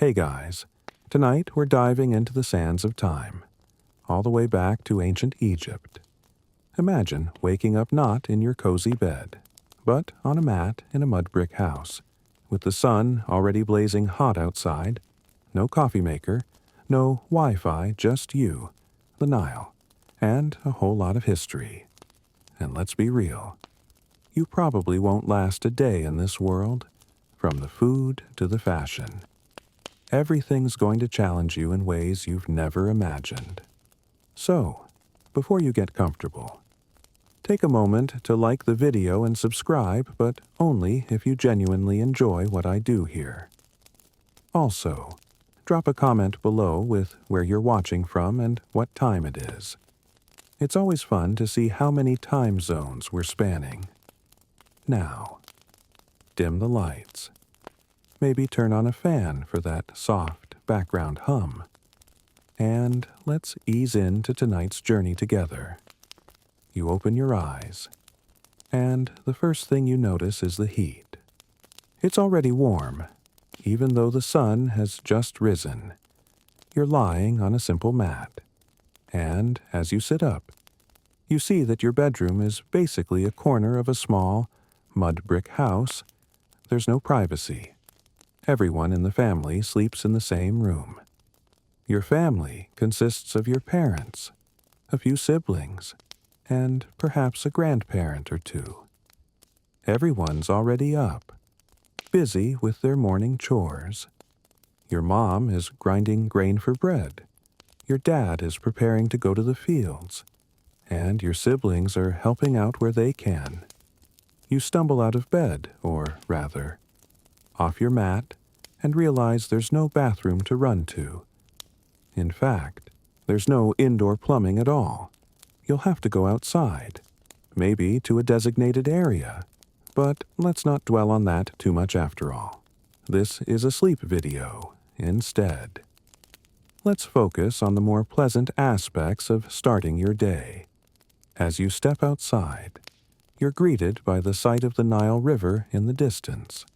Hey guys, tonight we're diving into the sands of time, all the way back to ancient Egypt. Imagine waking up not in your cozy bed, but on a mat in a mud brick house, with the sun already blazing hot outside, no coffee maker, no Wi-Fi, just you, the Nile, and a whole lot of history. And let's be real, you probably won't last a day in this world, from the food to the fashion. Everything's going to challenge you in ways you've never imagined. So, before you get comfortable, take a moment to like the video and subscribe, but only if you genuinely enjoy what I do here. Also, drop a comment below with where you're watching from and what time it is. It's always fun to see how many time zones we're spanning. Now, dim the lights. Maybe turn on a fan for that soft background hum. And let's ease into tonight's journey together. You open your eyes, and the first thing you notice is the heat. It's already warm, even though the sun has just risen. You're lying on a simple mat, and as you sit up, you see that your bedroom is basically a corner of a small, mud brick house. There's no privacy. Everyone in the family sleeps in the same room. Your family consists of your parents, a few siblings, and perhaps a grandparent or two. Everyone's already up, busy with their morning chores. Your mom is grinding grain for bread. Your dad is preparing to go to the fields, and your siblings are helping out where they can. You stumble out of bed, or rather, off your mat, and realize there's no bathroom to run to. In fact, there's no indoor plumbing at all. You'll have to go outside, maybe to a designated area. But let's not dwell on that too much after all. This is a sleep video instead. Let's focus on the more pleasant aspects of starting your day. As you step outside, you're greeted by the sight of the Nile River in the distance.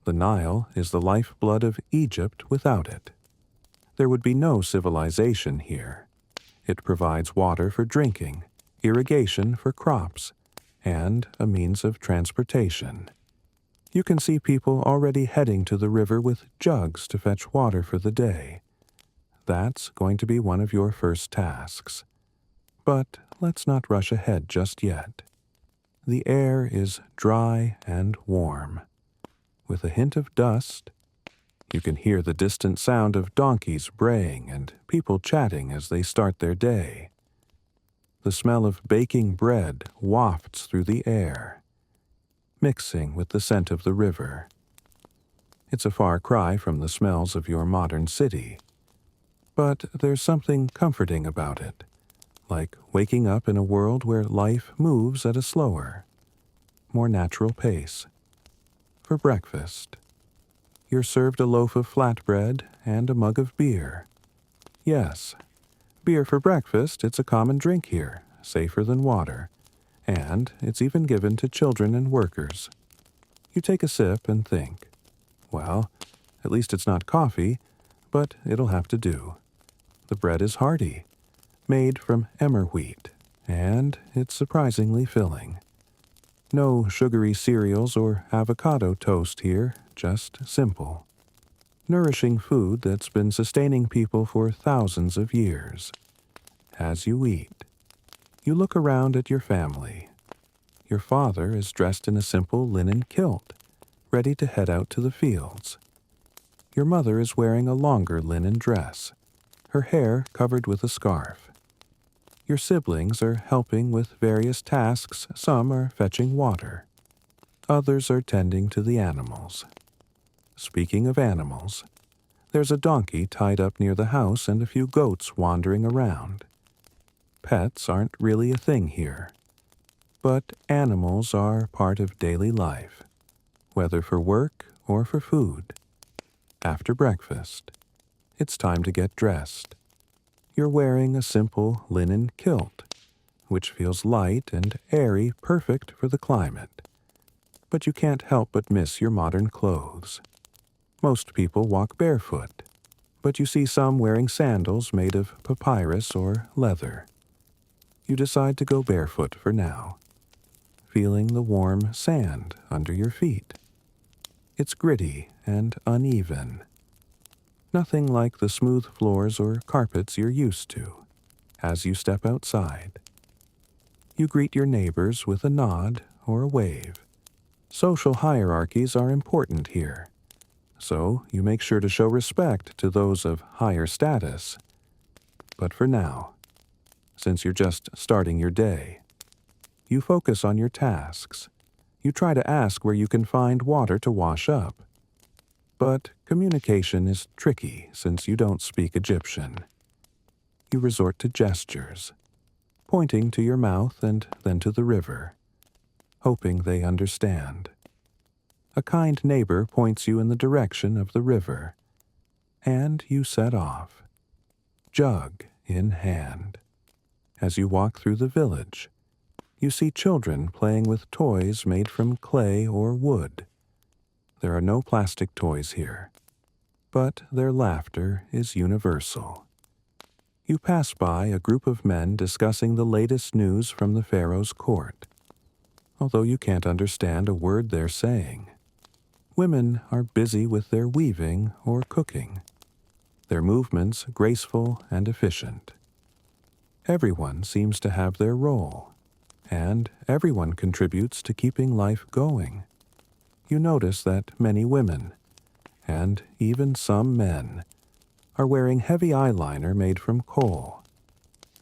The Nile is the lifeblood of Egypt without it. There would be no civilization here. It provides water for drinking, irrigation for crops, and a means of transportation. You can see people already heading to the river with jugs to fetch water for the day. That's going to be one of your first tasks. But let's not rush ahead just yet. The air is dry and warm. With a hint of dust, you can hear the distant sound of donkeys braying and people chatting as they start their day. The smell of baking bread wafts through the air, mixing with the scent of the river. It's a far cry from the smells of your modern city, but there's something comforting about it, like waking up in a world where life moves at a slower, more natural pace. For breakfast, you're served a loaf of flatbread and a mug of beer. Yes, beer for breakfast, it's a common drink here, safer than water, and it's even given to children and workers. You take a sip and think, well, at least it's not coffee, but it'll have to do. The bread is hearty, made from emmer wheat, and it's surprisingly filling. No sugary cereals or avocado toast here, just simple. Nourishing food that's been sustaining people for thousands of years. As you eat, you look around at your family. Your father is dressed in a simple linen kilt, ready to head out to the fields. Your mother is wearing a longer linen dress, her hair covered with a scarf. Your siblings are helping with various tasks. Some are fetching water. Others are tending to the animals. Speaking of animals, there's a donkey tied up near the house and a few goats wandering around. Pets aren't really a thing here, but animals are part of daily life, whether for work or for food. After breakfast, it's time to get dressed. You're wearing a simple linen kilt, which feels light and airy, perfect for the climate. But you can't help but miss your modern clothes. Most people walk barefoot, but you see some wearing sandals made of papyrus or leather. You decide to go barefoot for now, feeling the warm sand under your feet. It's gritty and uneven. Nothing like the smooth floors or carpets you're used to. As you step outside, you greet your neighbors with a nod or a wave. Social hierarchies are important here, so you make sure to show respect to those of higher status. But for now, since you're just starting your day, you focus on your tasks. You try to ask where you can find water to wash up. But communication is tricky since you don't speak Egyptian. You resort to gestures, pointing to your mouth and then to the river, hoping they understand. A kind neighbor points you in the direction of the river, and you set off, jug in hand. As you walk through the village, you see children playing with toys made from clay or wood. There are no plastic toys here, but their laughter is universal. You pass by a group of men discussing the latest news from the Pharaoh's court, although you can't understand a word they're saying. Women are busy with their weaving or cooking, their movements graceful and efficient. Everyone seems to have their role, and everyone contributes to keeping life going. You notice that many women, and even some men, are wearing heavy eyeliner made from coal.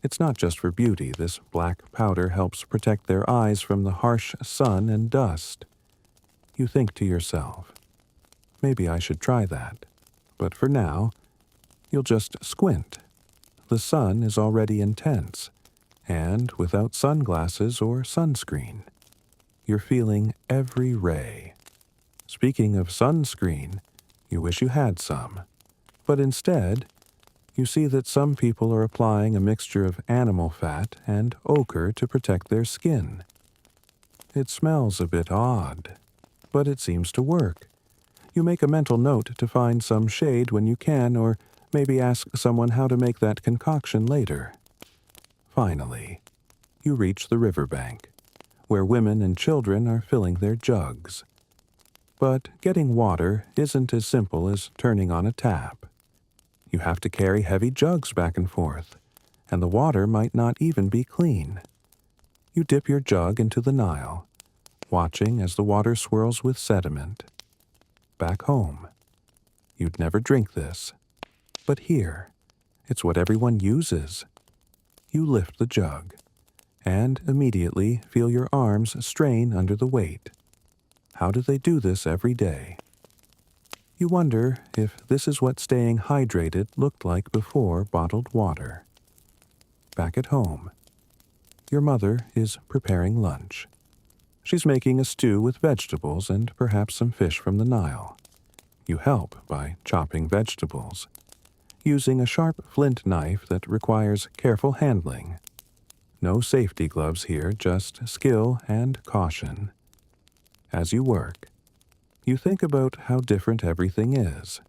It's not just for beauty. This black powder helps protect their eyes from the harsh sun and dust. You think to yourself, maybe I should try that. But for now, you'll just squint. The sun is already intense, and without sunglasses or sunscreen, you're feeling every ray. Speaking of sunscreen, you wish you had some. But instead, you see that some people are applying a mixture of animal fat and ochre to protect their skin. It smells a bit odd, but it seems to work. You make a mental note to find some shade when you can, or maybe ask someone how to make that concoction later. Finally, you reach the riverbank, where women and children are filling their jugs. But getting water isn't as simple as turning on a tap. You have to carry heavy jugs back and forth, and the water might not even be clean. You dip your jug into the Nile, watching as the water swirls with sediment. Back home, you'd never drink this, but here, it's what everyone uses. You lift the jug, and immediately feel your arms strain under the weight. How do they do this every day? You wonder if this is what staying hydrated looked like before bottled water. Back at home, your mother is preparing lunch. She's making a stew with vegetables and perhaps some fish from the Nile. You help by chopping vegetables, using a sharp flint knife that requires careful handling. No safety gloves here, just skill and caution. As you work, you think about how different everything is.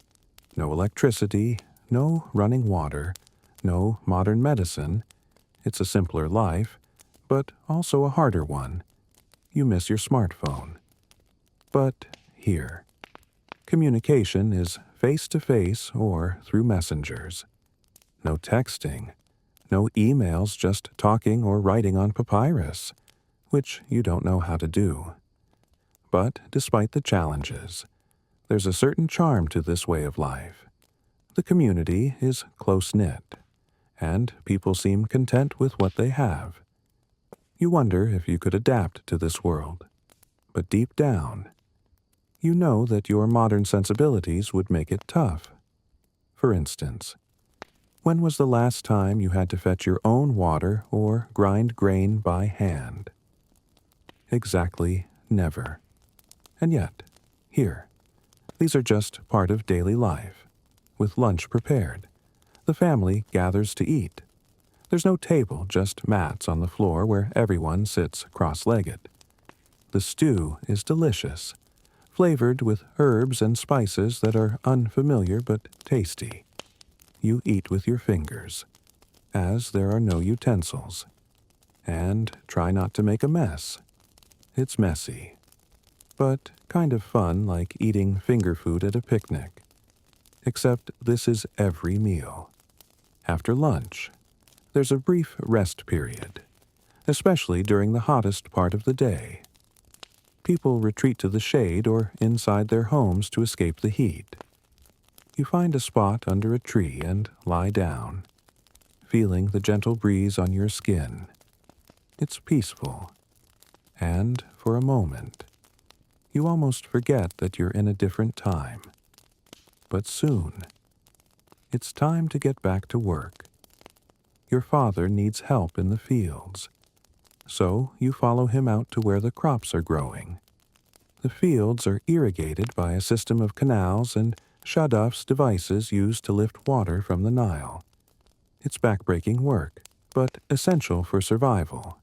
No electricity, no running water, no modern medicine. It's a simpler life, but also a harder one. You miss your smartphone. But here, communication is face-to-face or through messengers. No texting, no emails, just talking or writing on papyrus, which you don't know how to do. But despite the challenges, there's a certain charm to this way of life. The community is close-knit, and people seem content with what they have. You wonder if you could adapt to this world, but deep down, you know that your modern sensibilities would make it tough. For instance, when was the last time you had to fetch your own water or grind grain by hand? Exactly never. And yet, here, these are just part of daily life. With lunch prepared, the family gathers to eat. There's no table, just mats on the floor where everyone sits cross-legged. The stew is delicious, flavored with herbs and spices that are unfamiliar but tasty. You eat with your fingers, as there are no utensils. And try not to make a mess. It's messy, but kind of fun, like eating finger food at a picnic. Except this is every meal. After lunch, there's a brief rest period, especially during the hottest part of the day. People retreat to the shade or inside their homes to escape the heat. You find a spot under a tree and lie down, feeling the gentle breeze on your skin. It's peaceful, and for a moment, you almost forget that you're in a different time. But soon, it's time to get back to work. Your father needs help in the fields, so you follow him out to where the crops are growing. The fields are irrigated by a system of canals and shut-offs devices used to lift water from the Nile. It's backbreaking work, but essential for survival.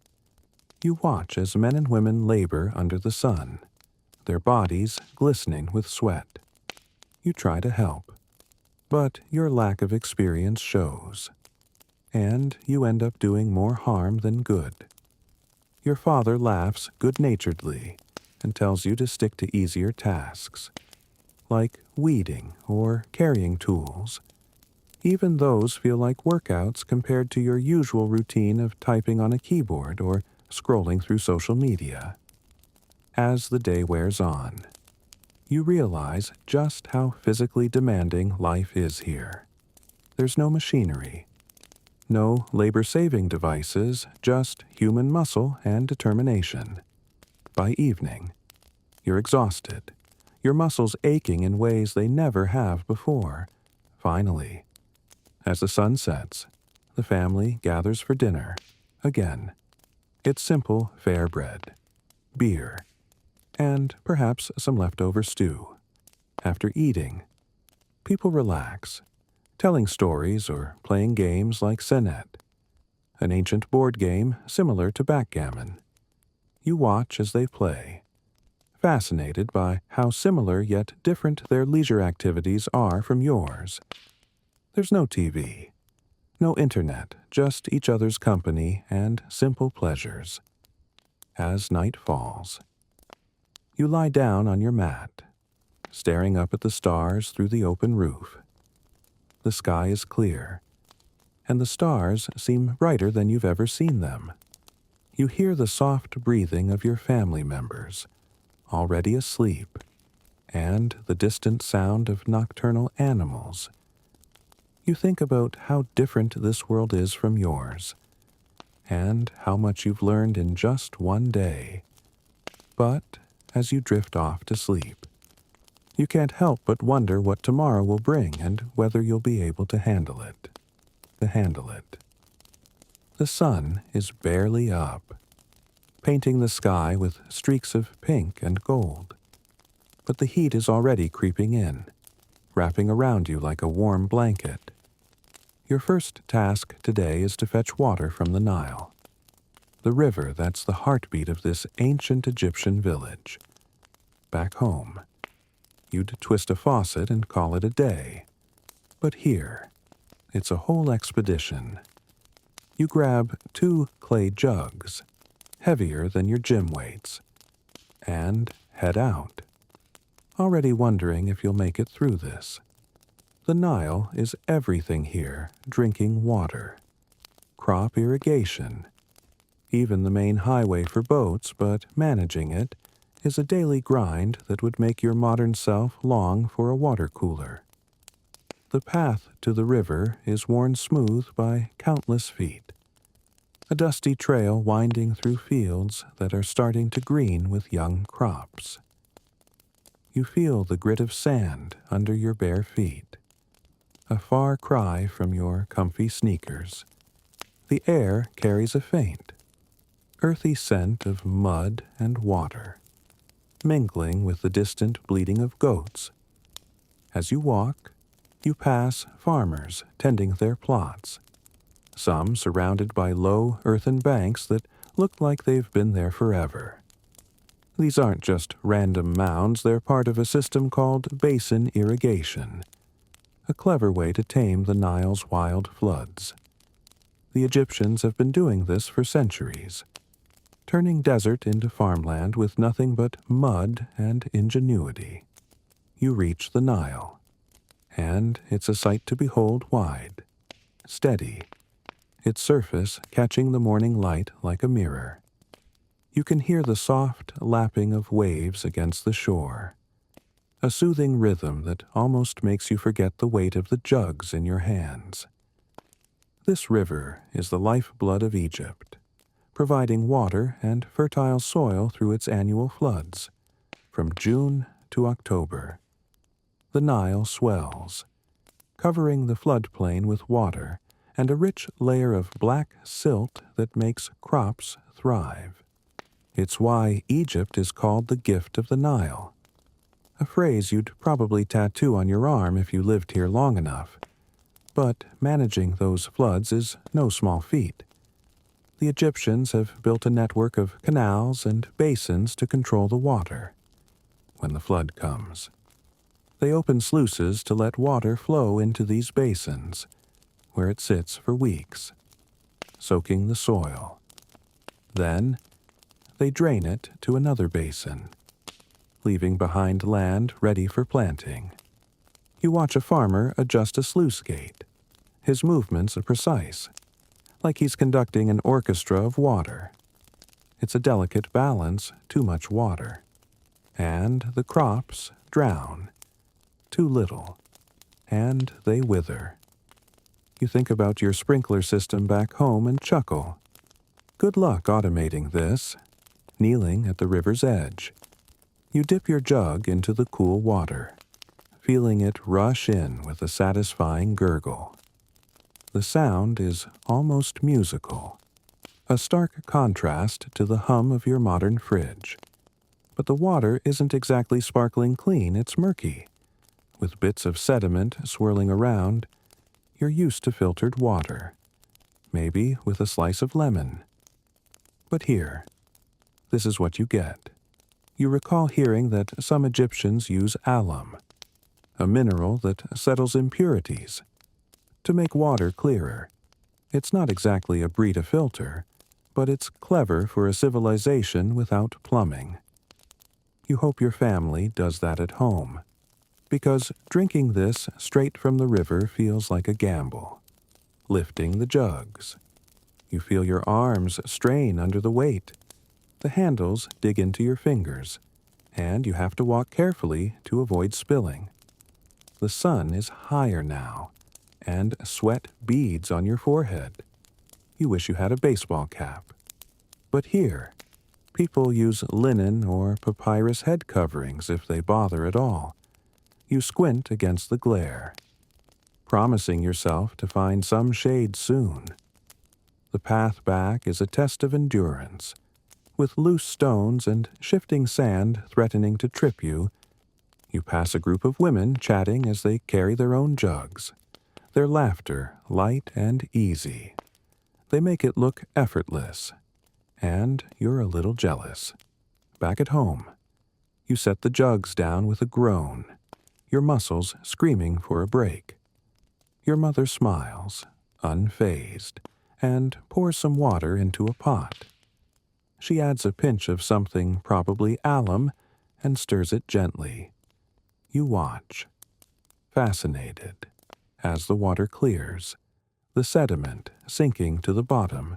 You watch as men and women labor under the sun, their bodies glistening with sweat. You try to help, but your lack of experience shows, and you end up doing more harm than good. Your father laughs good-naturedly and tells you to stick to easier tasks, like weeding or carrying tools. Even those feel like workouts compared to your usual routine of typing on a keyboard or scrolling through social media. As the day wears on, you realize just how physically demanding life is here. There's no machinery, no labor-saving devices, just human muscle and determination. By evening, you're exhausted, your muscles aching in ways they never have before. Finally, as the sun sets, the family gathers for dinner. Again, it's simple fare bread, beer, and perhaps some leftover stew. After eating, people relax, telling stories or playing games like Senet, an ancient board game similar to backgammon. You watch as they play, fascinated by how similar yet different their leisure activities are from yours. There's no TV, no internet, just each other's company and simple pleasures. As night falls, you lie down on your mat, staring up at the stars through the open roof. The sky is clear, and the stars seem brighter than you've ever seen them. You hear the soft breathing of your family members, already asleep, and the distant sound of nocturnal animals. You think about how different this world is from yours, and how much you've learned in just one day. But as you drift off to sleep, you can't help but wonder what tomorrow will bring and whether you'll be able to handle it. The sun is barely up, painting the sky with streaks of pink and gold. But the heat is already creeping in, wrapping around you like a warm blanket. Your first task today is to fetch water from the Nile, the river that's the heartbeat of this ancient Egyptian village. Back home, you'd twist a faucet and call it a day. But here, it's a whole expedition. You grab 2 clay jugs, heavier than your gym weights, and head out, already wondering if you'll make it through this. The Nile is everything here: drinking water, crop irrigation, even the main highway for boats, but managing it is a daily grind that would make your modern self long for a water cooler. The path to the river is worn smooth by countless feet, a dusty trail winding through fields that are starting to green with young crops. You feel the grit of sand under your bare feet, a far cry from your comfy sneakers. The air carries a faint, earthy scent of mud and water, mingling with the distant bleating of goats. As you walk, you pass farmers tending their plots, some surrounded by low earthen banks that look like they've been there forever. These aren't just random mounds, they're part of a system called basin irrigation, a clever way to tame the Nile's wild floods. The Egyptians have been doing this for centuries, turning desert into farmland with nothing but mud and ingenuity. You reach the Nile, and it's a sight to behold wide, steady, its surface catching the morning light like a mirror. You can hear the soft lapping of waves against the shore, a soothing rhythm that almost makes you forget the weight of the jugs in your hands. This river is the lifeblood of Egypt, providing water and fertile soil through its annual floods, from June to October. The Nile swells, covering the floodplain with water and a rich layer of black silt that makes crops thrive. It's why Egypt is called the gift of the Nile, a phrase you'd probably tattoo on your arm if you lived here long enough. But managing those floods is no small feat. The Egyptians have built a network of canals and basins to control the water. When the flood comes, they open sluices to let water flow into these basins, where it sits for weeks, soaking the soil. Then, they drain it to another basin, leaving behind land ready for planting. You watch a farmer adjust a sluice gate. His movements are precise, like he's conducting an orchestra of water. It's a delicate balance, too much water. And the crops drown, too little, and they wither. You think about your sprinkler system back home and chuckle. Good luck automating this. Kneeling at the river's edge, you dip your jug into the cool water, feeling it rush in with a satisfying gurgle. The sound is almost musical, a stark contrast to the hum of your modern fridge. But the water isn't exactly sparkling clean, it's murky. With bits of sediment swirling around, you're used to filtered water, maybe with a slice of lemon. But here, this is what you get. You recall hearing that some Egyptians use alum, a mineral that settles impurities, to make water clearer. It's not exactly a Brita filter, but it's clever for a civilization without plumbing. You hope your family does that at home, because drinking this straight from the river feels like a gamble. Lifting the jugs. You feel your arms strain under the weight. The handles dig into your fingers, and you have to walk carefully to avoid spilling. The sun is higher now, and sweat beads on your forehead. You wish you had a baseball cap. But here, people use linen or papyrus head coverings if they bother at all. You squint against the glare, promising yourself to find some shade soon. The path back is a test of endurance. With loose stones and shifting sand threatening to trip you, you pass a group of women chatting as they carry their own jugs, their laughter light and easy. They make it look effortless, and you're a little jealous. Back at home, you set the jugs down with a groan, your muscles screaming for a break. Your mother smiles, unfazed, and pours some water into a pot. She adds a pinch of something, probably alum, and stirs it gently. You watch, fascinated, as the water clears, the sediment sinking to the bottom.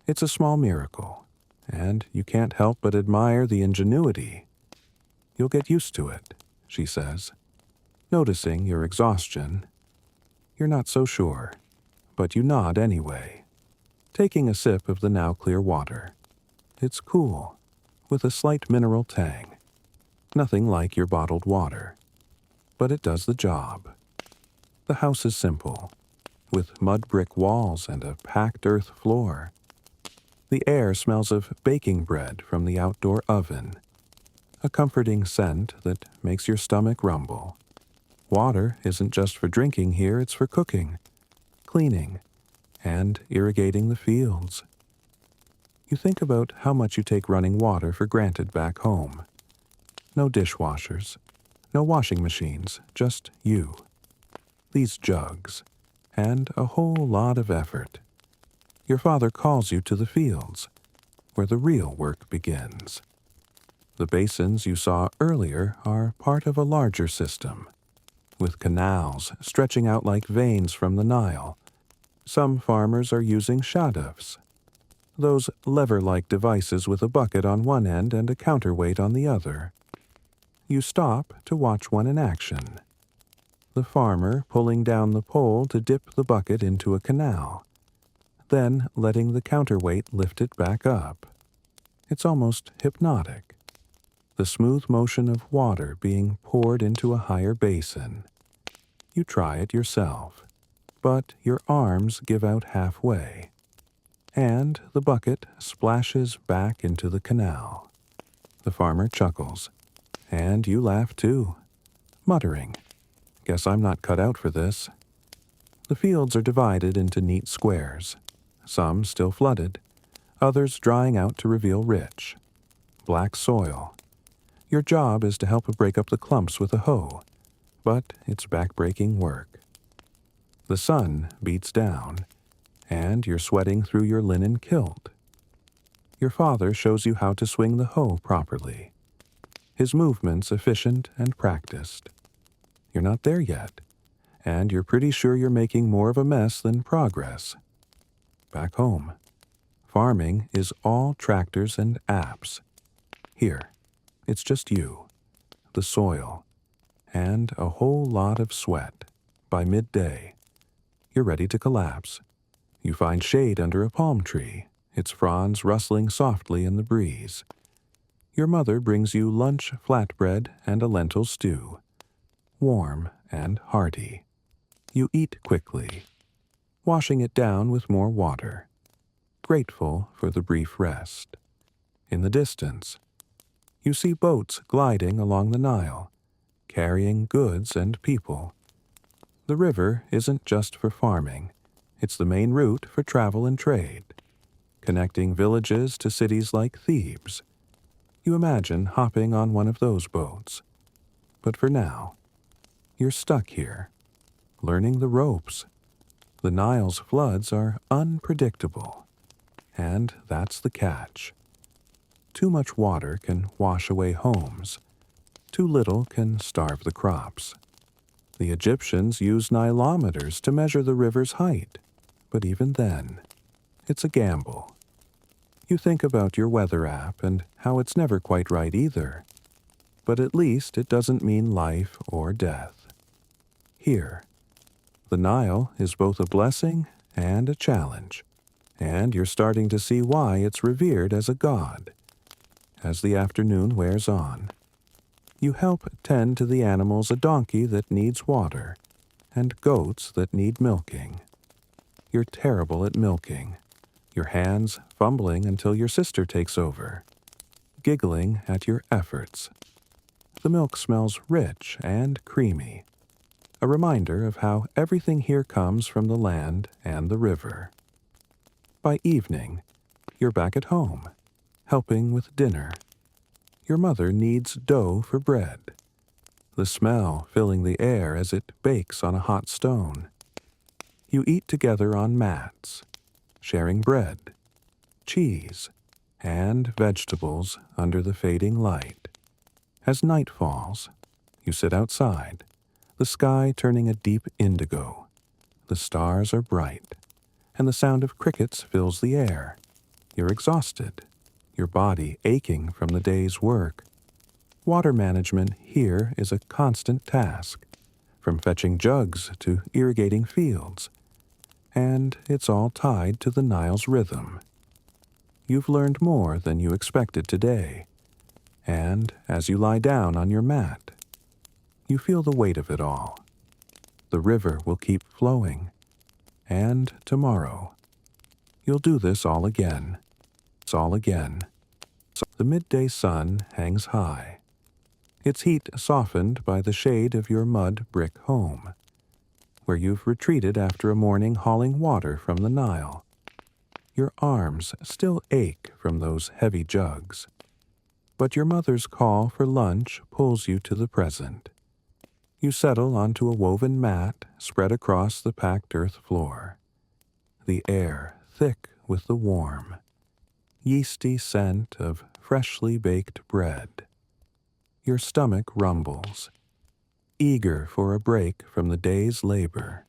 It's a small miracle, and you can't help but admire the ingenuity. You'll get used to it, she says, noticing your exhaustion. You're not so sure, but you nod anyway, taking a sip of the now clear water. It's cool, with a slight mineral tang. Nothing like your bottled water, but it does the job. The house is simple, with mud brick walls and a packed earth floor. The air smells of baking bread from the outdoor oven, a comforting scent that makes your stomach rumble. Water isn't just for drinking here, it's for cooking, cleaning, and irrigating the fields. You think about how much you take running water for granted back home. No dishwashers, no washing machines, just you. These jugs, and a whole lot of effort. Your father calls you to the fields, where the real work begins. The basins you saw earlier are part of a larger system, with canals stretching out like veins from the Nile. Some farmers are using shadufs, those lever-like devices with a bucket on one end and a counterweight on the other. You stop to watch one in action. The farmer pulling down the pole to dip the bucket into a canal, then letting the counterweight lift it back up. It's almost hypnotic. The smooth motion of water being poured into a higher basin. You try it yourself, but your arms give out halfway, and the bucket splashes back into the canal. The farmer chuckles, and you laugh too, muttering, "Guess I'm not cut out for this." The fields are divided into neat squares, some still flooded, others drying out to reveal rich, black soil. Your job is to help break up the clumps with a hoe, but it's back-breaking work. The sun beats down, and you're sweating through your linen kilt. Your father shows you how to swing the hoe properly, his movements efficient and practiced. You're not there yet, and you're pretty sure you're making more of a mess than progress. Back home, farming is all tractors and apps. Here, it's just you, the soil, and a whole lot of sweat. By midday, you're ready to collapse. You find shade under a palm tree, its fronds rustling softly in the breeze. Your mother brings you lunch flatbread and a lentil stew, warm and hearty. You eat quickly, washing it down with more water, grateful for the brief rest. In the distance, you see boats gliding along the Nile, carrying goods and people. The river isn't just for farming, it's the main route for travel and trade, connecting villages to cities like Thebes. You imagine hopping on one of those boats. But for now, you're stuck here, learning the ropes. The Nile's floods are unpredictable, and that's the catch. Too much water can wash away homes. Too little can starve the crops. The Egyptians used nilometers to measure the river's height, but even then, it's a gamble. You think about your weather app and how it's never quite right either, but at least it doesn't mean life or death. Here, the Nile is both a blessing and a challenge, and you're starting to see why it's revered as a god. As the afternoon wears on, you help tend to the animals, a donkey that needs water, and goats that need milking. You're terrible at milking, your hands fumbling until your sister takes over, giggling at your efforts. The milk smells rich and creamy, a reminder of how everything here comes from the land and the river. By evening, you're back at home, helping with dinner. Your mother kneads dough for bread, the smell filling the air as it bakes on a hot stone. You eat together on mats, sharing bread, cheese, and vegetables under the fading light. As night falls, you sit outside, the sky turning a deep indigo. The stars are bright, and the sound of crickets fills the air. You're exhausted, your body aching from the day's work. Water management here is a constant task, from fetching jugs to irrigating fields, and it's all tied to the Nile's rhythm. You've learned more than you expected today, and as you lie down on your mat, you feel the weight of it all. The river will keep flowing, and tomorrow, you'll do this all again. It's all again. The midday sun hangs high, its heat softened by the shade of your mud brick home, where you've retreated after a morning hauling water from the Nile. Your arms still ache from those heavy jugs. But your mother's call for lunch pulls you to the present. You settle onto a woven mat spread across the packed earth floor. The air thick with the warm, yeasty scent of freshly baked bread. Your stomach rumbles, eager for a break from the day's labor.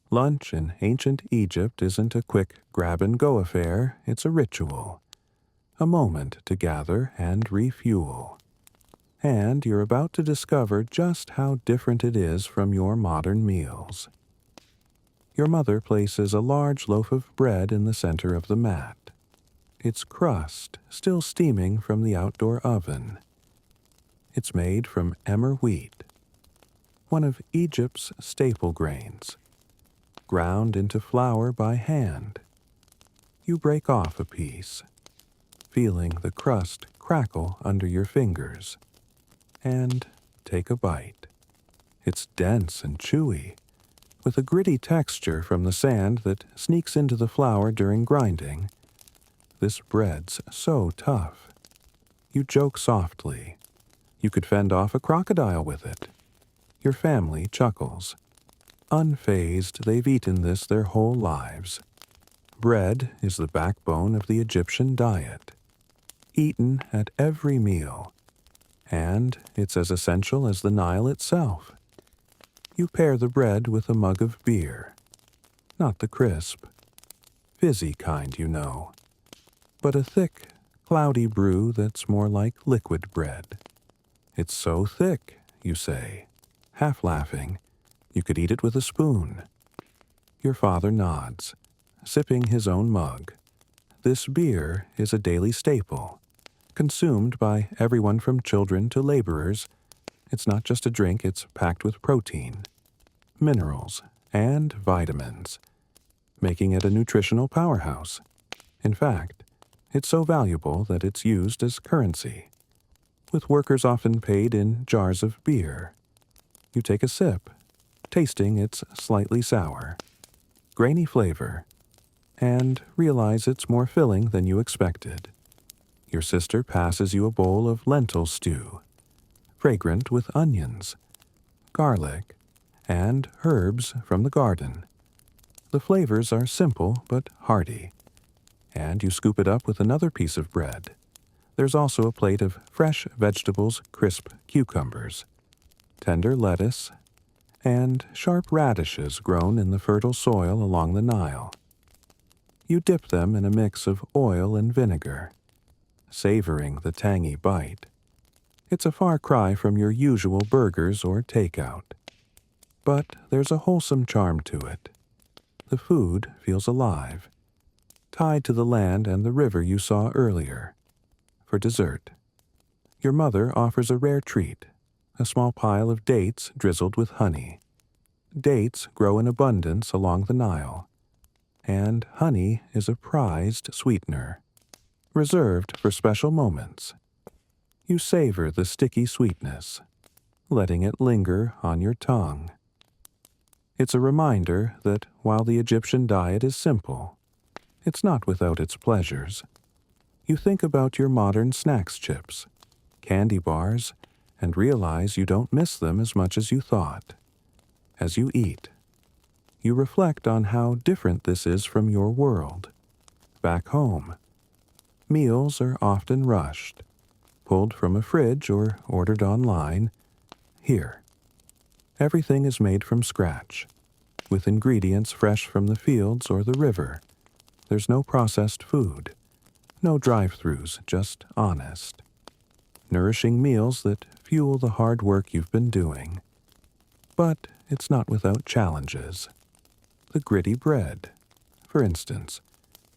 Lunch in ancient Egypt isn't a quick grab-and-go affair, it's a ritual, a moment to gather and refuel. And you're about to discover just how different it is from your modern meals. Your mother places a large loaf of bread in the center of the mat, its crust still steaming from the outdoor oven. It's made from emmer wheat, one of Egypt's staple grains, ground into flour by hand. You break off a piece, feeling the crust crackle under your fingers, and take a bite. It's dense and chewy, with a gritty texture from the sand that sneaks into the flour during grinding. This bread's so tough. You joke softly. You could fend off a crocodile with it. Your family chuckles. Unfazed, they've eaten this their whole lives. Bread is the backbone of the Egyptian diet, eaten at every meal, and it's as essential as the Nile itself. You pair the bread with a mug of beer, not the crisp, fizzy kind, you know, but a thick, cloudy brew that's more like liquid bread. It's so thick, you say, half laughing, you could eat it with a spoon. Your father nods, sipping his own mug. This beer is a daily staple, consumed by everyone from children to laborers. It's not just a drink, it's packed with protein, minerals, and vitamins, making it a nutritional powerhouse. In fact, it's so valuable that it's used as currency, with workers often paid in jars of beer. You take a sip, tasting its slightly sour, grainy flavor, and realize it's more filling than you expected. Your sister passes you a bowl of lentil stew, fragrant with onions, garlic, and herbs from the garden. The flavors are simple but hearty, and you scoop it up with another piece of bread. There's also a plate of fresh vegetables, crisp cucumbers, tender lettuce, and sharp radishes grown in the fertile soil along the Nile. You dip them in a mix of oil and vinegar, savoring the tangy bite. It's a far cry from your usual burgers or takeout, but there's a wholesome charm to it. The food feels alive, tied to the land and the river you saw earlier. For dessert, your mother offers a rare treat, a small pile of dates drizzled with honey. Dates grow in abundance along the Nile, and honey is a prized sweetener, reserved for special moments. You savor the sticky sweetness, letting it linger on your tongue. It's a reminder that while the Egyptian diet is simple, it's not without its pleasures. You think about your modern snacks chips, candy bars, and realize you don't miss them as much as you thought. As you eat, you reflect on how different this is from your world. Back home, meals are often rushed, pulled from a fridge or ordered online. Here, everything is made from scratch, with ingredients fresh from the fields or the river. There's no processed food, no drive-thrus, just honest, nourishing meals that fuel the hard work you've been doing. But it's not without challenges. The gritty bread, for instance,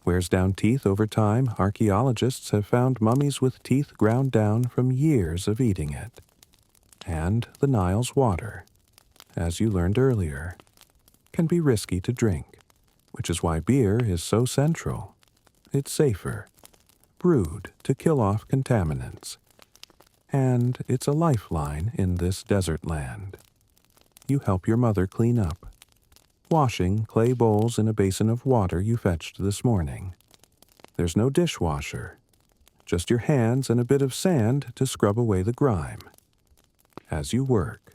wears down teeth over time. Archaeologists have found mummies with teeth ground down from years of eating it. And the Nile's water, as you learned earlier, can be risky to drink, which is why beer is so central. It's safer, brewed to kill off contaminants, and it's a lifeline in this desert land. You help your mother clean up, washing clay bowls in a basin of water you fetched this morning. There's no dishwasher, just your hands and a bit of sand to scrub away the grime. As you work,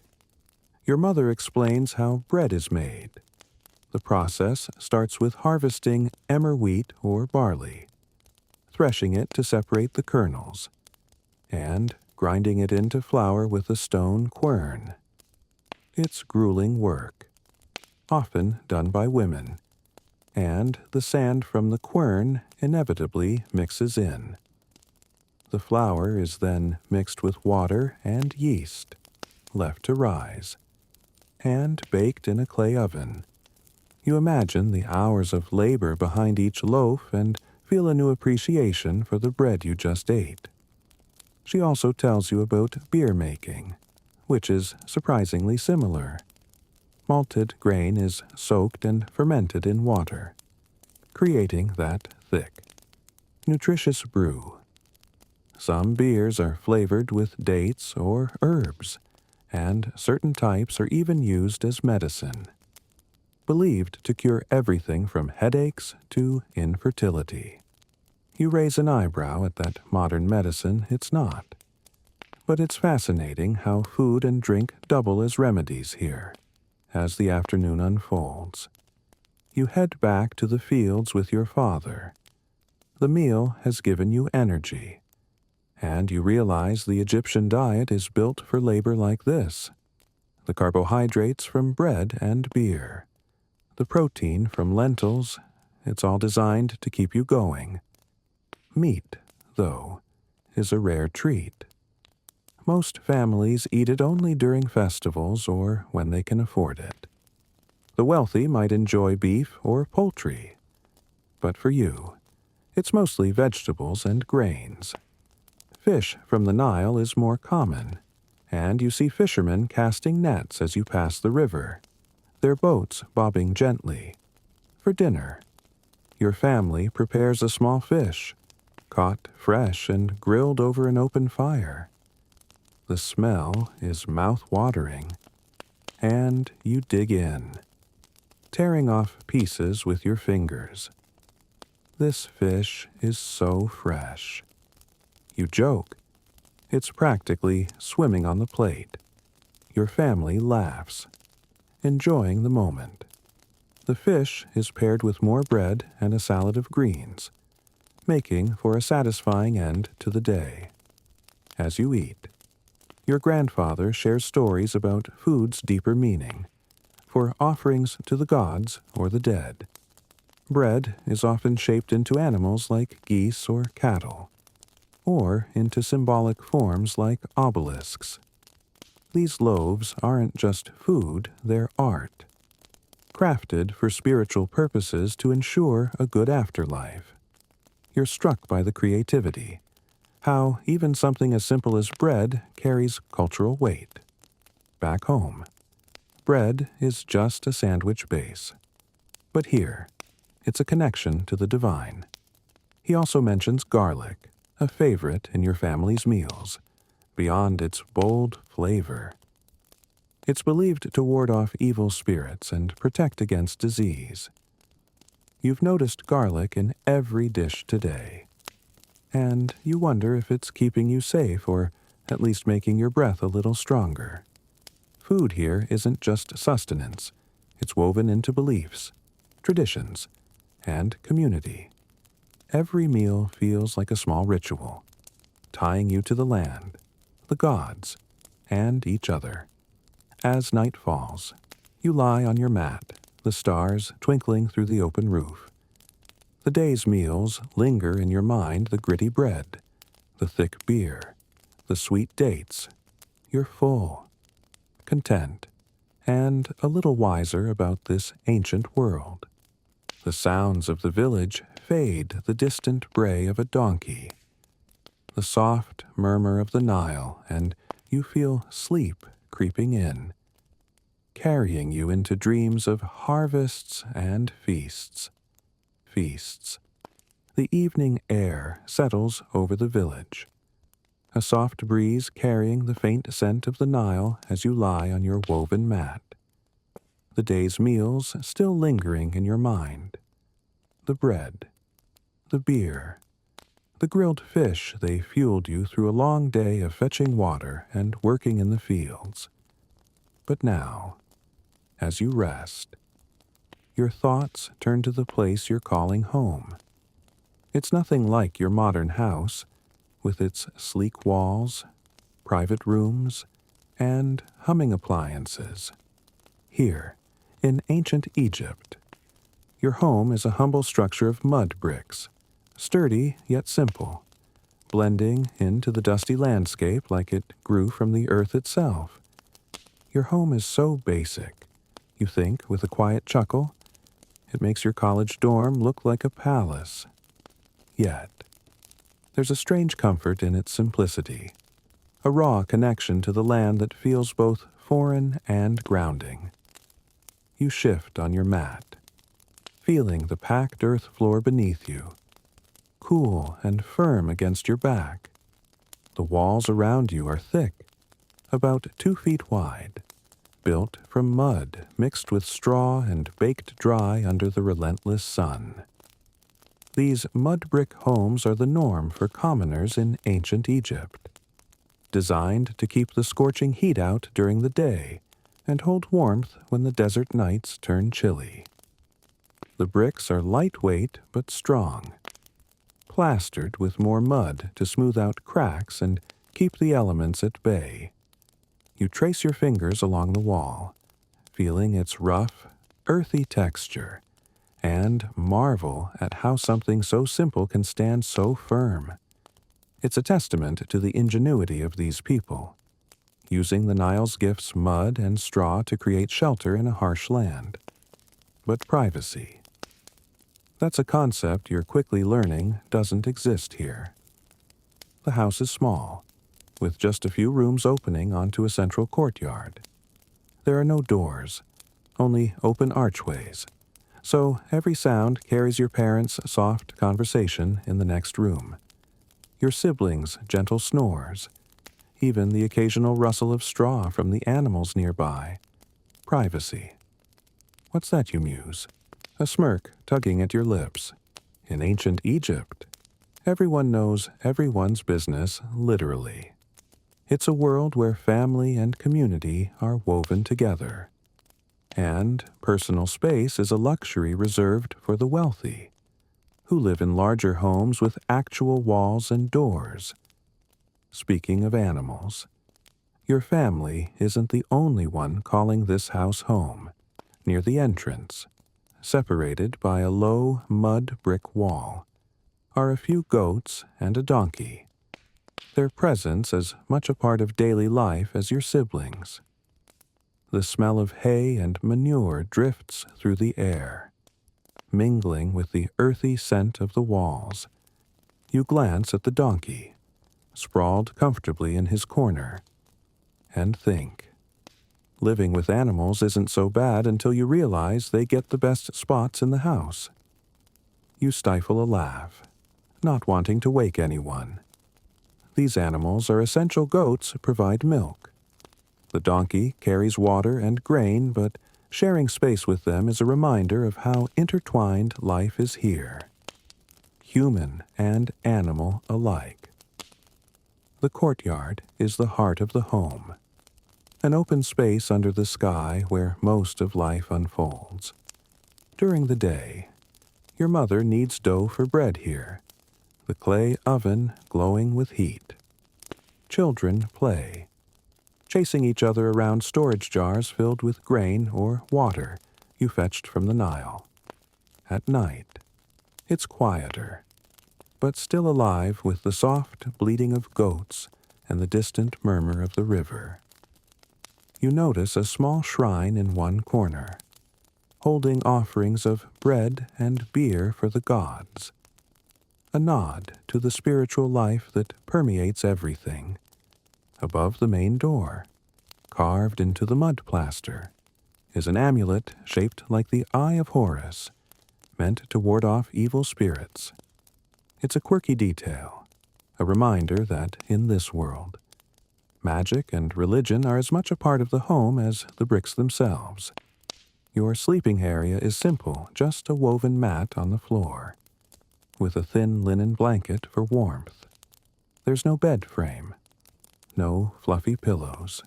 your mother explains how bread is made. The process starts with harvesting emmer wheat or barley, threshing it to separate the kernels, and grinding it into flour with a stone quern. It's grueling work, often done by women, and the sand from the quern inevitably mixes in. The flour is then mixed with water and yeast, left to rise, and baked in a clay oven. You imagine the hours of labor behind each loaf and feel a new appreciation for the bread you just ate. She also tells you about beer making, which is surprisingly similar. Malted grain is soaked and fermented in water, creating that thick, nutritious brew. Some beers are flavored with dates or herbs, and certain types are even used as medicine, believed to cure everything from headaches to infertility. You raise an eyebrow at that modern medicine it's not. But it's fascinating how food and drink double as remedies here. As the afternoon unfolds, you head back to the fields with your father. The meal has given you energy, and you realize the Egyptian diet is built for labor like this. The carbohydrates from bread and beer, the protein from lentils, it's all designed to keep you going. Meat, though, is a rare treat. Most families eat it only during festivals or when they can afford it. The wealthy might enjoy beef or poultry, but for you, it's mostly vegetables and grains. Fish from the Nile is more common, and you see fishermen casting nets as you pass the river, their boats bobbing gently. For dinner, your family prepares a small fish, caught fresh and grilled over an open fire. The smell is mouth-watering, and you dig in, tearing off pieces with your fingers. This fish is so fresh. You joke. It's practically swimming on the plate. Your family laughs, enjoying the moment. The fish is paired with more bread and a salad of greens, making for a satisfying end to the day. As you eat, your grandfather shares stories about food's deeper meaning, for offerings to the gods or the dead. Bread is often shaped into animals like geese or cattle, or into symbolic forms like obelisks. These loaves aren't just food, they're art, crafted for spiritual purposes to ensure a good afterlife. You're struck by the creativity, how even something as simple as bread carries cultural weight. Back home, bread is just a sandwich base. But here, it's a connection to the divine. He also mentions garlic, a favorite in your family's meals, beyond its bold flavor. It's believed to ward off evil spirits and protect against disease. You've noticed garlic in every dish today, and you wonder if it's keeping you safe or at least making your breath a little stronger. Food here isn't just sustenance. It's woven into beliefs, traditions, and community. Every meal feels like a small ritual, tying you to the land, the gods, and each other. As night falls, you lie on your mat, the stars twinkling through the open roof. The day's meals linger in your mind: the gritty bread, the thick beer, the sweet dates. You're full, content, and a little wiser about this ancient world. The sounds of the village fade the distant bray of a donkey, the soft murmur of the Nile, and you feel sleep creeping in, carrying you into dreams of harvests and feasts. Feasts. The evening air settles over the village, a soft breeze carrying the faint scent of the Nile as you lie on your woven mat. The day's meals still lingering in your mind. The bread, the beer, The grilled fish they fueled you through a long day of fetching water and working in the fields. But now, as you rest, your thoughts turn to the place you're calling home. It's nothing like your modern house, with its sleek walls, private rooms, and humming appliances. Here, in ancient Egypt, your home is a humble structure of mud bricks, sturdy yet simple, blending into the dusty landscape like it grew from the earth itself. Your home is so basic, you think with a quiet chuckle, it makes your college dorm look like a palace. Yet, there's a strange comfort in its simplicity, a raw connection to the land that feels both foreign and grounding. You shift on your mat, feeling the packed earth floor beneath you, cool and firm against your back. The walls around you are thick, about 2 feet wide, built from mud mixed with straw and baked dry under the relentless sun. These mud brick homes are the norm for commoners in ancient Egypt, designed to keep the scorching heat out during the day and hold warmth when the desert nights turn chilly. The bricks are lightweight but strong, plastered with more mud to smooth out cracks and keep the elements at bay. You trace your fingers along the wall, feeling its rough, earthy texture, and marvel at how something so simple can stand so firm. It's a testament to the ingenuity of these people, using the Nile's Gift's mud and straw to create shelter in a harsh land. But privacy. That's a concept you're quickly learning doesn't exist here. The house is small, with just a few rooms opening onto a central courtyard. There are no doors, only open archways, so every sound carries your parents' soft conversation in the next room, your siblings' gentle snores, even the occasional rustle of straw from the animals nearby. Privacy. What's that, you muse? A smirk tugging at your lips. In ancient Egypt, everyone knows everyone's business literally. It's a world where family and community are woven together. And personal space is a luxury reserved for the wealthy, who live in larger homes with actual walls and doors. Speaking of animals, your family isn't the only one calling this house home. Near the entrance, separated by a low mud brick wall, are a few goats and a donkey, their presence as much a part of daily life as your siblings. The smell of hay and manure drifts through the air, mingling with the earthy scent of the walls. You glance at the donkey, sprawled comfortably in his corner, and think, living with animals isn't so bad until you realize they get the best spots in the house. You stifle a laugh, not wanting to wake anyone. These animals are essential. Goats provide milk. The donkey carries water and grain, but sharing space with them is a reminder of how intertwined life is here, human and animal alike. The courtyard is the heart of the home, an open space under the sky where most of life unfolds. During the day, your mother kneads dough for bread here, the clay oven glowing with heat. Children play, chasing each other around storage jars filled with grain or water you fetched from the Nile. At night, it's quieter, but still alive with the soft bleating of goats and the distant murmur of the river. You notice a small shrine in one corner, holding offerings of bread and beer for the gods. A nod to the spiritual life that permeates everything. Above the main door, carved into the mud plaster, is an amulet shaped like the Eye of Horus, meant to ward off evil spirits. It's a quirky detail, a reminder that in this world, magic and religion are as much a part of the home as the bricks themselves. Your sleeping area is simple, just a woven mat on the floor. with a thin linen blanket for warmth. There's no bed frame, no fluffy pillows,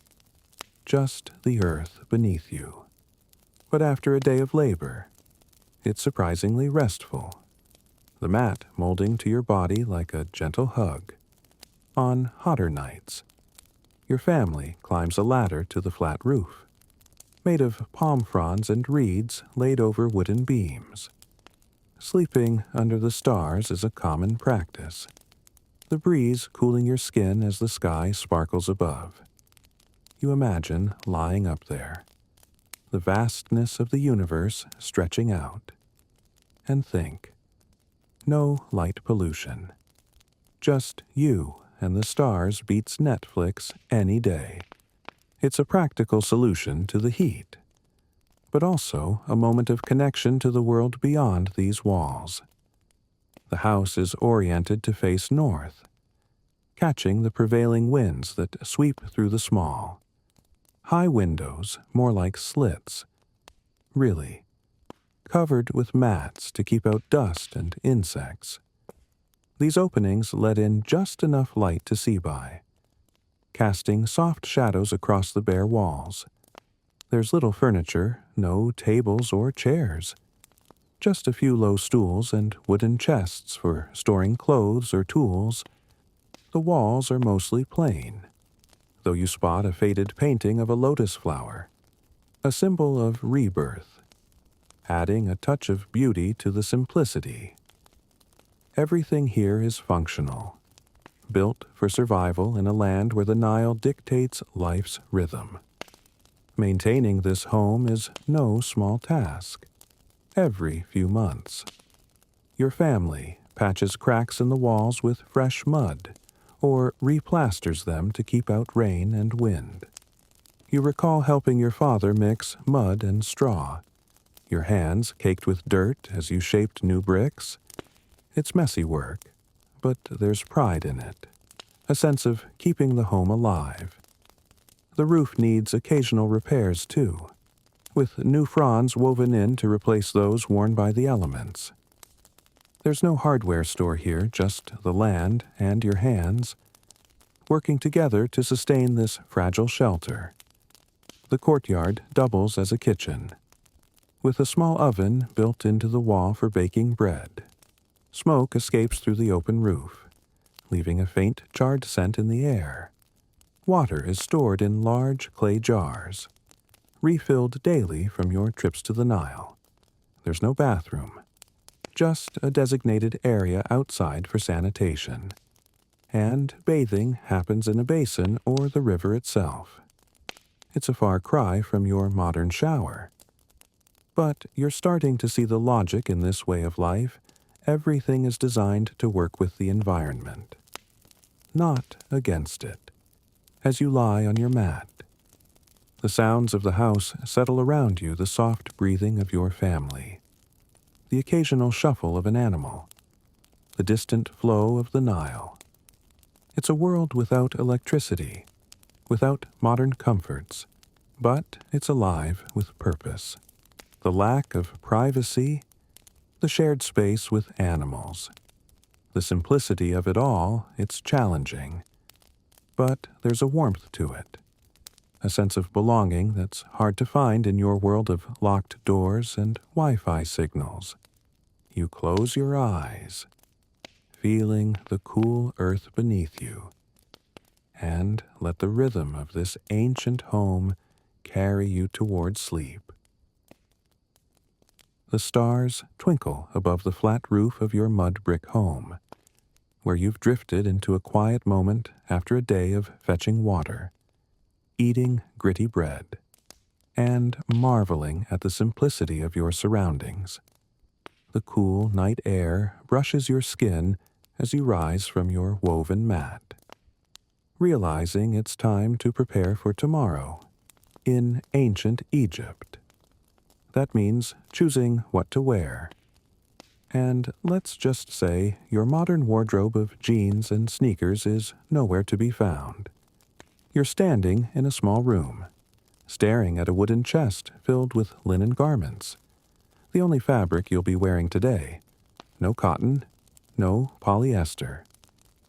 just the earth beneath you. But after a day of labor, it's surprisingly restful, the mat molding to your body like a gentle hug. On hotter nights, your family climbs a ladder to the flat roof, made of palm fronds and reeds laid over wooden beams. Sleeping under the stars is a common practice, the breeze cooling your skin as the sky sparkles above. You imagine lying up there, the vastness of the universe stretching out, and think, no light pollution, just you and the stars beats Netflix any day. It's a practical solution to the heat, but also a moment of connection to the world beyond these walls. The house is oriented to face north, catching the prevailing winds that sweep through the small. High windows, more like slits, really, covered with mats to keep out dust and insects. These openings let in just enough light to see by, casting soft shadows across the bare walls. There's little furniture, no tables or chairs, just a few low stools and wooden chests for storing clothes or tools. The walls are mostly plain, though you spot a faded painting of a lotus flower, a symbol of rebirth, adding a touch of beauty to the simplicity. Everything here is functional, built for survival in a land where the Nile dictates life's rhythm. Maintaining this home is no small task. Every few months, your family patches cracks in the walls with fresh mud or replasters them to keep out rain and wind. You recall helping your father mix mud and straw, your hands caked with dirt as you shaped new bricks. It's messy work, but there's pride in it, a sense of keeping the home alive. The roof needs occasional repairs, too, with new fronds woven in to replace those worn by the elements. There's no hardware store here, just the land and your hands, working together to sustain this fragile shelter. The courtyard doubles as a kitchen, with a small oven built into the wall for baking bread. Smoke escapes through the open roof, leaving a faint charred scent in the air. Water is stored in large clay jars, refilled daily from your trips to the Nile. There's no bathroom, just a designated area outside for sanitation. And bathing happens in a basin or the river itself. It's a far cry from your modern shower. But you're starting to see the logic in this way of life. Everything is designed to work with the environment, not against it. As you lie on your mat, the sounds of the house settle around you, the soft breathing of your family, the occasional shuffle of an animal, the distant flow of the Nile. It's a world without electricity, without modern comforts, but it's alive with purpose. The lack of privacy, the shared space with animals. The simplicity of it all, it's challenging, but there's a warmth to it, a sense of belonging that's hard to find in your world of locked doors and Wi-Fi signals. You close your eyes, feeling the cool earth beneath you, and let the rhythm of this ancient home carry you toward sleep. The stars twinkle above the flat roof of your mud brick home, where you've drifted into a quiet moment after a day of fetching water, eating gritty bread, and marveling at the simplicity of your surroundings. The cool night air brushes your skin as you rise from your woven mat, realizing it's time to prepare for tomorrow in ancient Egypt. That means choosing what to wear. And let's just say your modern wardrobe of jeans and sneakers is nowhere to be found. You're standing in a small room, staring at a wooden chest filled with linen garments, the only fabric you'll be wearing today. No cotton, no polyester.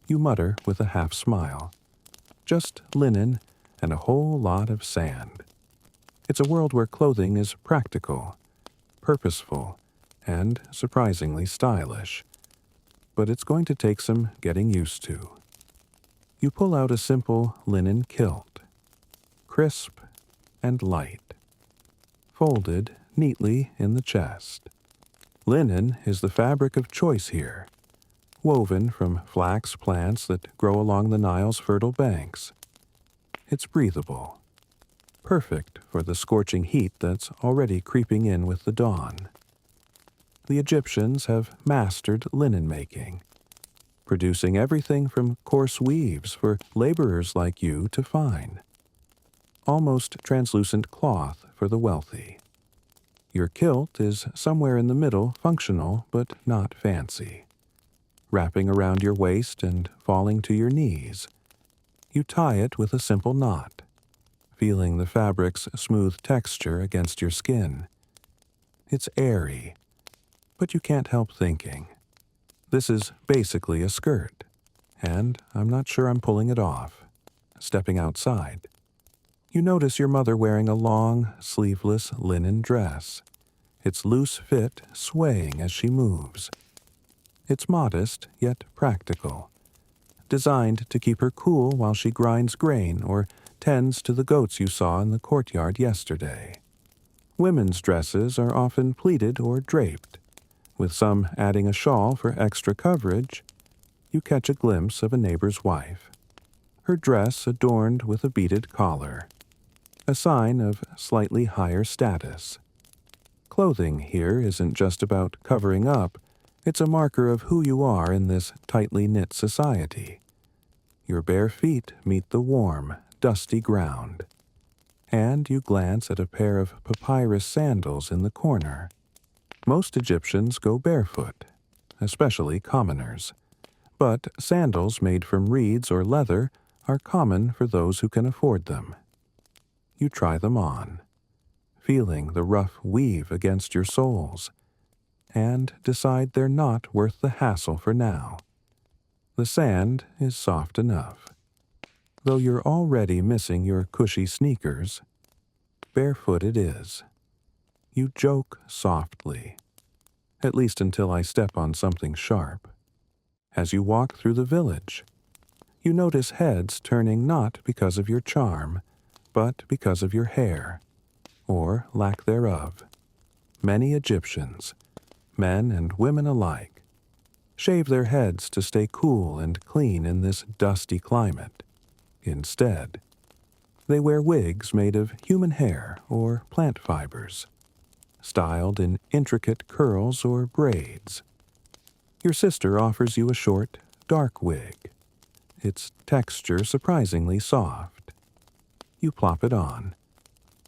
You mutter with a half-smile. Just linen and a whole lot of sand. It's a world where clothing is practical, purposeful, and surprisingly stylish. But it's going to take some getting used to. You pull out a simple linen kilt, crisp and light, folded neatly in the chest. Linen is the fabric of choice here, woven from flax plants that grow along the Nile's fertile banks. It's breathable, perfect for the scorching heat that's already creeping in with the dawn. The Egyptians have mastered linen making, producing everything from coarse weaves for laborers like you to fine, almost translucent cloth for the wealthy. Your kilt is somewhere in the middle, functional but not fancy, wrapping around your waist and falling to your knees. You tie it with a simple knot, feeling the fabric's smooth texture against your skin. It's airy, but you can't help thinking, this is basically a skirt, and I'm not sure I'm pulling it off. Stepping outside, you notice your mother wearing a long, sleeveless linen dress, its loose fit swaying as she moves. It's modest, yet practical, designed to keep her cool while she grinds grain or tends to the goats you saw in the courtyard yesterday. Women's dresses are often pleated or draped, with some adding a shawl for extra coverage. You catch a glimpse of a neighbor's wife, her dress adorned with a beaded collar, a sign of slightly higher status. Clothing here isn't just about covering up, it's a marker of who you are in this tightly knit society. Your bare feet meet the warm, dusty ground, and you glance at a pair of papyrus sandals in the corner. Most Egyptians go barefoot, especially commoners, but sandals made from reeds or leather are common for those who can afford them. You try them on, feeling the rough weave against your soles, and decide they're not worth the hassle for now. The sand is soft enough, though you're already missing your cushy sneakers. Barefoot it is. You joke softly, at least until I step on something sharp. As you walk through the village, you notice heads turning not because of your charm, but because of your hair, or lack thereof. Many Egyptians, men and women alike, shave their heads to stay cool and clean in this dusty climate. Instead, they wear wigs made of human hair or plant fibers, styled in intricate curls or braids. Your sister offers you a short, dark wig, its texture surprisingly soft. You plop it on,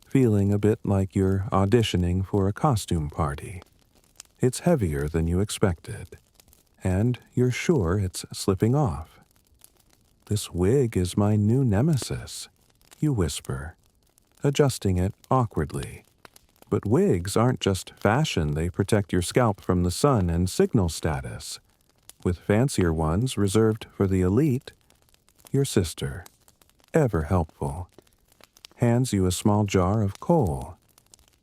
feeling a bit like you're auditioning for a costume party. It's heavier than you expected, and you're sure it's slipping off. This wig is my new nemesis, you whisper, adjusting it awkwardly. But wigs aren't just fashion, they protect your scalp from the sun and signal status. With fancier ones reserved for the elite, your sister, ever helpful, hands you a small jar of kohl,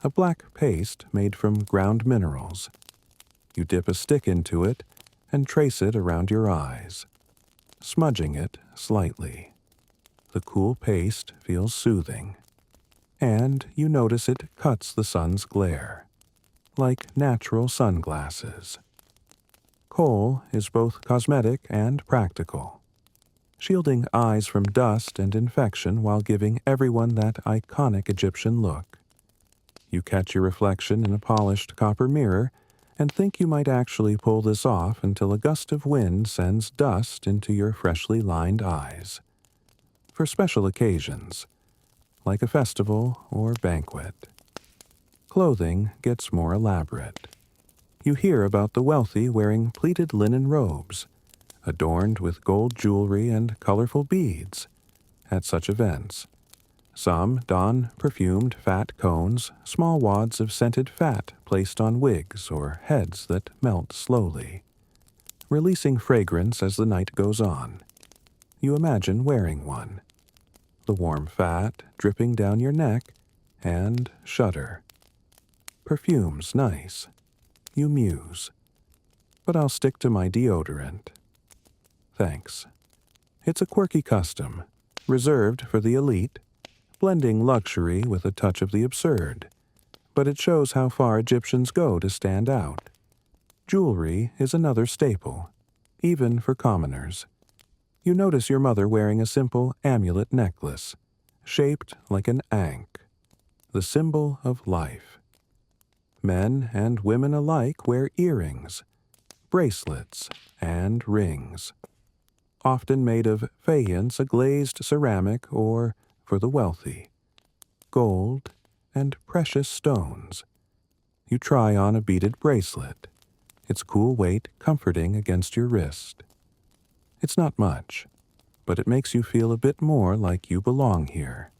a black paste made from ground minerals. You dip a stick into it and trace it around your eyes, smudging it slightly. The cool paste feels soothing, and you notice it cuts the sun's glare, like natural sunglasses. Kohl is both cosmetic and practical, shielding eyes from dust and infection while giving everyone that iconic Egyptian look. You catch your reflection in a polished copper mirror and think you might actually pull this off until a gust of wind sends dust into your freshly lined eyes. For special occasions, like a festival or banquet, clothing gets more elaborate. You hear about the wealthy wearing pleated linen robes, adorned with gold jewelry and colorful beads, at such events. Some don perfumed fat cones, small wads of scented fat placed on wigs or heads that melt slowly. releasing fragrance as the night goes on. You imagine wearing one. The warm fat dripping down your neck, and shudder. Perfume's nice. You muse. But I'll stick to my deodorant. Thanks. It's a quirky custom, reserved for the elite, blending luxury with a touch of the absurd. But it shows how far Egyptians go to stand out. Jewelry is another staple, even for commoners. You notice your mother wearing a simple amulet necklace, shaped like an ankh, the symbol of life. Men and women alike wear earrings, bracelets, and rings, often made of faience, a glazed ceramic, or, for the wealthy, gold and precious stones. You try on a beaded bracelet, its cool weight comforting against your wrist. It's not much, but it makes you feel a bit more like you belong here.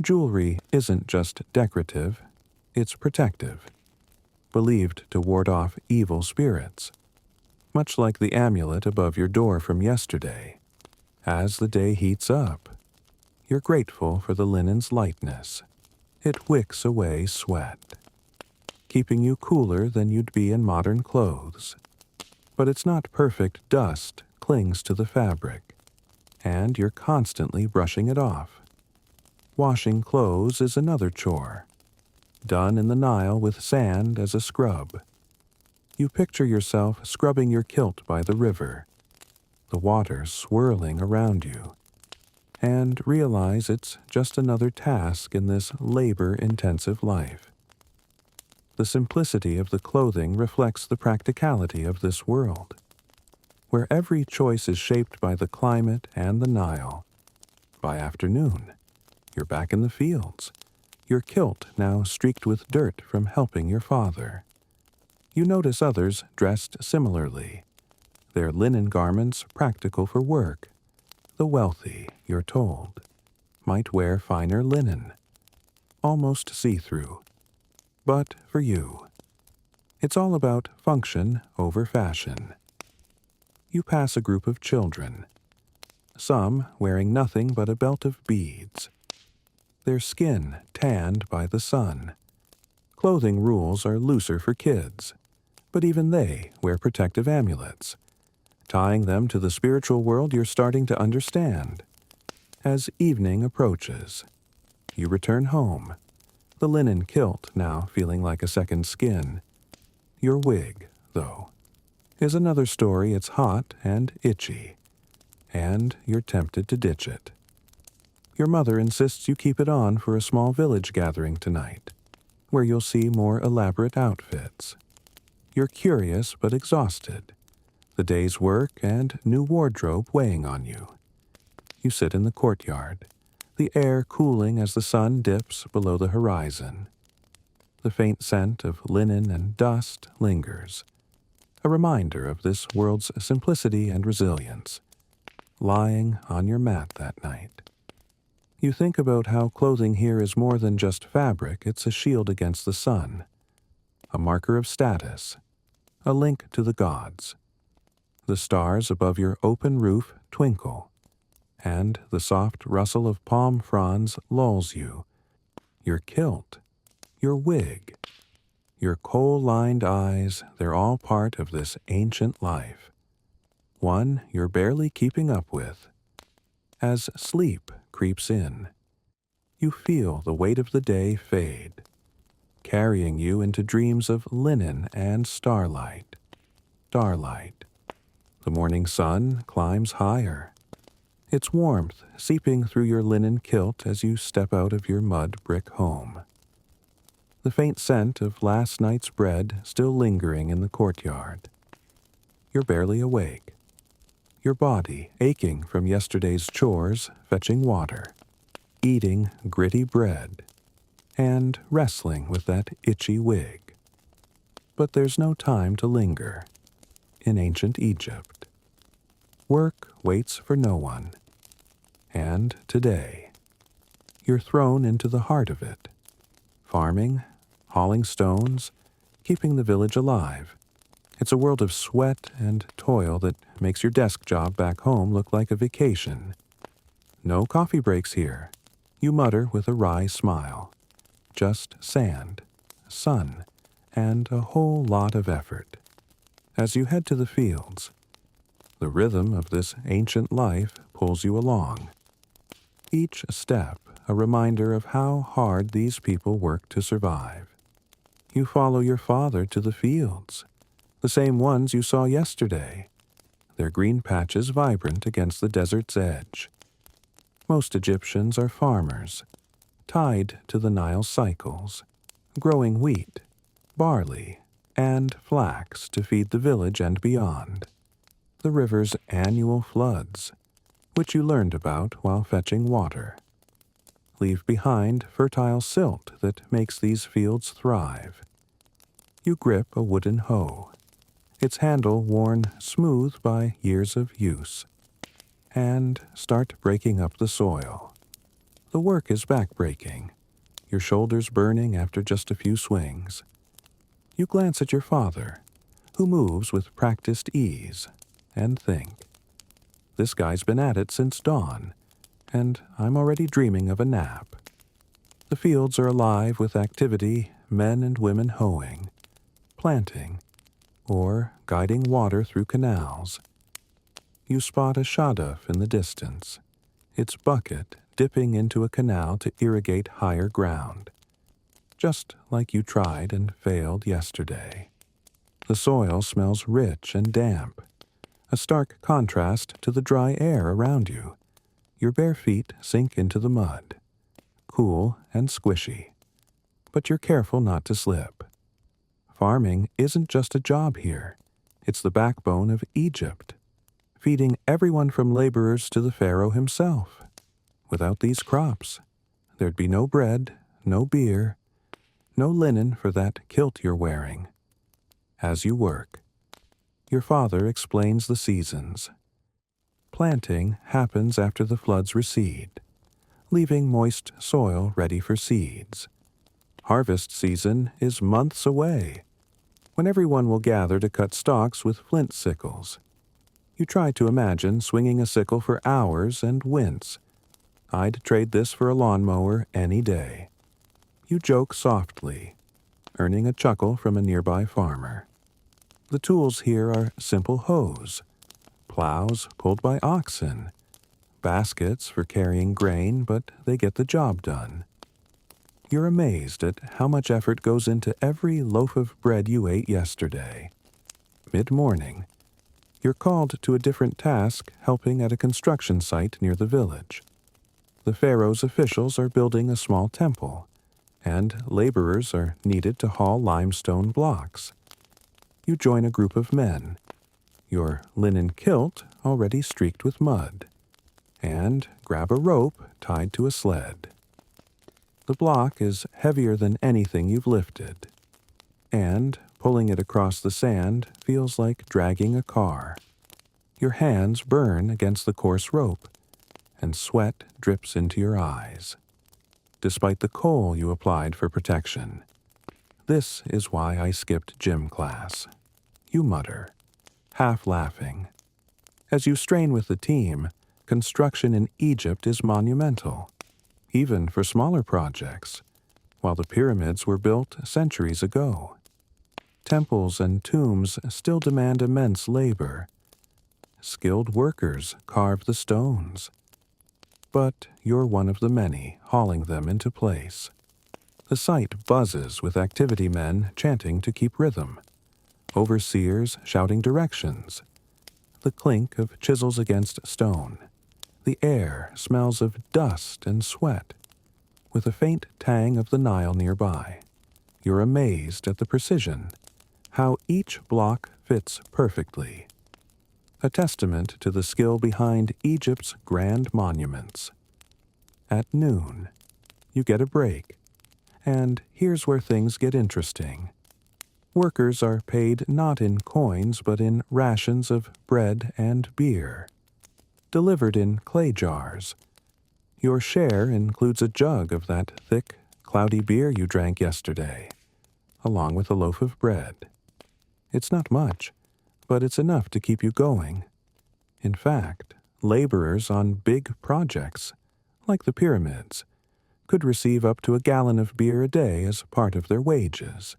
Jewelry isn't just decorative, it's protective, believed to ward off evil spirits, much like the amulet above your door from yesterday. As the day heats up, you're grateful for the linen's lightness. It wicks away sweat, keeping you cooler than you'd be in modern clothes. But it's not perfect. Dust clings to the fabric, and you're constantly brushing it off. Washing clothes is another chore, done in the Nile with sand as a scrub. You picture yourself scrubbing your kilt by the river, the water swirling around you, and realize it's just another task in this labor-intensive life. The simplicity of the clothing reflects the practicality of this world, where every choice is shaped by the climate and the Nile. By afternoon, you're back in the fields, your kilt now streaked with dirt from helping your father. You notice others dressed similarly, their linen garments practical for work. The wealthy, you're told, might wear finer linen, almost see-through. But for you, it's all about function over fashion. You pass a group of children, some wearing nothing but a belt of beads, their skin tanned by the sun. Clothing rules are looser for kids, but even they wear protective amulets, tying them to the spiritual world you're starting to understand. As evening approaches, you return home, the linen kilt now feeling like a second skin. Your wig, though, is another story. It's hot and itchy, and you're tempted to ditch it. Your mother insists you keep it on for a small village gathering tonight, where you'll see more elaborate outfits. You're curious but exhausted, the day's work and new wardrobe weighing on you. You sit in the courtyard, the air cooling as the sun dips below the horizon. The faint scent of linen and dust lingers, a reminder of this world's simplicity and resilience, lying on your mat that night. You think about how clothing here is more than just fabric. It's a shield against the sun, a marker of status, a link to the gods. The stars above your open roof twinkle, and the soft rustle of palm fronds lulls you. Your kilt, your wig, your coal-lined eyes, they're all part of this ancient life, one you're barely keeping up with. As sleep creeps in, you feel the weight of the day fade, carrying you into dreams of linen and starlight. The morning sun climbs higher, its warmth seeping through your linen kilt as you step out of your mud brick home. The faint scent of last night's bread still lingering in the courtyard. You're barely awake, your body aching from yesterday's chores, fetching water, eating gritty bread, and wrestling with that itchy wig. But there's no time to linger. In ancient Egypt, work waits for no one. And today, you're thrown into the heart of it, farming, hauling stones, keeping the village alive. It's a world of sweat and toil that makes your desk job back home look like a vacation. No coffee breaks here, you mutter with a wry smile. Just sand, sun, and a whole lot of effort. As you head to the fields, the rhythm of this ancient life pulls you along. Each step a reminder of how hard these people work to survive. You follow your father to the fields, the same ones you saw yesterday, their green patches vibrant against the desert's edge. Most Egyptians are farmers, tied to the Nile's cycles, growing wheat, barley, and flax to feed the village and beyond. The river's annual floods, which you learned about while fetching water. Leave behind fertile silt that makes these fields thrive. You grip a wooden hoe, its handle worn smooth by years of use, and start breaking up the soil. The work is back-breaking, your shoulders burning after just a few swings. You glance at your father, who moves with practiced ease, and think, this guy's been at it since dawn, and I'm already dreaming of a nap. The fields are alive with activity, men and women hoeing, planting, or guiding water through canals. You spot a shaduf in the distance, its bucket dipping into a canal to irrigate higher ground, just like you tried and failed yesterday. The soil smells rich and damp, a stark contrast to the dry air around you. Your bare feet sink into the mud, cool and squishy, but you're careful not to slip. Farming isn't just a job here, it's the backbone of Egypt, feeding everyone from laborers to the pharaoh himself. Without these crops, there'd be no bread, no beer, no linen for that kilt you're wearing. As you work, your father explains the seasons. Planting happens after the floods recede, leaving moist soil ready for seeds. Harvest season is months away, when everyone will gather to cut stalks with flint sickles. You try to imagine swinging a sickle for hours and wince. I'd trade this for a lawnmower any day. You joke softly, earning a chuckle from a nearby farmer. The tools here are simple hoes, plows pulled by oxen, baskets for carrying grain, but they get the job done. You're amazed at how much effort goes into every loaf of bread you ate yesterday. Mid-morning, you're called to a different task helping at a construction site near the village. The pharaoh's officials are building a small temple, and laborers are needed to haul limestone blocks. You join a group of men, your linen kilt already streaked with mud, and grab a rope tied to a sled. The block is heavier than anything you've lifted, and pulling it across the sand feels like dragging a car. Your hands burn against the coarse rope, and sweat drips into your eyes, despite the coal you applied for protection. This is why I skipped gym class, you mutter, half laughing. As you strain with the team, construction in Egypt is monumental, even for smaller projects, while the pyramids were built centuries ago. Temples and tombs still demand immense labor. Skilled workers carve the stones. But you're one of the many hauling them into place. The site buzzes with activity men chanting to keep rhythm, overseers shouting directions, the clink of chisels against stone. The air smells of dust and sweat, with a faint tang of the Nile nearby. You're amazed at the precision, how each block fits perfectly. A testament to the skill behind Egypt's grand monuments. At noon, you get a break, and here's where things get interesting. Workers are paid not in coins but in rations of bread and beer, delivered in clay jars. Your share includes a jug of that thick, cloudy beer you drank yesterday, along with a loaf of bread. It's not much, but it's enough to keep you going. In fact, laborers on big projects, like the pyramids, could receive up to a gallon of beer a day as part of their wages.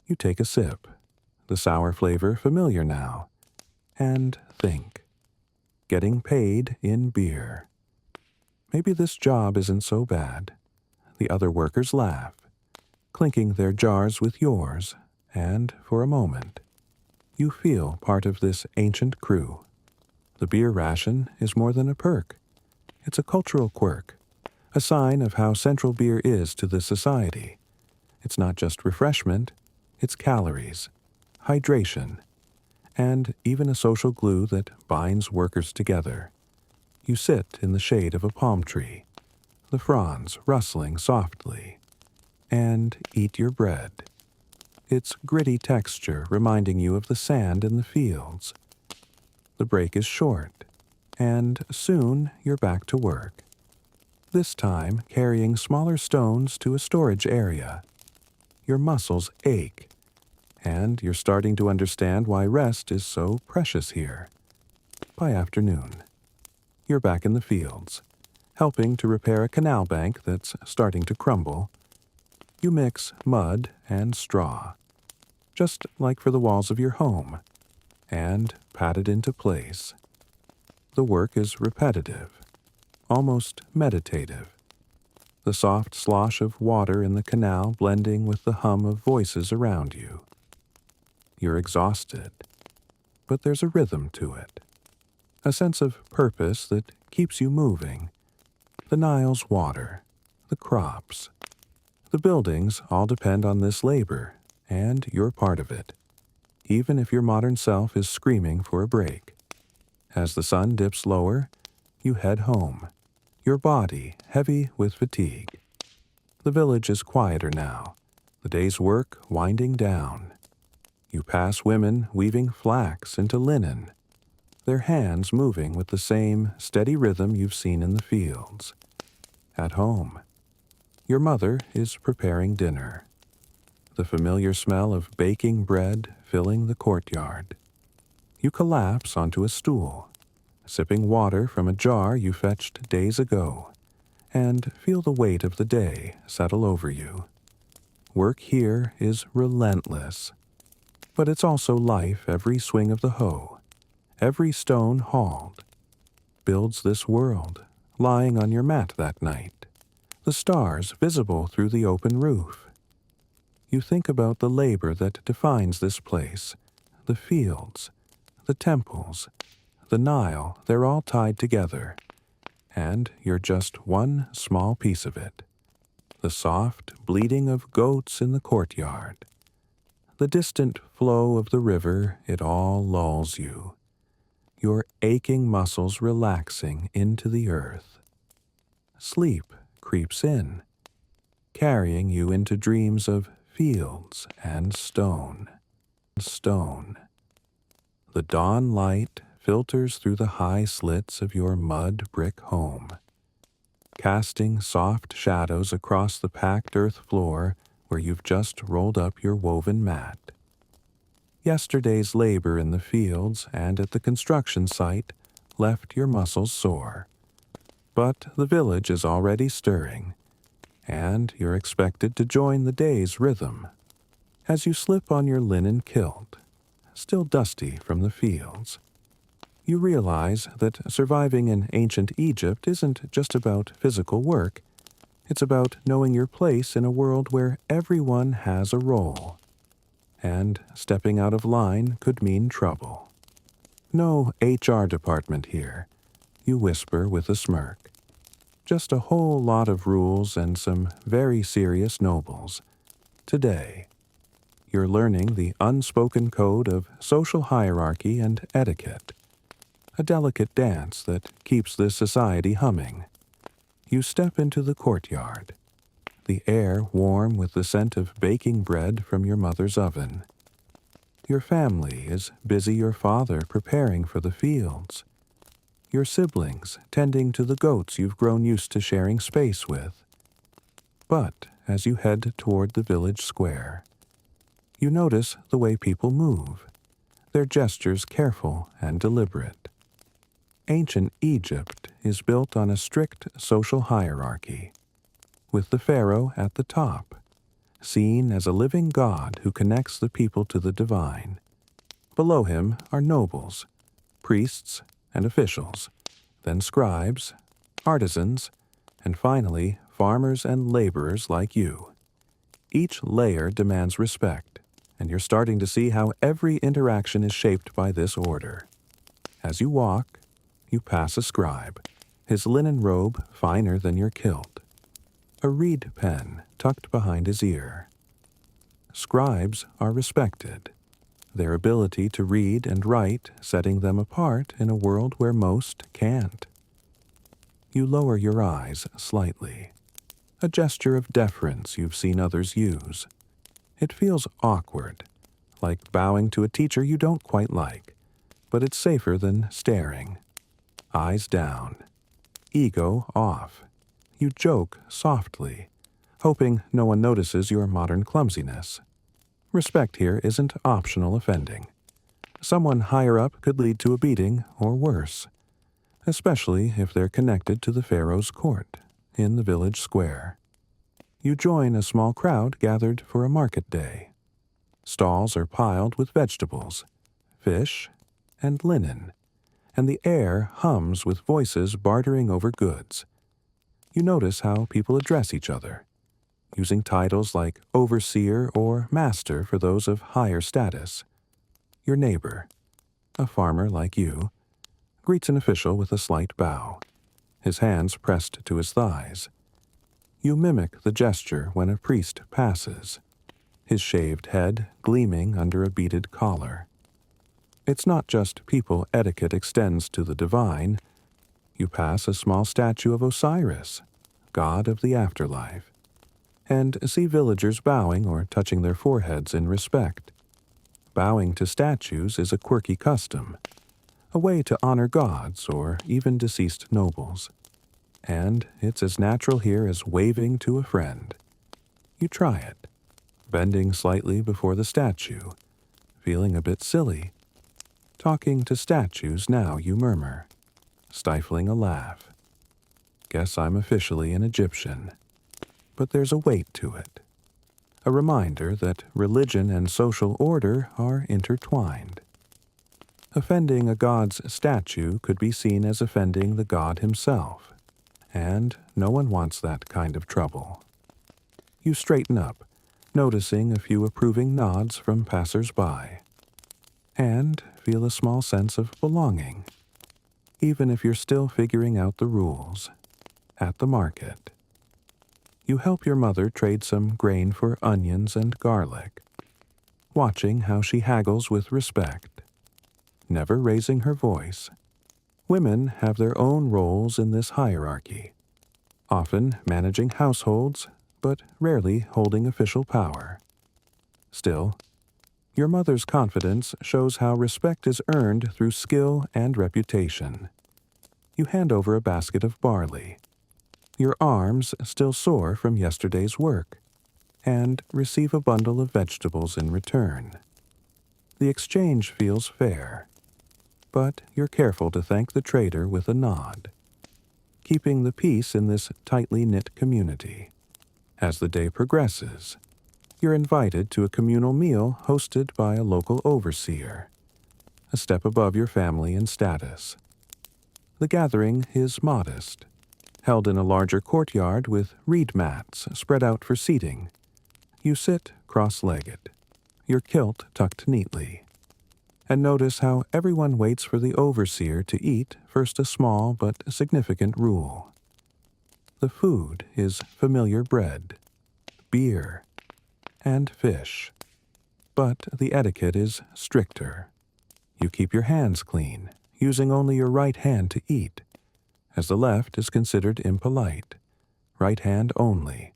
You take a sip, the sour flavor familiar now, and think. Getting paid in beer. Maybe this job isn't so bad. The other workers laugh, clinking their jars with yours, and for a moment, you feel part of this ancient crew. The beer ration is more than a perk. It's a cultural quirk, a sign of how central beer is to the society. It's not just refreshment, it's calories, hydration, and even a social glue that binds workers together. You sit in the shade of a palm tree, the fronds rustling softly, and eat your bread. Its gritty texture reminding you of the sand in the fields. The break is short, and soon you're back to work. This time carrying smaller stones to a storage area. Your muscles ache, and you're starting to understand why rest is so precious here. By afternoon, you're back in the fields, helping to repair a canal bank that's starting to crumble. You mix mud and straw, just like for the walls of your home, and pat it into place. The work is repetitive, almost meditative. The soft slosh of water in the canal blending with the hum of voices around you. You're exhausted, but there's a rhythm to it, a sense of purpose that keeps you moving. The Nile's water, the crops, the buildings all depend on this labor, and you're part of it, even if your modern self is screaming for a break. As the sun dips lower, you head home, your body heavy with fatigue. The village is quieter now, the day's work winding down. You pass women weaving flax into linen, their hands moving with the same steady rhythm you've seen in the fields. At home, your mother is preparing dinner, the familiar smell of baking bread filling the courtyard. You collapse onto a stool, sipping water from a jar you fetched days ago, and feel the weight of the day settle over you. Work here is relentless, but it's also life. Every swing of the hoe, every stone hauled, builds this world, lying on your mat that night, the stars visible through the open roof. You think about the labor that defines this place, the fields, the temples, the Nile, they're all tied together, and you're just one small piece of it. The soft bleating of goats in the courtyard, the distant flow of the river, it all lulls you, your aching muscles relaxing into the earth. Sleep creeps in, carrying you into dreams of fields and stone. The dawn light filters through the high slits of your mud brick home, casting soft shadows across the packed earth floor where you've just rolled up your woven mat. Yesterday's labor in the fields and at the construction site left your muscles sore, but the village is already stirring, and you're expected to join the day's rhythm. As you slip on your linen kilt, still dusty from the fields, you realize that surviving in ancient Egypt isn't just about physical work. It's about knowing your place in a world where everyone has a role. And stepping out of line could mean trouble. No HR department here, you whisper with a smirk. Just a whole lot of rules and some very serious nobles. Today, you're learning the unspoken code of social hierarchy and etiquette, a delicate dance that keeps this society humming. You step into the courtyard, the air warm with the scent of baking bread from your mother's oven. Your family is busy, your father preparing for the fields, your siblings tending to the goats you've grown used to sharing space with. But as you head toward the village square, You notice the way people move, their gestures careful and deliberate. Ancient Egypt is built on a strict social hierarchy, with the pharaoh at the top, seen as a living god who connects the people to the divine. Below him are nobles, priests, and officials, then scribes, artisans, and finally farmers and laborers like you. Each layer demands respect, and you're starting to see how every interaction is shaped by this order. As you walk, you pass a scribe, his linen robe finer than your kilt, a reed pen tucked behind his ear. Scribes are respected, their ability to read and write setting them apart in a world where most can't. You lower your eyes slightly, a gesture of deference you've seen others use. It feels awkward, like bowing to a teacher you don't quite like, but it's safer than staring. Eyes down, ego off. You joke softly, hoping no one notices your modern clumsiness. Respect here isn't optional offending. Someone higher up could lead to a beating or worse, especially if they're connected to the pharaoh's court in the village square. You join a small crowd gathered for a market day. Stalls are piled with vegetables, fish, and linen, and the air hums with voices bartering over goods. You notice how people address each other, using titles like overseer or master for those of higher status. Your neighbor, a farmer like you, greets an official with a slight bow, his hands pressed to his thighs. You mimic the gesture when a priest passes, his shaved head gleaming under a beaded collar. It's not just people etiquette extends to the divine. You pass a small statue of Osiris, god of the afterlife, and see villagers bowing or touching their foreheads in respect. Bowing to statues is a quirky custom, a way to honor gods or even deceased nobles. And it's as natural here as waving to a friend. You try it, bending slightly before the statue, feeling a bit silly. Talking to statues now, you murmur, stifling a laugh. Guess I'm officially an Egyptian. But there's a weight to it. A reminder that religion and social order are intertwined. Offending a god's statue could be seen as offending the god himself, and no one wants that kind of trouble. You straighten up, noticing a few approving nods from passers-by, and feel a small sense of belonging, even if you're still figuring out the rules. At the market, you help your mother trade some grain for onions and garlic, watching how she haggles with respect, never raising her voice. Women have their own roles in this hierarchy, often managing households, but rarely holding official power. Still, your mother's confidence shows how respect is earned through skill and reputation. You hand over a basket of barley, your arms still sore from yesterday's work, and receive a bundle of vegetables in return. The exchange feels fair, but you're careful to thank the trader with a nod, keeping the peace in this tightly knit community. As the day progresses, you're invited to a communal meal hosted by a local overseer, a step above your family in status. The gathering is modest, held in a larger courtyard with reed mats spread out for seating. You sit cross-legged, your kilt tucked neatly, and notice how everyone waits for the overseer to eat first a small but significant rule. The food is familiar bread, beer, and fish, but the etiquette is stricter. You keep your hands clean, using only your right hand to eat, as the left is considered impolite. Right hand only.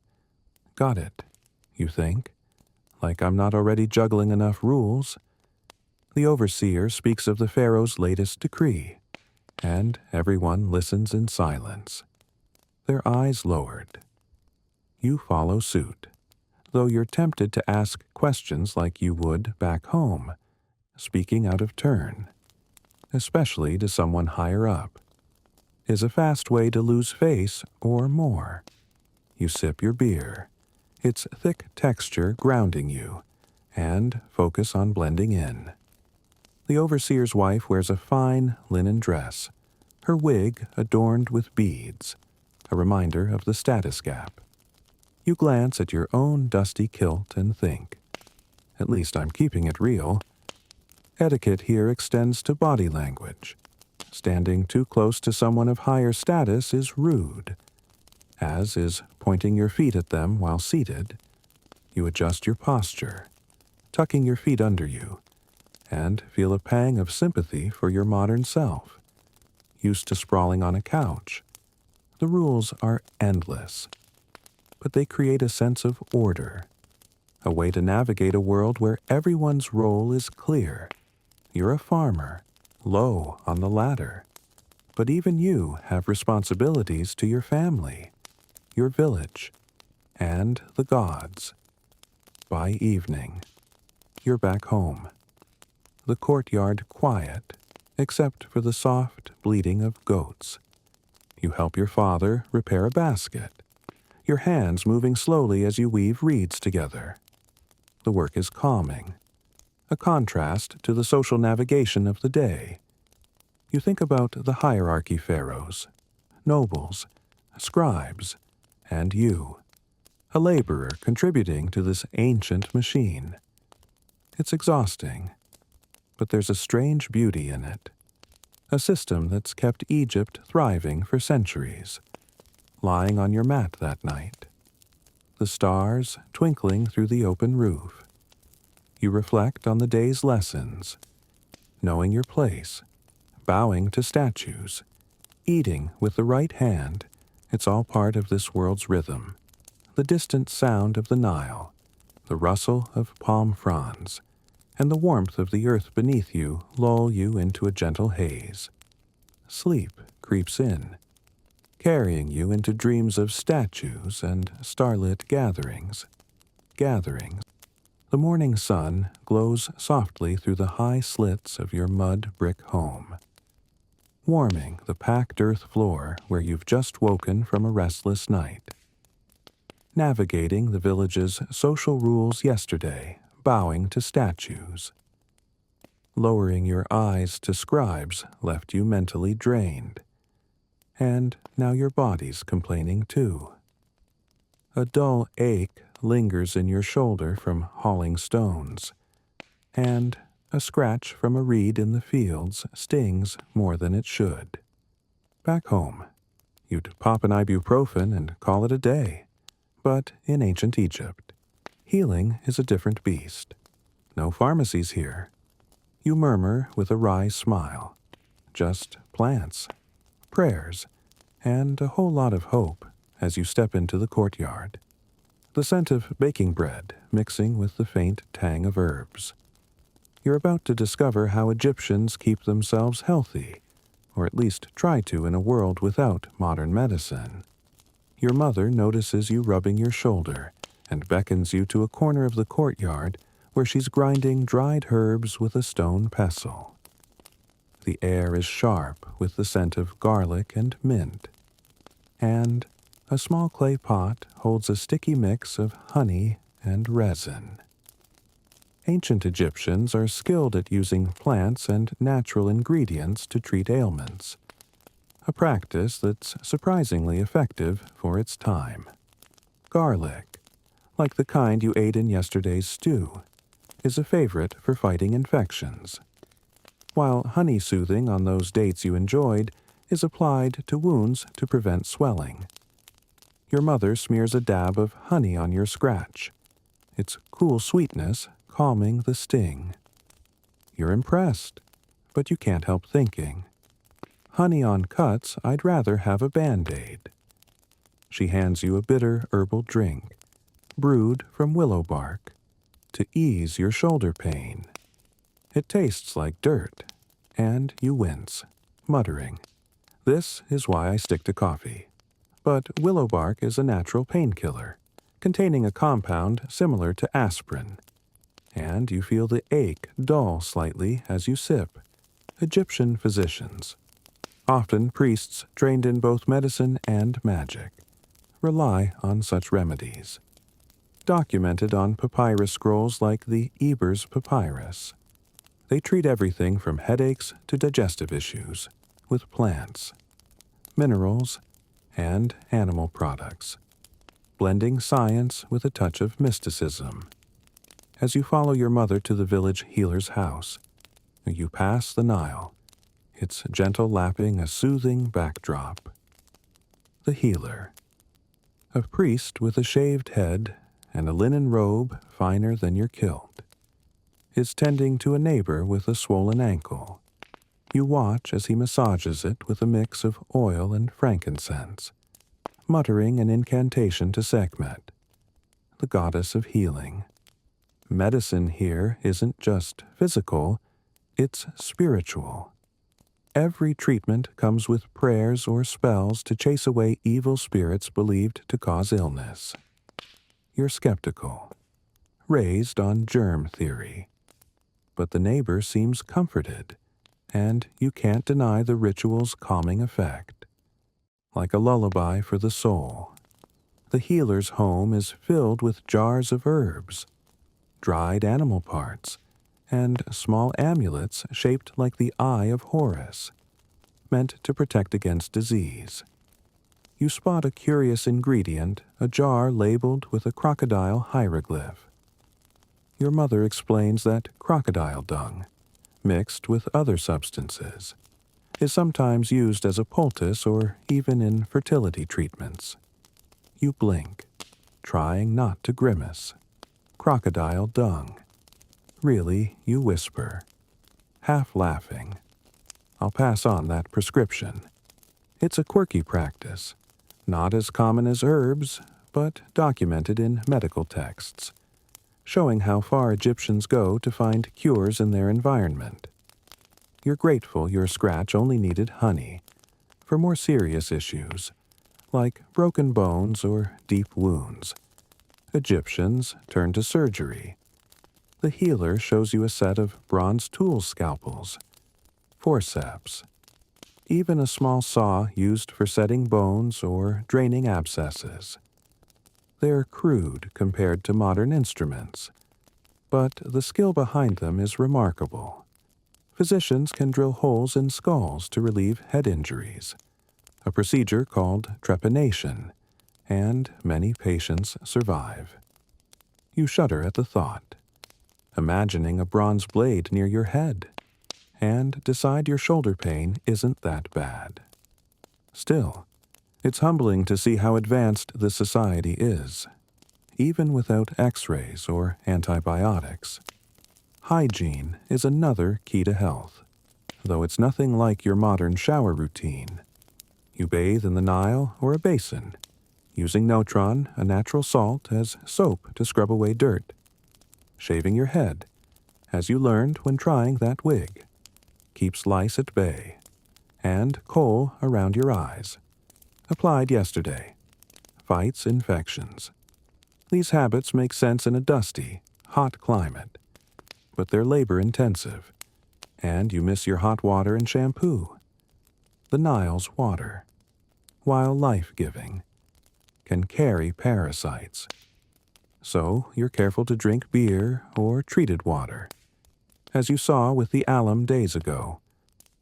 Got it, you think, like I'm not already juggling enough rules. The overseer speaks of the pharaoh's latest decree, and everyone listens in silence, their eyes lowered. You follow suit, though you're tempted to ask questions like you would back home, speaking out of turn, especially to someone higher up, is a fast way to lose face or more. You sip your beer, its thick texture grounding you, and focus on blending in. The overseer's wife wears a fine linen dress, her wig adorned with beads, a reminder of the status gap. You glance at your own dusty kilt and think, at least I'm keeping it real. Etiquette here extends to body language. Standing too close to someone of higher status is rude, as is pointing your feet at them while seated. You adjust your posture, tucking your feet under you, and feel a pang of sympathy for your modern self, used to sprawling on a couch. The rules are endless, but they create a sense of order, a way to navigate a world where everyone's role is clear. You're a farmer, low on the ladder, but even you have responsibilities to your family, your village, and the gods. By evening, you're back home. The courtyard quiet, except for the soft bleating of goats. You help your father repair a basket, your hands moving slowly as you weave reeds together. The work is calming, a contrast to the social navigation of the day. You think about the hierarchy pharaohs, nobles, scribes, and you, a laborer contributing to this ancient machine. It's exhausting, but there's a strange beauty in it, a system that's kept Egypt thriving for centuries. Lying on your mat that night, the stars twinkling through the open roof, you reflect on the day's lessons, knowing your place, bowing to statues, eating with the right hand. It's all part of this world's rhythm. The distant sound of the Nile, the rustle of palm fronds, and the warmth of the earth beneath you lull you into a gentle haze. Sleep creeps in, carrying you into dreams of statues and starlit gatherings. The morning sun glows softly through the high slits of your mud brick home, warming the packed earth floor where you've just woken from a restless night. Navigating the village's social rules yesterday, bowing to statues. Lowering your eyes to scribes left you mentally drained. And now your body's complaining too. A dull ache lingers in your shoulder from hauling stones, and a scratch from a reed in the fields stings more than it should. Back home, you'd pop an ibuprofen and call it a day. But in ancient Egypt, healing is a different beast. No pharmacies here. You murmur with a wry smile. Just plants, prayers, and a whole lot of hope as you step into the courtyard. The scent of baking bread mixing with the faint tang of herbs. You're about to discover how Egyptians keep themselves healthy, or at least try to in a world without modern medicine. Your mother notices you rubbing your shoulder and beckons you to a corner of the courtyard where she's grinding dried herbs with a stone pestle. The air is sharp with the scent of garlic and mint, and a small clay pot holds a sticky mix of honey and resin. Ancient Egyptians are skilled at using plants and natural ingredients to treat ailments, a practice that's surprisingly effective for its time. Garlic, like the kind you ate in yesterday's stew, is a favorite for fighting infections, while honey soothing on those dates you enjoyed is applied to wounds to prevent swelling. Your mother smears a dab of honey on your scratch, its cool sweetness calming the sting. You're impressed, but you can't help thinking, honey on cuts, I'd rather have a Band-Aid. She hands you a bitter herbal drink, brewed from willow bark, to ease your shoulder pain. It tastes like dirt, and you wince, muttering, "This is why I stick to coffee." But willow bark is a natural painkiller, containing a compound similar to aspirin, and you feel the ache dull slightly as you sip. Egyptian physicians, often priests trained in both medicine and magic, rely on such remedies, documented on papyrus scrolls like the Eber's Papyrus. They treat everything from headaches to digestive issues with plants, minerals, and animal products, blending science with a touch of mysticism. As you follow your mother to the village healer's house, you pass the Nile, its gentle lapping a soothing backdrop. The healer, a priest with a shaved head and a linen robe finer than your kilt, is tending to a neighbor with a swollen ankle. You watch as he massages it with a mix of oil and frankincense, muttering an incantation to Sekhmet, the goddess of healing. Medicine here isn't just physical, it's spiritual. Every treatment comes with prayers or spells to chase away evil spirits believed to cause illness. You're skeptical, raised on germ theory. But the neighbor seems comforted, and you can't deny the ritual's calming effect. Like a lullaby for the soul, the healer's home is filled with jars of herbs, dried animal parts, and small amulets shaped like the eye of Horus, meant to protect against disease. You spot a curious ingredient, a jar labeled with a crocodile hieroglyph. Your mother explains that crocodile dung, mixed with other substances, is sometimes used as a poultice or even in fertility treatments. You blink, trying not to grimace. Crocodile dung. Really, you whisper, half laughing, "I'll pass on that prescription." It's a quirky practice, not as common as herbs, but documented in medical texts, showing how far Egyptians go to find cures in their environment. You're grateful your scratch only needed honey. For more serious issues, like broken bones or deep wounds, Egyptians turn to surgery. The healer shows you a set of bronze tool scalpels, forceps, even a small saw used for setting bones or draining abscesses. They're crude compared to modern instruments, but the skill behind them is remarkable. Physicians can drill holes in skulls to relieve head injuries, a procedure called trepanation, and many patients survive. You shudder at the thought, imagining a bronze blade near your head, and decide your shoulder pain isn't that bad. Still, it's humbling to see how advanced the society is, even without x-rays or antibiotics. Hygiene is another key to health, though it's nothing like your modern shower routine. You bathe in the Nile or a basin, using Notron, a natural salt, as soap to scrub away dirt. Shaving your head, as you learned when trying that wig, keeps lice at bay, and kohl around your eyes, applied yesterday, fights infections. These habits make sense in a dusty, hot climate, but they're labor-intensive, and you miss your hot water and shampoo. The Nile's water, while life-giving, can carry parasites. So you're careful to drink beer or treated water, as you saw with the alum days ago.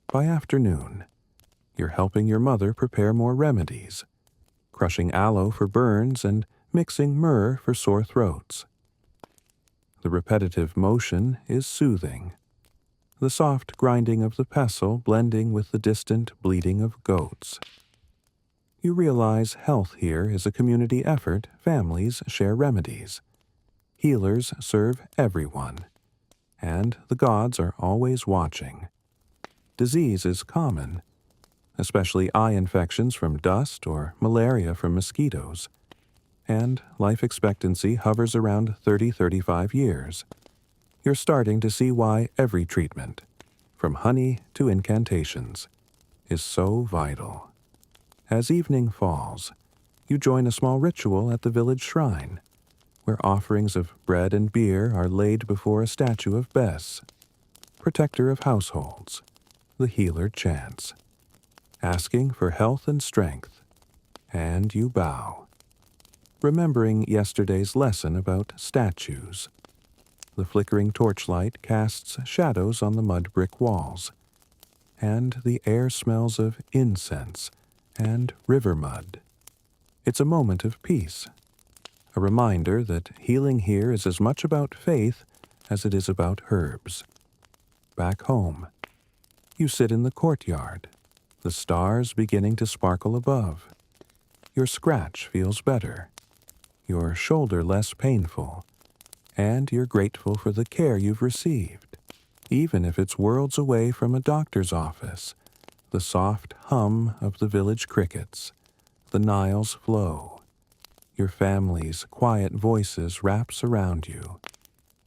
By afternoon, you're helping your mother prepare more remedies, crushing aloe for burns and mixing myrrh for sore throats. The repetitive motion is soothing, the soft grinding of the pestle blending with the distant bleating of goats. You realize health here is a community effort. Families share remedies. Healers serve everyone, and the gods are always watching. Disease is common, especially eye infections from dust or malaria from mosquitoes, and life expectancy hovers around 30-35 years. You're starting to see why every treatment, from honey to incantations, is so vital. As evening falls, you join a small ritual at the village shrine, where offerings of bread and beer are laid before a statue of Bes, protector of households, the healer chants, asking for health and strength, and you bow, remembering yesterday's lesson about statues. The flickering torchlight casts shadows on the mud brick walls, and the air smells of incense and river mud. It's a moment of peace, a reminder that healing here is as much about faith as it is about herbs. Back home, you sit in the courtyard, the stars beginning to sparkle above. Your scratch feels better, your shoulder less painful, and you're grateful for the care you've received. Even if it's worlds away from a doctor's office, the soft hum of the village crickets, the Nile's flow, your family's quiet voices wraps around you.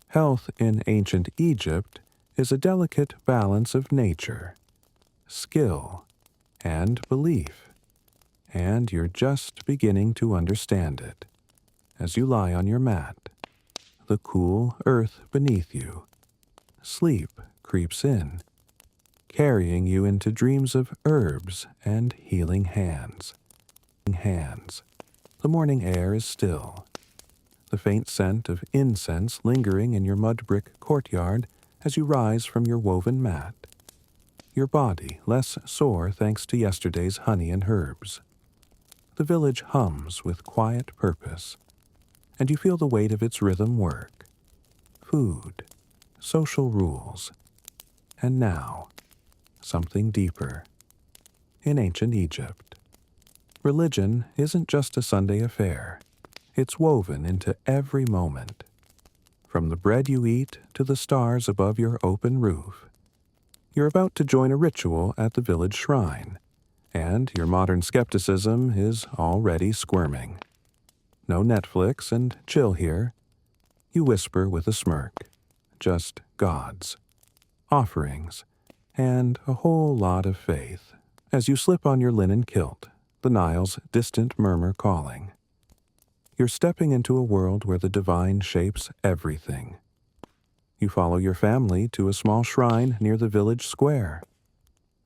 Health in ancient Egypt is a delicate balance of nature, skill, and belief, and you're just beginning to understand it as you lie on your mat, the cool earth beneath you. Sleep creeps in, carrying you into dreams of herbs and healing hands. The morning air is still, the faint scent of incense lingering in your mud brick courtyard as you rise from your woven mat, your body less sore thanks to yesterday's honey and herbs. The village hums with quiet purpose, and you feel the weight of its rhythm work. Food, social rules, and now, something deeper. In ancient Egypt, religion isn't just a Sunday affair. It's woven into every moment. From the bread you eat to the stars above your open roof. You're about to join a ritual at the village shrine, and your modern skepticism is already squirming. No Netflix and chill here. You whisper with a smirk. Just gods, offerings, and a whole lot of faith as you slip on your linen kilt, the Nile's distant murmur calling. You're stepping into a world where the divine shapes everything. You follow your family to a small shrine near the village square,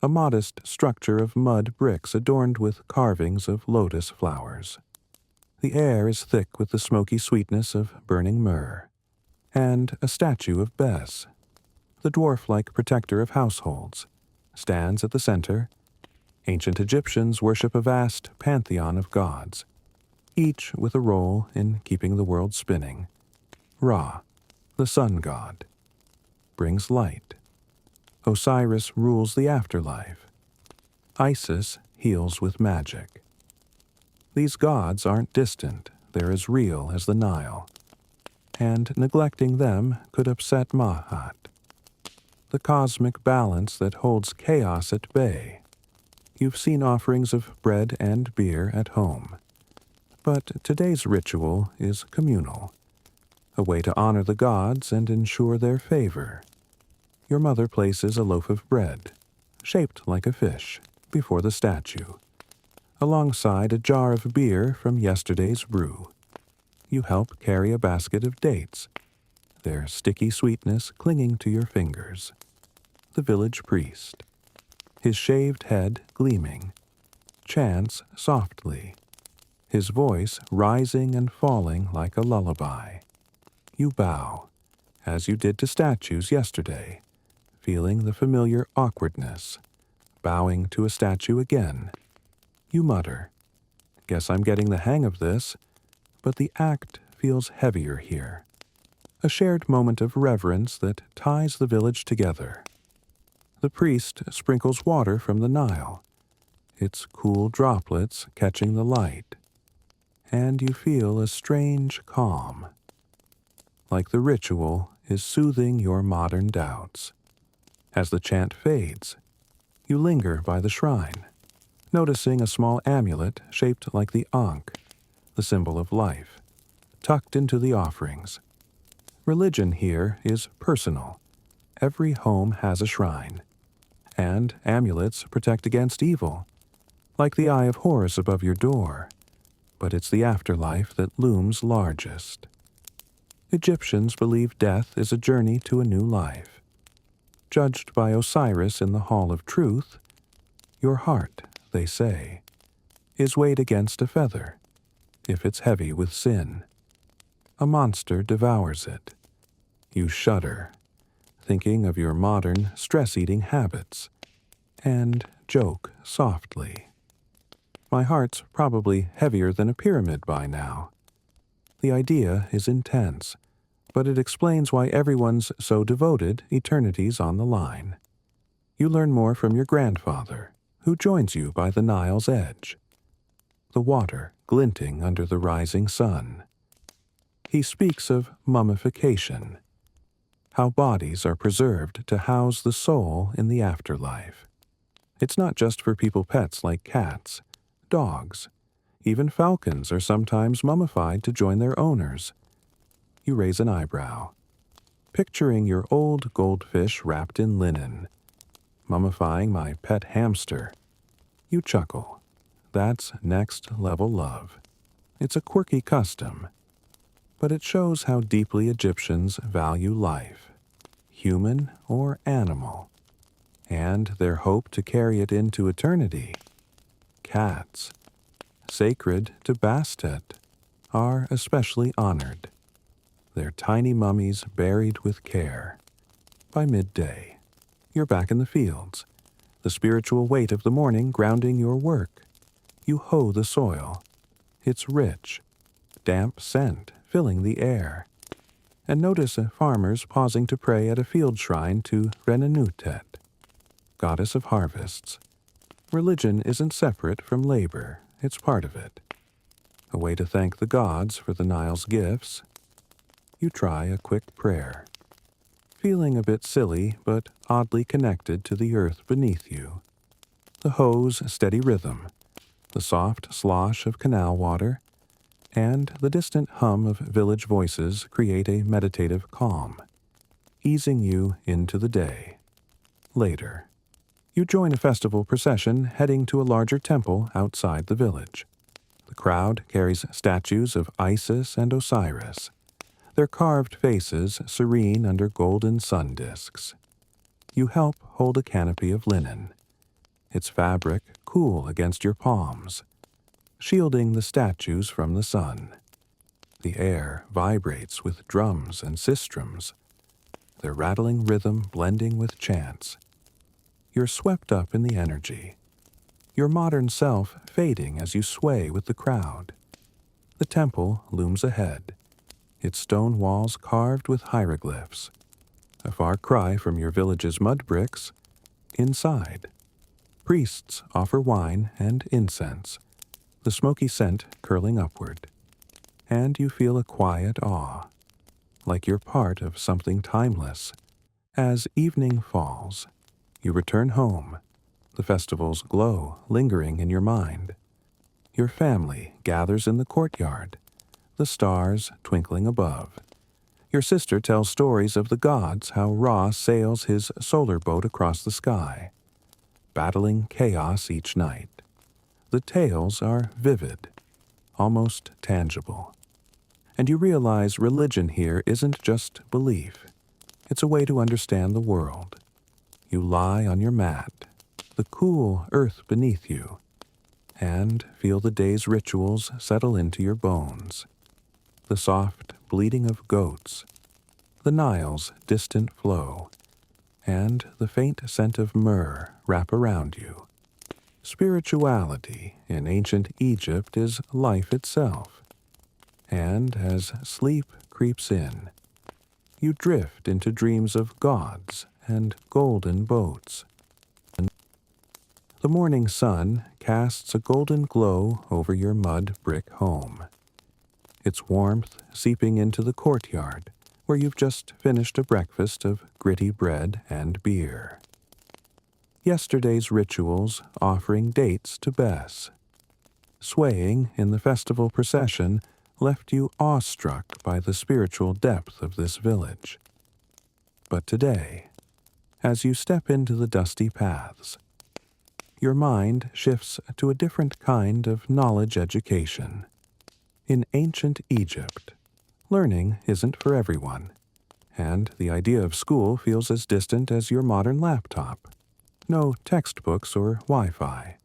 a modest structure of mud bricks adorned with carvings of lotus flowers. The air is thick with the smoky sweetness of burning myrrh, and a statue of Bes, the dwarf-like protector of households, stands at the center. Ancient Egyptians worship a vast pantheon of gods, each with a role in keeping the world spinning. Ra, the sun god, brings light. Osiris rules the afterlife. Isis heals with magic. These gods aren't distant, they're as real as the Nile, and neglecting them could upset Mahat, the cosmic balance that holds chaos at bay. You've seen offerings of bread and beer at home, but today's ritual is communal, a way to honor the gods and ensure their favor. Your mother places a loaf of bread, shaped like a fish, before the statue, alongside a jar of beer from yesterday's brew. You help carry a basket of dates, their sticky sweetness clinging to your fingers. The village priest, his shaved head gleaming, chants softly, his voice rising and falling like a lullaby. You bow, as you did to statues yesterday, feeling the familiar awkwardness. Bowing to a statue again, you mutter, "Guess I'm getting the hang of this," but the act feels heavier here. A shared moment of reverence that ties the village together. The priest sprinkles water from the Nile, its cool droplets catching the light, and you feel a strange calm, like the ritual is soothing your modern doubts. As the chant fades, you linger by the shrine, noticing a small amulet shaped like the Ankh, the symbol of life, tucked into the offerings. Religion here is personal. Every home has a shrine, and amulets protect against evil, like the Eye of Horus above your door, but it's the afterlife that looms largest. Egyptians believe death is a journey to a new life. Judged by Osiris in the Hall of Truth, your heart, they say, is weighed against a feather, if it's heavy with sin. A monster devours it. You shudder, thinking of your modern stress-eating habits, and joke softly. My heart's probably heavier than a pyramid by now. The idea is intense, but it explains why everyone's so devoted eternity's on the line. You learn more from your grandfather, who joins you by the Nile's edge, the water glinting under the rising sun. He speaks of mummification, how bodies are preserved to house the soul in the afterlife. It's not just for pets like cats, dogs. Even falcons are sometimes mummified to join their owners. You raise an eyebrow, picturing your old goldfish wrapped in linen. Mummifying my pet hamster. You chuckle. That's next-level love. It's a quirky custom, but it shows how deeply Egyptians value life, human or animal, and their hope to carry it into eternity. Cats, sacred to Bastet, are especially honored, their tiny mummies buried with care. By midday, you're back in the fields, the spiritual weight of the morning grounding your work. You hoe the soil. It's rich, damp scent filling the air. And notice farmers pausing to pray at a field shrine to Renenutet, goddess of harvests. Religion isn't separate from labor, it's part of it. A way to thank the gods for the Nile's gifts. You try a quick prayer, feeling a bit silly but oddly connected to the earth beneath you. The hoe's steady rhythm, the soft slosh of canal water, and the distant hum of village voices create a meditative calm, easing you into the day. Later, you join a festival procession heading to a larger temple outside the village. The crowd carries statues of Isis and Osiris, their carved faces serene under golden sun discs. You help hold a canopy of linen, its fabric cool against your palms, shielding the statues from the sun. The air vibrates with drums and sistrums, their rattling rhythm blending with chants. You're swept up in the energy, your modern self fading as you sway with the crowd. The temple looms ahead, its stone walls carved with hieroglyphs, a far cry from your village's mud bricks. Inside, priests offer wine and incense, the smoky scent curling upward, and you feel a quiet awe, like you're part of something timeless. As evening falls, you return home, the festival's glow lingering in your mind. Your family gathers in the courtyard, the stars twinkling above. Your sister tells stories of the gods, how Ra sails his solar boat across the sky, battling chaos each night. The tales are vivid, almost tangible. And you realize religion here isn't just belief. It's a way to understand the world. You lie on your mat, the cool earth beneath you, and feel the day's rituals settle into your bones. The soft bleating of goats, the Nile's distant flow, and the faint scent of myrrh wrap around you. Spirituality in ancient Egypt is life itself, and as sleep creeps in, you drift into dreams of gods and golden boats. The morning sun casts a golden glow over your mud brick home, its warmth seeping into the courtyard where you've just finished a breakfast of gritty bread and beer. Yesterday's rituals offering dates to Bess. Swaying in the festival procession left you awestruck by the spiritual depth of this village. But today, as you step into the dusty paths, your mind shifts to a different kind of knowledge education. In ancient Egypt, Learning isn't for everyone, and the idea of school feels as distant as your modern laptop. No textbooks or Wi-Fi.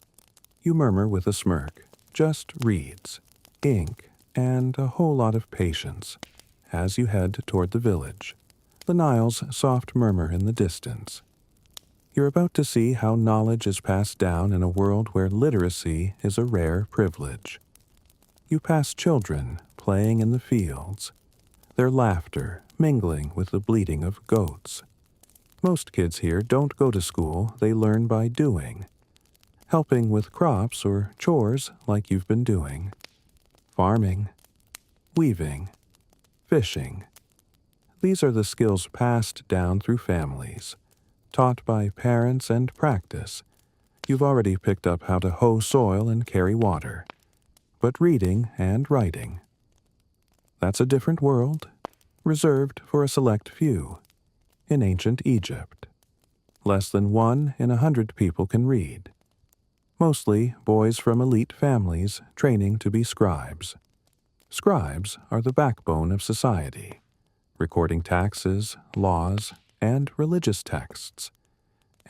You murmur with a smirk, just reads, ink, and a whole lot of patience as you head toward the village, the Nile's soft murmur in the distance. You're about to see how knowledge is passed down in a world where literacy is a rare privilege. You pass children playing in the fields, their laughter mingling with the bleating of goats. Most kids here don't go to school, they learn by doing. Helping with crops or chores like you've been doing. Farming, weaving, fishing. These are the skills passed down through families, taught by parents and practice. You've already picked up how to hoe soil and carry water. But reading and writing. That's a different world, reserved for a select few. In ancient Egypt, less than 1 in 100 people can read. Mostly boys from elite families training to be scribes. Scribes are the backbone of society, recording taxes, laws, and religious texts.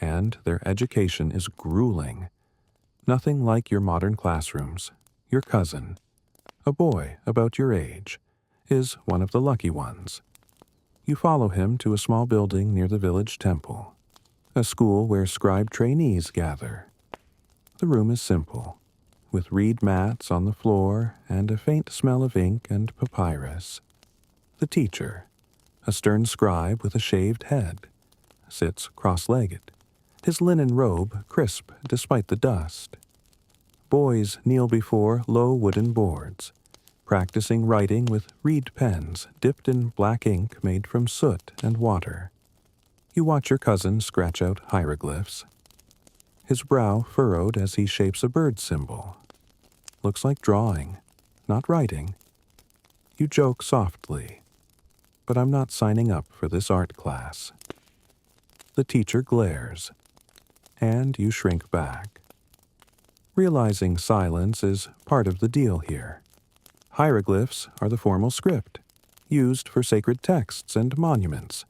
And their education is grueling. Nothing like your modern classrooms. Your cousin, a boy about your age, is one of the lucky ones. You follow him to a small building near the village temple, a school where scribe trainees gather. The room is simple, with reed mats on the floor and a faint smell of ink and papyrus. The teacher, a stern scribe with a shaved head, sits cross-legged, his linen robe crisp despite the dust. Boys kneel before low wooden boards, practicing writing with reed pens dipped in black ink made from soot and water. You watch your cousin scratch out hieroglyphs, his brow furrowed as he shapes a bird symbol. Looks like drawing, not writing. You joke softly, but I'm not signing up for this art class. The teacher glares, and you shrink back. Realizing silence is part of the deal here. Hieroglyphs are the formal script, used for sacred texts and monuments,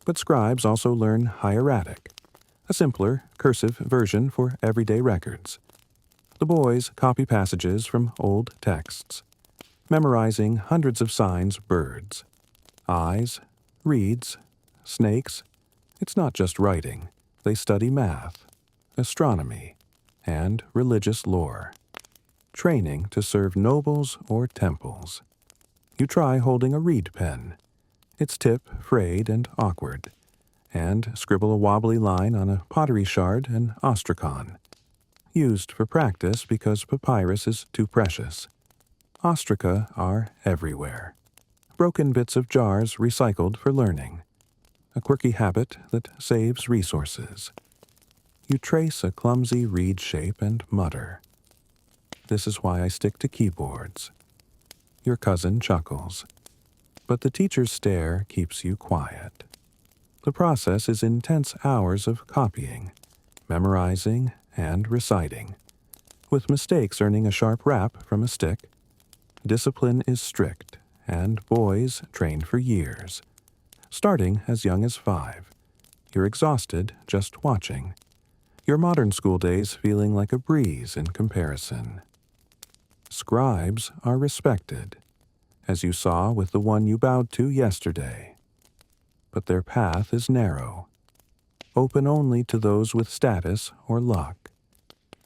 but scribes also learn hieratic, a simpler, cursive version for everyday records. The boys copy passages from old texts, memorizing hundreds of signs, birds, eyes, reeds, snakes. It's not just writing. They study math, astronomy, and religious lore. Training to serve nobles or temples. You try holding a reed pen, its tip frayed and awkward, and scribble a wobbly line on a pottery shard and ostrakhan, used for practice because papyrus is too precious. Ostraca are everywhere. Broken bits of jars recycled for learning. A quirky habit that saves resources. You trace a clumsy reed shape and mutter. This is why I stick to keyboards. Your cousin chuckles, but the teacher's stare keeps you quiet. The process is intense hours of copying, memorizing, and reciting, with mistakes earning a sharp rap from a stick. Discipline is strict, and boys train for years, starting as young as 5. You're exhausted just watching. Your modern school days feeling like a breeze in comparison. Scribes are respected, as you saw with the one you bowed to yesterday. But their path is narrow, open only to those with status or luck.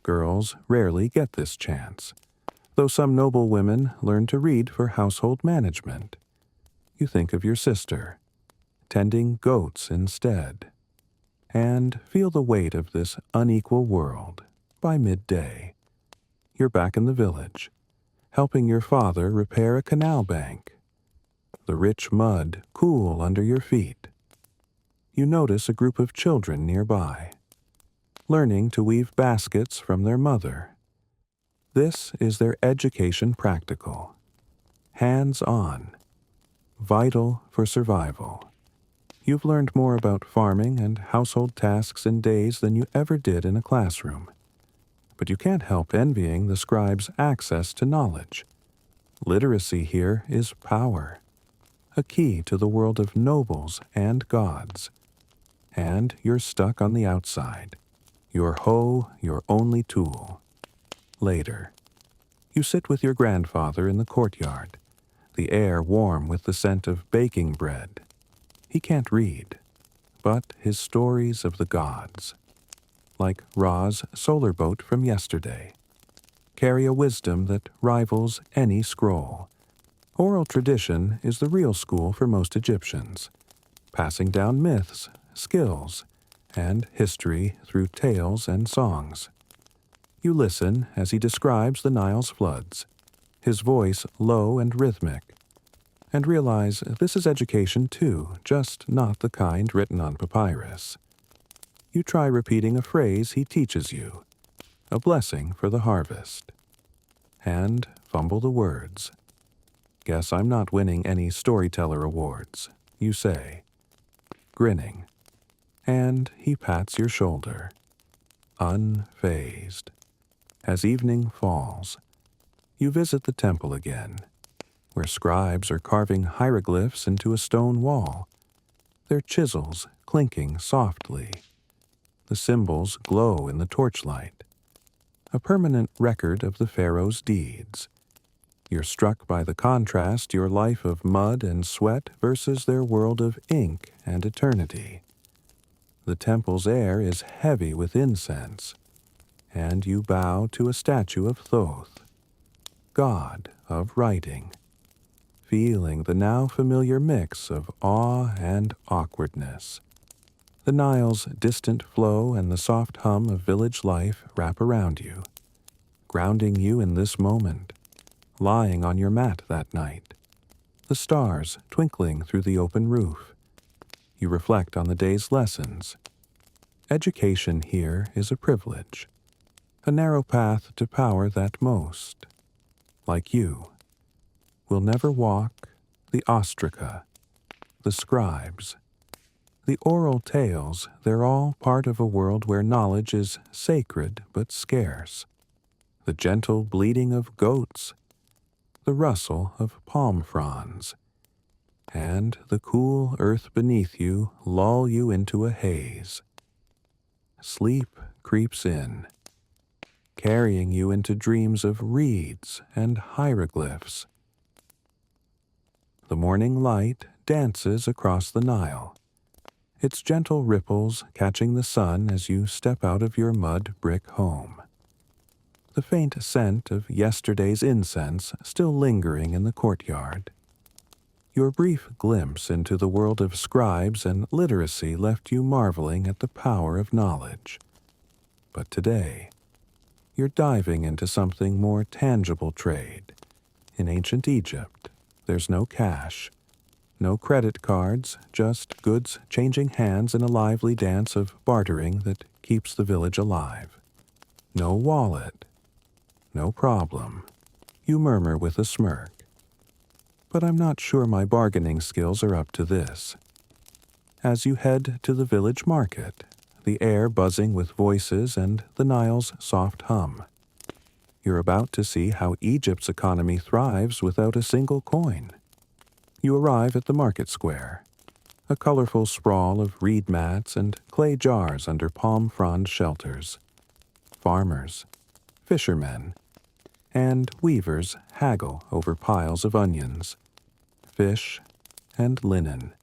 Girls rarely get this chance, though some noble women learn to read for household management. You think of your sister, tending goats instead, and feel the weight of this unequal world. By midday, you're back in the village, helping your father repair a canal bank. The rich mud cool under your feet. You notice a group of children nearby, learning to weave baskets from their mother. This is their education practical, hands-on, vital for survival. You've learned more about farming and household tasks in days than you ever did in a classroom. But you can't help envying the scribe's access to knowledge. Literacy here is power. a key to the world of nobles and gods. And you're stuck on the outside. Your hoe, your only tool. Later, you sit with your grandfather in the courtyard, the air warm with the scent of baking bread. He can't read, but his stories of the gods, like Ra's solar boat from yesterday, carry a wisdom that rivals any scroll. Oral tradition is the real school for most Egyptians, passing down myths, skills, and history through tales and songs. You listen as he describes the Nile's floods, his voice low and rhythmic, and realize this is education too, just not the kind written on papyrus. You try repeating a phrase he teaches you, a blessing for the harvest, and fumble the words. Guess I'm not winning any storyteller awards, you say, grinning, and he pats your shoulder, unfazed. As evening falls, you visit the temple again, where scribes are carving hieroglyphs into a stone wall, their chisels clinking softly. The symbols glow in the torchlight, a permanent record of the pharaoh's deeds. You're struck by the contrast, your life of mud and sweat versus their world of ink and eternity. The temple's air is heavy with incense, and you bow to a statue of Thoth, god of writing, feeling the now familiar mix of awe and awkwardness. The Nile's distant flow and the soft hum of village life wrap around you, grounding you in this moment, lying on your mat that night, the stars twinkling through the open roof. You reflect on the day's lessons. Education here is a privilege, a narrow path to power that most, like you, will never walk the ostraca, the scribes. The oral tales, they're all part of a world where knowledge is sacred but scarce. The gentle bleating of goats, the rustle of palm fronds, and the cool earth beneath you lull you into a haze. Sleep creeps in, carrying you into dreams of reeds and hieroglyphs. The morning light dances across the Nile, its gentle ripples catching the sun as you step out of your mud brick home. The faint scent of yesterday's incense still lingering in the courtyard. Your brief glimpse into the world of scribes and literacy left you marveling at the power of knowledge. But today, you're diving into something more tangible trade. In ancient Egypt, there's no cash, no credit cards, just goods changing hands in a lively dance of bartering that keeps the village alive. No wallet, no problem, you murmur with a smirk. But I'm not sure my bargaining skills are up to this. As you head to the village market, the air buzzing with voices and the Nile's soft hum, you're about to see how Egypt's economy thrives without a single coin. You arrive at the market square, a colorful sprawl of reed mats and clay jars under palm frond shelters. Farmers, fishermen, and weavers haggle over piles of onions, fish, and linen,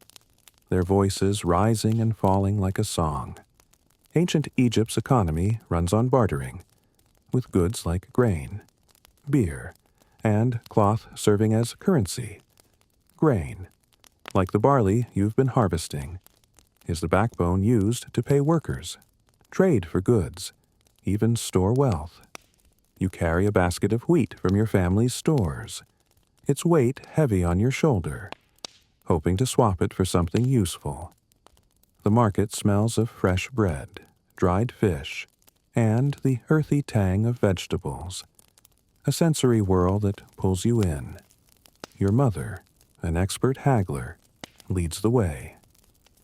their voices rising and falling like a song. Ancient Egypt's economy runs on bartering, with goods like grain, beer, and cloth serving as currency. Grain, like the barley you've been harvesting, is the backbone used to pay workers, trade for goods, even store wealth. You carry a basket of wheat from your family's stores, its weight heavy on your shoulder, hoping to swap it for something useful. The market smells of fresh bread, dried fish, and the earthy tang of vegetables, a sensory whirl that pulls you in. Your mother, an expert haggler, leads the way.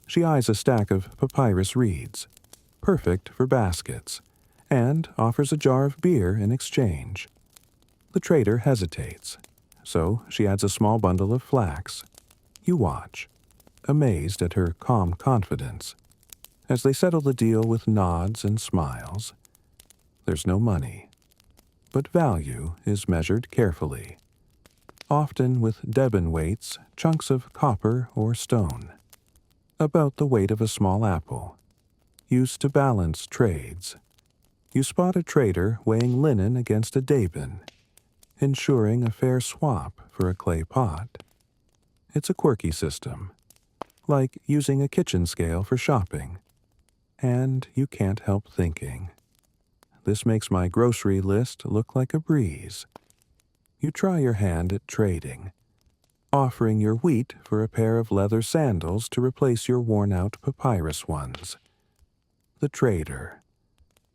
She eyes a stack of papyrus reeds, perfect for baskets, and offers a jar of beer in exchange. The trader hesitates, so she adds a small bundle of flax. You watch, amazed at her calm confidence, as they settle the deal with nods and smiles. There's no money, but value is measured carefully, often with Deben weights, chunks of copper or stone, about the weight of a small apple, used to balance trades. You spot a trader weighing linen against a Deben, ensuring a fair swap for a clay pot. It's a quirky system, like using a kitchen scale for shopping, and you can't help thinking, this makes my grocery list look like a breeze. You try your hand at trading, offering your wheat for a pair of leather sandals to replace your worn-out papyrus ones. The trader,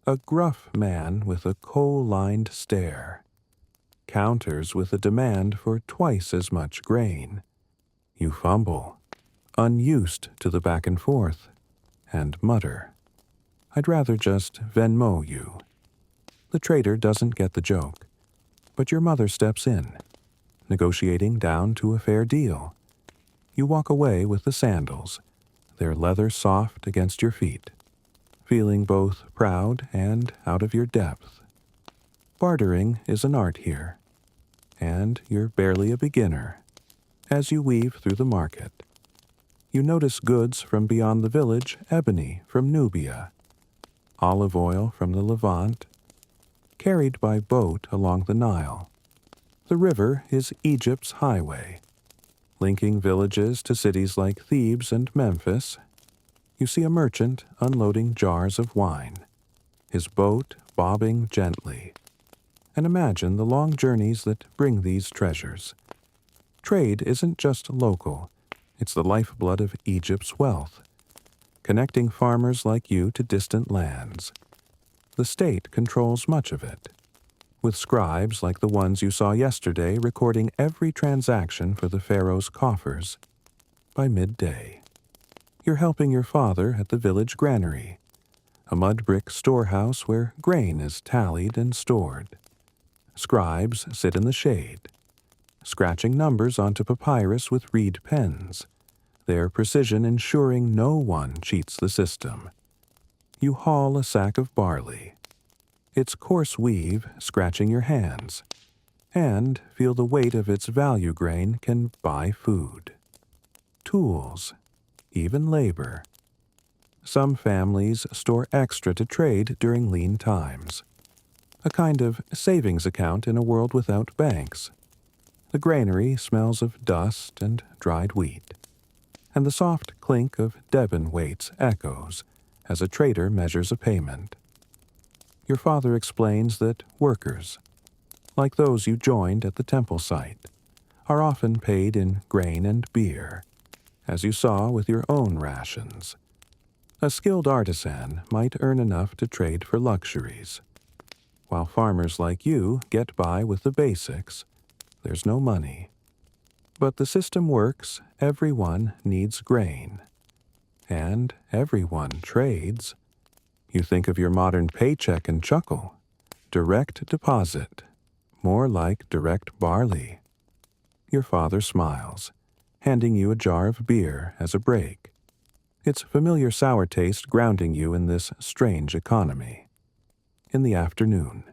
a gruff man with a coal-lined stare, counters with a demand for twice as much grain. You fumble, unused to the back and forth, and mutter, "I'd rather just Venmo you." The trader doesn't get the joke, but your mother steps in, negotiating down to a fair deal. You walk away with the sandals, their leather soft against your feet, feeling both proud and out of your depth. Bartering is an art here, and you're barely a beginner. As you weave through the market, you notice goods from beyond the village, ebony from Nubia, olive oil from the Levant, carried by boat along the Nile. The river is Egypt's highway, linking villages to cities like Thebes and Memphis. You see a merchant unloading jars of wine, his boat bobbing gently, and imagine the long journeys that bring these treasures. Trade isn't just local, it's the lifeblood of Egypt's wealth, connecting farmers like you to distant lands. The state controls much of it, with scribes like the ones you saw yesterday recording every transaction for the pharaoh's coffers. By midday, you're helping your father at the village granary, a mud-brick storehouse where grain is tallied and stored. Scribes sit in the shade, scratching numbers onto papyrus with reed pens, their precision ensuring no one cheats the system. You haul a sack of barley, its coarse weave scratching your hands, and feel the weight of its value grain can buy food. Tools, even labor. Some families store extra to trade during lean times, a kind of savings account in a world without banks. The granary smells of dust and dried wheat, and the soft clink of Deben weights echoes as a trader measures a payment. Your father explains that workers, like those you joined at the temple site, are often paid in grain and beer, as you saw with your own rations. A skilled artisan might earn enough to trade for luxuries, while farmers like you get by with the basics. There's no money. But the system works, everyone needs grain. And everyone trades. You think of your modern paycheck and chuckle. Direct deposit, more like direct barley. Your father smiles, handing you a jar of beer as a break, its familiar sour taste grounding you in this strange economy. In the afternoon,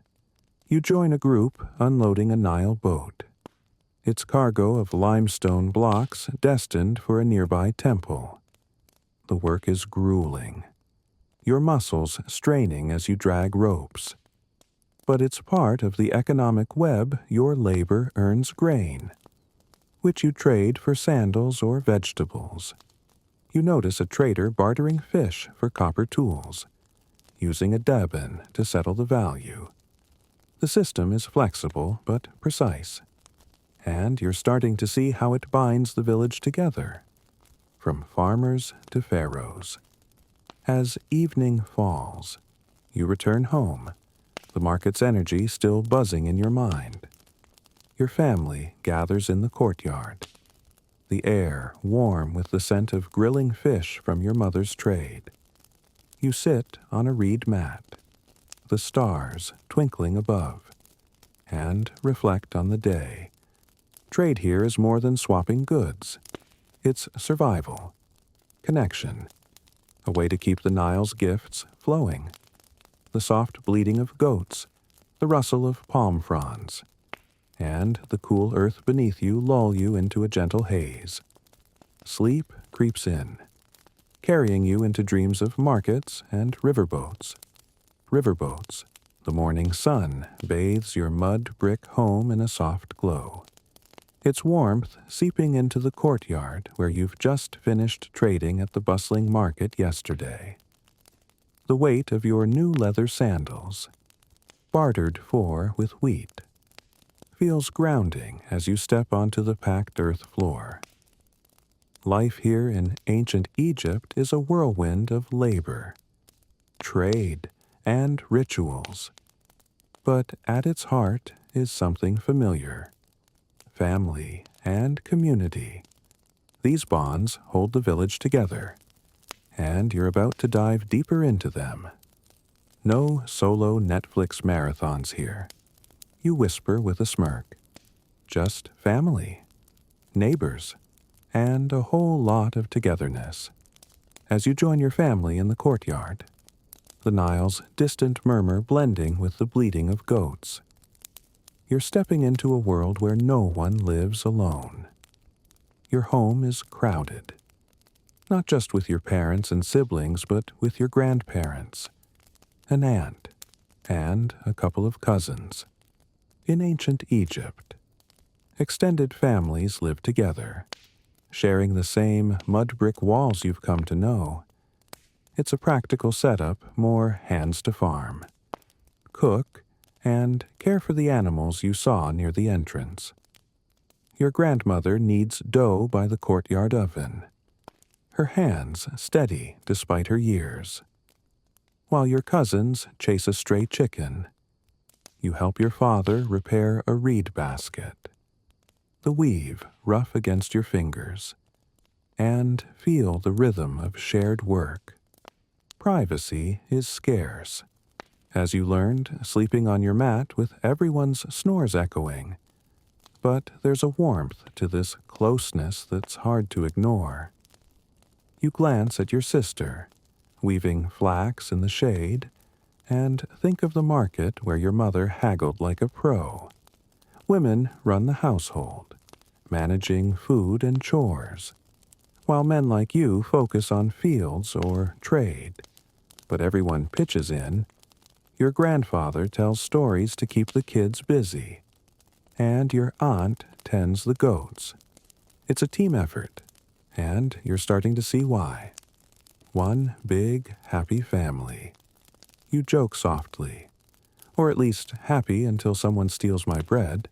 you join a group unloading a Nile boat, its cargo of limestone blocks destined for a nearby temple. The work is grueling, your muscles straining as you drag ropes. But it's part of the economic web your labor earns grain, which you trade for sandals or vegetables. You notice a trader bartering fish for copper tools, using a Deben to settle the value. The system is flexible but precise, and you're starting to see how it binds the village together, from farmers to pharaohs. As evening falls, you return home, the market's energy still buzzing in your mind. Your family gathers in the courtyard, the air warm with the scent of grilling fish from your mother's trade. You sit on a reed mat, the stars twinkling above, and reflect on the day. Trade here is more than swapping goods. It's survival, connection, a way to keep the Nile's gifts flowing. The soft bleating of goats, the rustle of palm fronds, and the cool earth beneath you lull you into a gentle haze. Sleep creeps in, carrying you into dreams of markets and riverboats. Riverboats, the morning sun bathes your mud brick home in a soft glow. Its warmth seeping into the courtyard where you've just finished trading at the bustling market yesterday. The weight of your new leather sandals, bartered for with wheat, feels grounding as you step onto the packed earth floor. Life here in ancient Egypt is a whirlwind of labor, trade, and rituals. But at its heart is something familiar: family and community. These bonds hold the village together, and you're about to dive deeper into them. No solo Netflix marathons here. You whisper with a smirk. Just family, neighbors, and a whole lot of togetherness. As you join your family in the courtyard, the Nile's distant murmur blending with the bleating of goats. You're stepping into a world where no one lives alone. Your home is crowded, not just with your parents and siblings, but with your grandparents, an aunt, and a couple of cousins. In ancient Egypt, extended families live together, sharing the same mud brick walls you've come to know. It's a practical setup, more hands to farm, cook, and care for the animals you saw near the entrance. Your grandmother kneads dough by the courtyard oven, her hands steady despite her years. While your cousins chase a stray chicken, you help your father repair a reed basket, the weave rough against your fingers, and feel the rhythm of shared work. Privacy is scarce. As you learned, sleeping on your mat with everyone's snores echoing. But there's a warmth to this closeness that's hard to ignore. You glance at your sister, weaving flax in the shade, and think of the market where your mother haggled like a pro. Women run the household, managing food and chores, while men like you focus on fields or trade. But everyone pitches in. Your grandfather tells stories to keep the kids busy, and your aunt tends the goats. It's a team effort, and you're starting to see why. One big, happy family. You joke softly, or at least happy until someone steals my bread.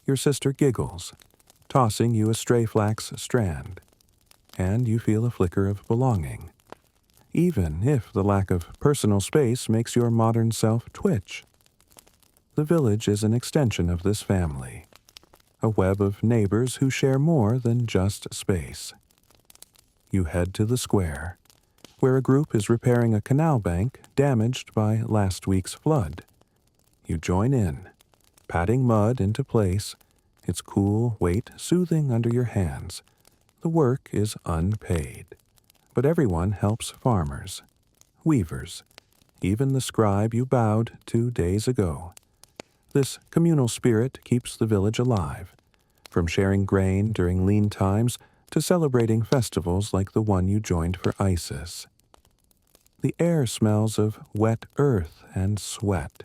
Your sister giggles, tossing you a stray flax strand, and you feel a flicker of belonging, even if the lack of personal space makes your modern self twitch. The village is an extension of this family, a web of neighbors who share more than just space. You head to the square, where a group is repairing a canal bank damaged by last week's flood. You join in, patting mud into place, its cool weight soothing under your hands. The work is unpaid, but everyone helps farmers, weavers, even the scribe you bowed 2 days ago. This communal spirit keeps the village alive, from sharing grain during lean times to celebrating festivals like the one you joined for Isis. The air smells of wet earth and sweat,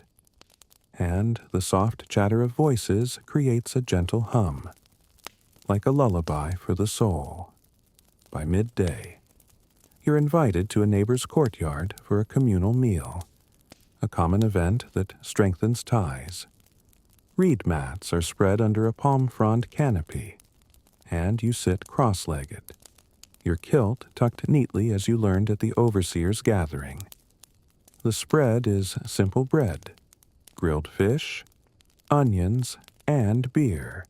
and the soft chatter of voices creates a gentle hum, like a lullaby for the soul. By midday, you're invited to a neighbor's courtyard for a communal meal, a common event that strengthens ties. Reed mats are spread under a palm frond canopy, and you sit cross-legged, your kilt tucked neatly as you learned at the overseer's gathering. The spread is simple bread, grilled fish, onions, and beer,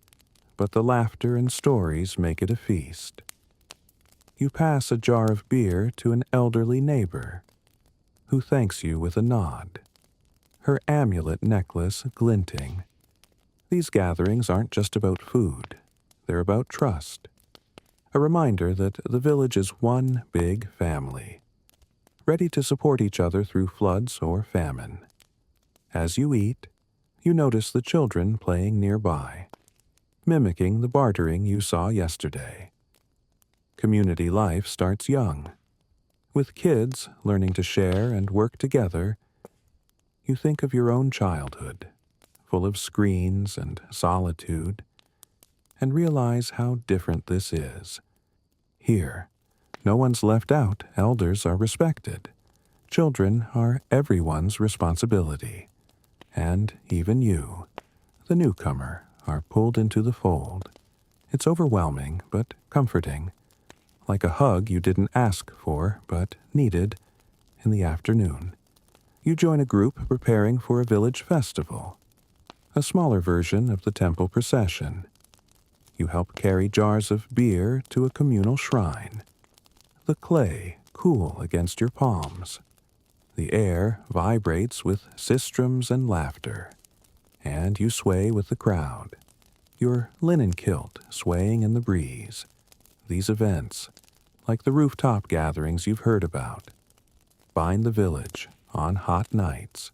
but the laughter and stories make it a feast. You pass a jar of beer to an elderly neighbor, who thanks you with a nod, her amulet necklace glinting. These gatherings aren't just about food, they're about trust. a reminder that the village is one big family, ready to support each other through floods or famine. As you eat, you notice the children playing nearby, mimicking the bartering you saw yesterday. Community life starts young. With kids learning to share and work together, you think of your own childhood, full of screens and solitude, and realize how different this is. Here, no one's left out, elders are respected. Children are everyone's responsibility. And even you, the newcomer, are pulled into the fold. It's overwhelming, but comforting, like a hug you didn't ask for, but needed in the afternoon. You join a group preparing for a village festival, a smaller version of the temple procession. You help carry jars of beer to a communal shrine. The clay cool against your palms. The air vibrates with sistrums and laughter, and you sway with the crowd, your linen kilt swaying in the breeze. These events, like the rooftop gatherings you've heard about, bind the village on hot nights.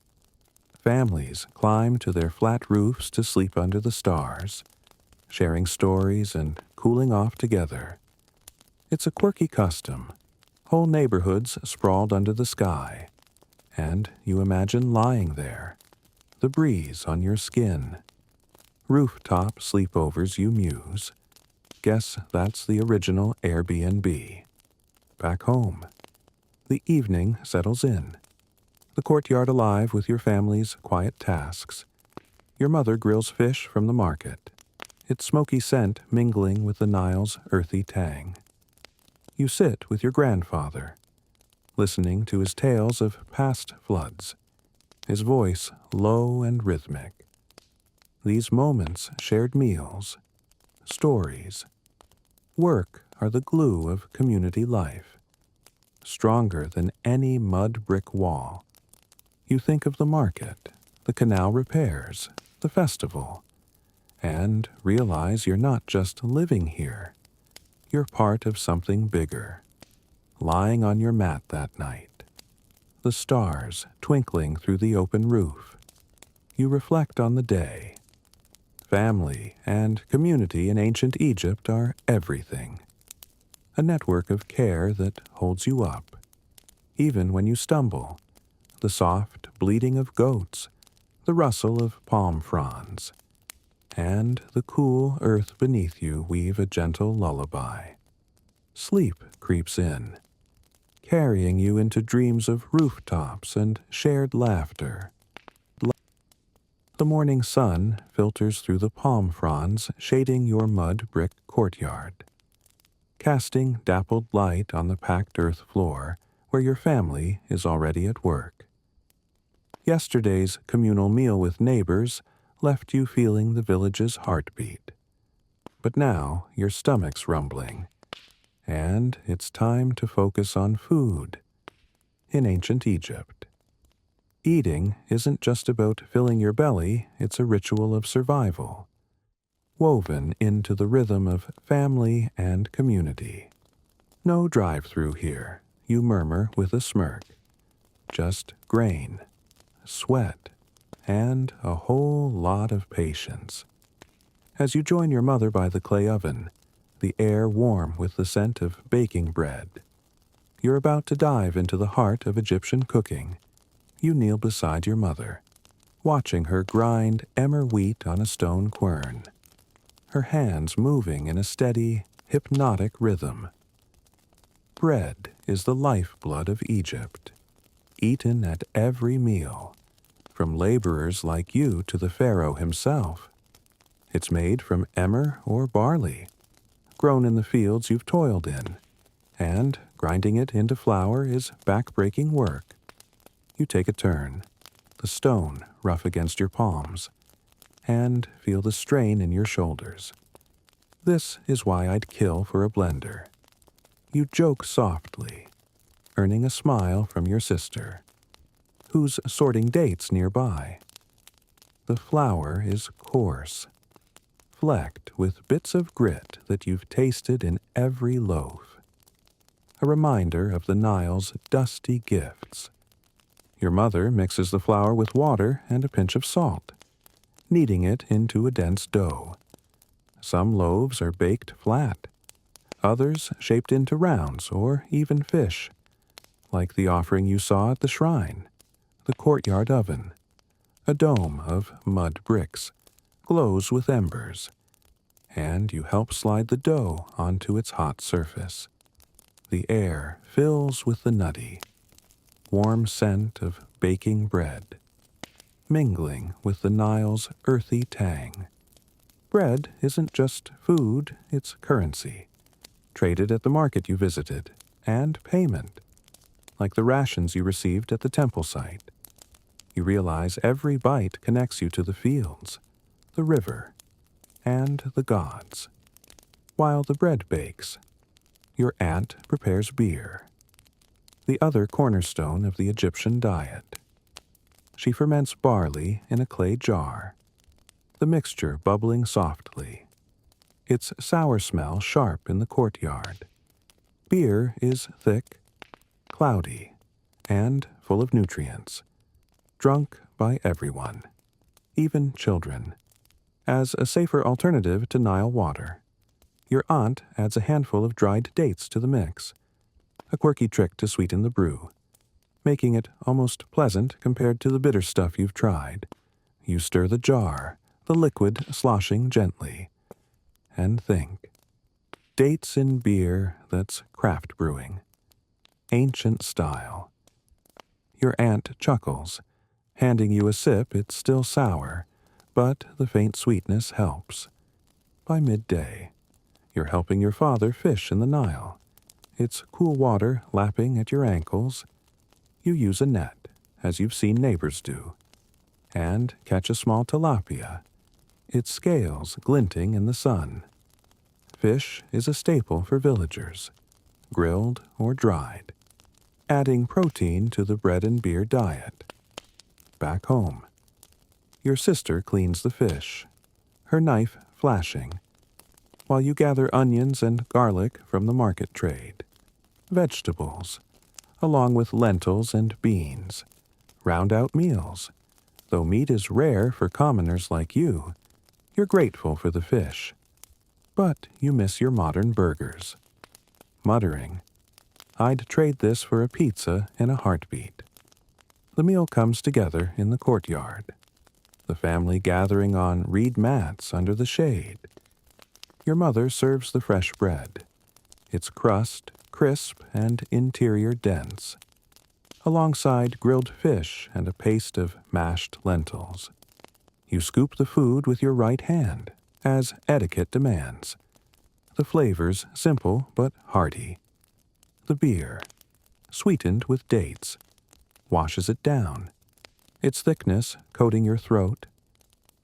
Families climb to their flat roofs to sleep under the stars, sharing stories and cooling off together. It's a quirky custom, whole neighborhoods sprawled under the sky, and you imagine lying there, the breeze on your skin. Rooftop sleepovers, you muse. Guess that's the original Airbnb. Back home, the evening settles in. The courtyard alive with your family's quiet tasks. Your mother grills fish from the market, its smoky scent mingling with the Nile's earthy tang. You sit with your grandfather, listening to his tales of past floods, his voice low and rhythmic. These moments, shared meals, stories, work are the glue of community life, stronger than any mud brick wall. You think of the market, the canal repairs, the festival, and realize you're not just living here. You're part of something bigger. Lying on your mat that night, the stars twinkling through the open roof, you reflect on the day. Family and community in ancient Egypt are everything. A network of care that holds you up. Even when you stumble, the soft bleating of goats, the rustle of palm fronds, and the cool earth beneath you weave a gentle lullaby. Sleep creeps in, carrying you into dreams of rooftops and shared laughter. The morning sun filters through the palm fronds shading your mud brick courtyard, casting dappled light on the packed earth floor where your family is already at work. Yesterday's communal meal with neighbors left you feeling the village's heartbeat. But now your stomach's rumbling, and it's time to focus on food. In ancient Egypt, eating isn't just about filling your belly, it's a ritual of survival, woven into the rhythm of family and community. No drive-through here, you murmur with a smirk. Just grain, sweat, and a whole lot of patience. As you join your mother by the clay oven, the air warm with the scent of baking bread. You're about to dive into the heart of Egyptian cooking. You kneel beside your mother, watching her grind emmer wheat on a stone quern, her hands moving in a steady, hypnotic rhythm. Bread is the lifeblood of Egypt, eaten at every meal, from laborers like you to the pharaoh himself. It's made from emmer or barley, grown in the fields you've toiled in, and grinding it into flour is back-breaking work. You take a turn, the stone rough against your palms, and feel the strain in your shoulders. This is why I'd kill for a blender. You joke softly, earning a smile from your sister, who's sorting dates nearby. The flour is coarse, flecked with bits of grit that you've tasted in every loaf. A reminder of the Nile's dusty gifts. Your mother mixes the flour with water and a pinch of salt, kneading it into a dense dough. Some loaves are baked flat, others shaped into rounds or even fish, like the offering you saw at the shrine, the courtyard oven. A dome of mud bricks glows with embers, and you help slide the dough onto its hot surface. The air fills with the nutty, warm scent of baking bread, mingling with the Nile's earthy tang. Bread isn't just food, it's currency, traded at the market you visited, and payment, like the rations you received at the temple site. You realize every bite connects you to the fields, the river, and the gods. While the bread bakes, your aunt prepares beer, the other cornerstone of the Egyptian diet. She ferments barley in a clay jar, the mixture bubbling softly, its sour smell sharp in the courtyard. Beer is thick, cloudy, and full of nutrients, drunk by everyone, even children, as a safer alternative to Nile water. Your aunt adds a handful of dried dates to the mix, a quirky trick to sweeten the brew, making it almost pleasant compared to the bitter stuff you've tried. You stir the jar, the liquid sloshing gently, and think. Dates in beer that's craft brewing, ancient style. Your aunt chuckles, handing you a sip. It's still sour, but the faint sweetness helps. By midday, you're helping your father fish in the Nile. It's cool water lapping at your ankles. You use a net, as you've seen neighbors do, and catch a small tilapia, its scales glinting in the sun. Fish is a staple for villagers, grilled or dried, adding protein to the bread and beer diet. Back home, your sister cleans the fish, her knife flashing, while you gather onions and garlic from the market trade. Vegetables, along with lentils and beans, round out meals. Though meat is rare for commoners like you, you're grateful for the fish. But you miss your modern burgers. Muttering, I'd trade this for a pizza in a heartbeat. The meal comes together in the courtyard, the family gathering on reed mats under the shade. Your mother serves the fresh bread, its crust crisp and interior dense, alongside grilled fish and a paste of mashed lentils. You scoop the food with your right hand, as etiquette demands. The flavors simple but hearty. The beer, sweetened with dates, washes it down, its thickness coating your throat.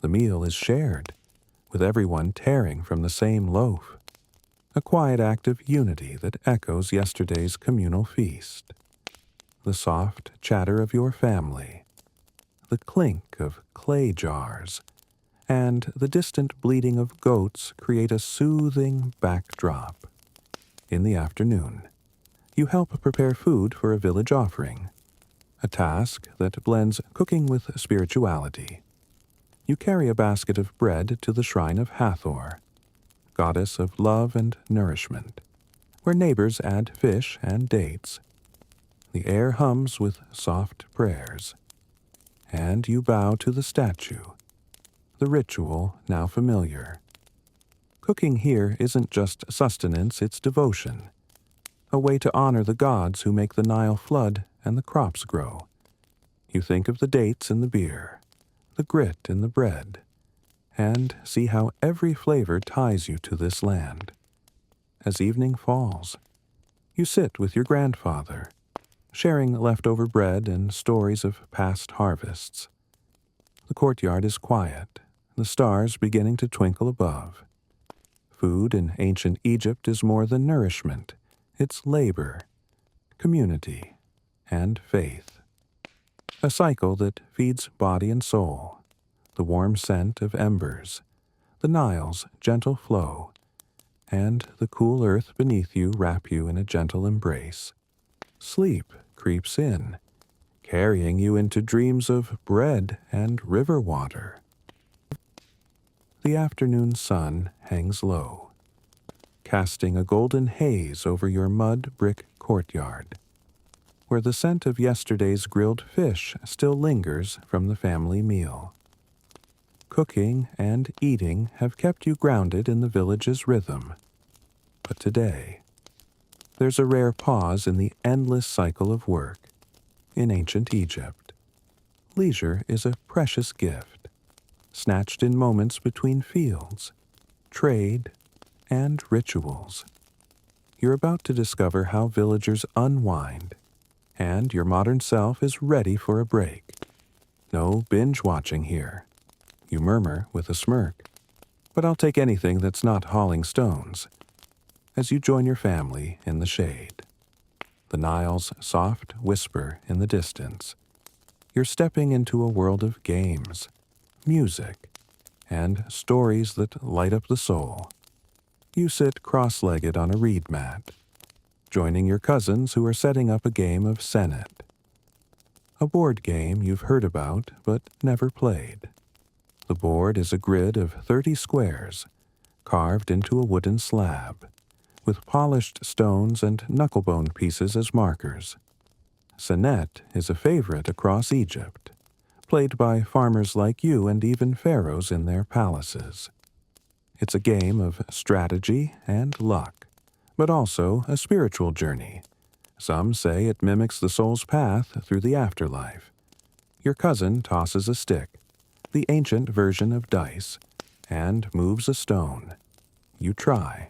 The meal is shared, with everyone tearing from the same loaf. A quiet act of unity that echoes yesterday's communal feast. The soft chatter of your family, the clink of clay jars, and the distant bleating of goats create a soothing backdrop. In the afternoon, you help prepare food for a village offering, a task that blends cooking with spirituality. You carry a basket of bread to the shrine of Hathor, goddess of love and nourishment, where neighbors add fish and dates. The air hums with soft prayers, and you bow to the statue, the ritual now familiar. Cooking here isn't just sustenance, it's devotion, a way to honor the gods who make the Nile flood and the crops grow. You think of the dates in the beer, the grit in the bread, and see how every flavor ties you to this land. As evening falls, you sit with your grandfather, sharing leftover bread and stories of past harvests. The courtyard is quiet, the stars beginning to twinkle above. Food in ancient Egypt is more than nourishment. It's labor, community, and faith. A cycle that feeds body and soul. The warm scent of embers, the Nile's gentle flow, and the cool earth beneath you wrap you in a gentle embrace. Sleep creeps in, carrying you into dreams of bread and river water. The afternoon sun hangs low, casting a golden haze over your mud brick courtyard, where the scent of yesterday's grilled fish still lingers from the family meal. Cooking and eating have kept you grounded in the village's rhythm. But today, there's a rare pause in the endless cycle of work. In ancient Egypt, leisure is a precious gift, snatched in moments between fields, trade, and rituals. You're about to discover how villagers unwind, and your modern self is ready for a break. No binge watching here, you murmur with a smirk. But I'll take anything that's not hauling stones. As you join your family in the shade, the Nile's soft whisper in the distance, you're stepping into a world of games, music, and stories that light up the soul. You sit cross-legged on a reed mat, joining your cousins who are setting up a game of Senet, a board game you've heard about but never played. The board is a grid of 30 squares, carved into a wooden slab, with polished stones and knucklebone pieces as markers. Senet is a favorite across Egypt, played by farmers like you and even pharaohs in their palaces. It's a game of strategy and luck, but also a spiritual journey. Some say it mimics the soul's path through the afterlife. Your cousin tosses a stick, the ancient version of dice, and moves a stone. You try,